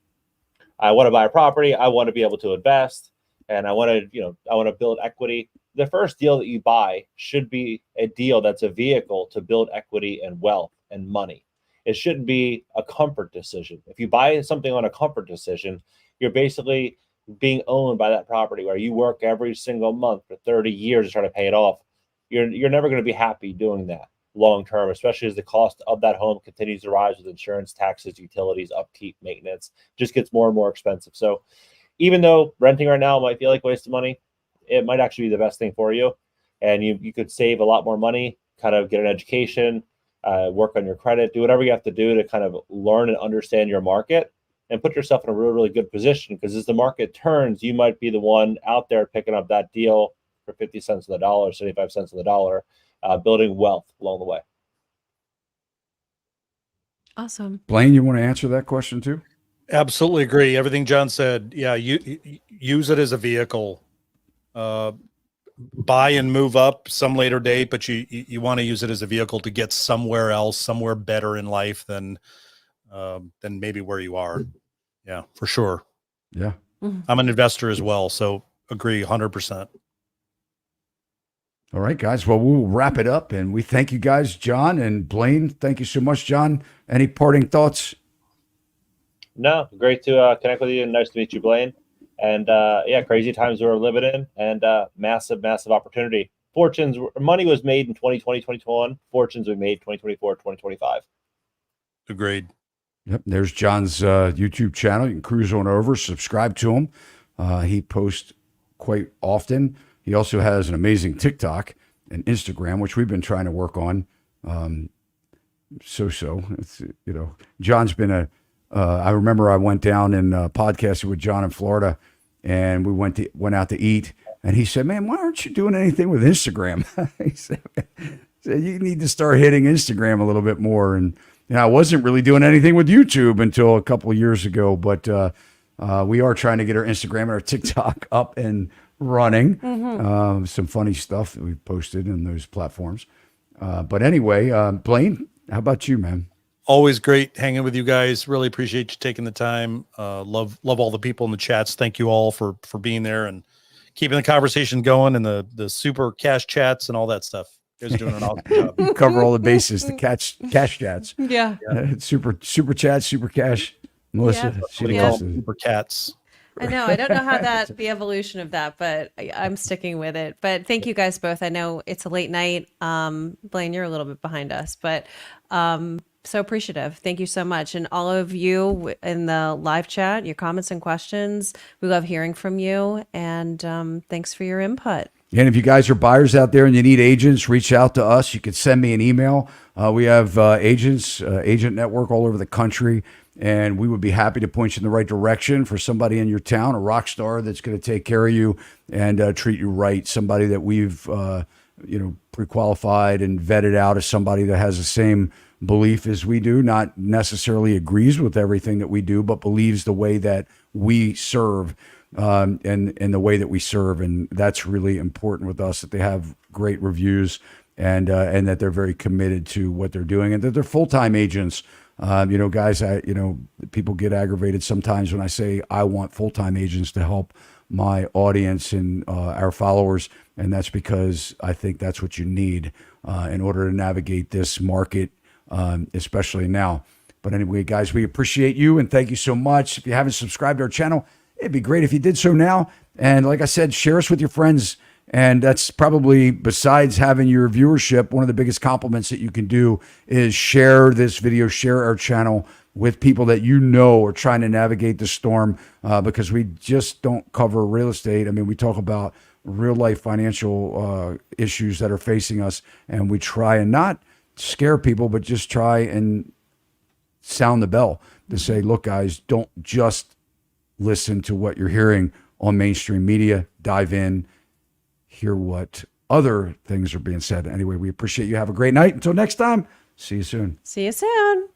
I want to buy a property. I want to be able to invest, and I want to build equity. The first deal that you buy should be a deal that's a vehicle to build equity and wealth and money. It shouldn't be a comfort decision. If you buy something on a comfort decision, you're basically being owned by that property where you work every single month for 30 years to try to pay it off. You're never going to be happy doing that long term, especially as the cost of that home continues to rise with insurance, taxes, utilities, upkeep, maintenance. Just gets more and more expensive. So even though renting right now might feel like a waste of money, it might actually be the best thing for you. And you could save a lot more money, kind of get an education, work on your credit, do whatever you have to do to kind of learn and understand your market and put yourself in a really, really good position. Because as the market turns, you might be the one out there picking up that deal for 50 cents on the dollar, 75 cents on the dollar, building wealth along the way. Awesome. Blaine, you want to answer that question too? Absolutely agree. Everything John said. Yeah, you use it as a vehicle. Buy and move up some later date, but you want to use it as a vehicle to get somewhere else, somewhere better in life than maybe where you are. Yeah, for sure. Yeah. I'm an investor as well, so agree 100%. All right, guys. Well, we'll wrap it up, and we thank you guys, John and Blaine. Thank you so much, John. Any parting thoughts? No, great to connect with you, and nice to meet you, Blaine. And yeah, crazy times we're living in, and massive, massive opportunity. Money was made in 2020, 2021. Fortunes we made 2024, 2025. Agreed. Yep. There's John's YouTube channel. You can cruise on over, subscribe to him. He posts quite often. He also has an amazing TikTok and Instagram, which we've been trying to work on. It's, John's been I remember I went down and podcasted with John in Florida, and we went out to eat, and he said, "Man, why aren't you doing anything with Instagram?" He said, "You need to start hitting Instagram a little bit more." And I wasn't really doing anything with YouTube until a couple of years ago, but we are trying to get our Instagram and our TikTok up and running. Some funny stuff that we've posted in those platforms. But anyway, Blaine, how about you, man? Always great hanging with you guys. Really appreciate you taking the time. Love all the people in the chats. Thank you all for being there and keeping the conversation going, and the super cash chats and all that stuff. You guys are doing an awesome job. You cover all the bases, the cash chats. Yeah. Super chat, super cash. Melissa, Yeah. she What do you Yeah. call them? Super cats. I know. I don't know how the evolution of that, but I'm sticking with it. But thank you guys both. I know it's a late night. Blaine, you're a little bit behind us, but so appreciative. Thank you so much. And all of you in the live chat, your comments and questions, we love hearing from you. And thanks for your input. And if you guys are buyers out there and you need agents, reach out to us. You can send me an email. We have agents, agent network all over the country, and we would be happy to point you in the right direction for somebody in your town, a rock star that's going to take care of you and treat you right. Somebody that we've pre-qualified and vetted out as somebody that has the same belief as we do, not necessarily agrees with everything that we do, but believes the way that we serve. And the way that we serve, and that's really important with us, that they have great reviews and that they're very committed to what they're doing, and that they're full-time agents. Guys, people get aggravated sometimes when I say I want full-time agents to help my audience and our followers, and that's because I think that's what you need in order to navigate this market, especially now. But anyway, guys, we appreciate you and thank you so much. If you haven't subscribed to our channel, it'd be great if you did so now. And like I said, share us with your friends. And that's probably, besides having your viewership, one of the biggest compliments that you can do is share this video, share our channel with people that you know are trying to navigate the storm, because we just don't cover real estate. I mean, we talk about real life financial issues that are facing us, and we try and not scare people, but just try and sound the bell to say, look, guys, don't just listen to what you're hearing on mainstream media. Dive in, hear what other things are being said. Anyway, we appreciate you. Have a great night. Until next time, see you soon. See you soon.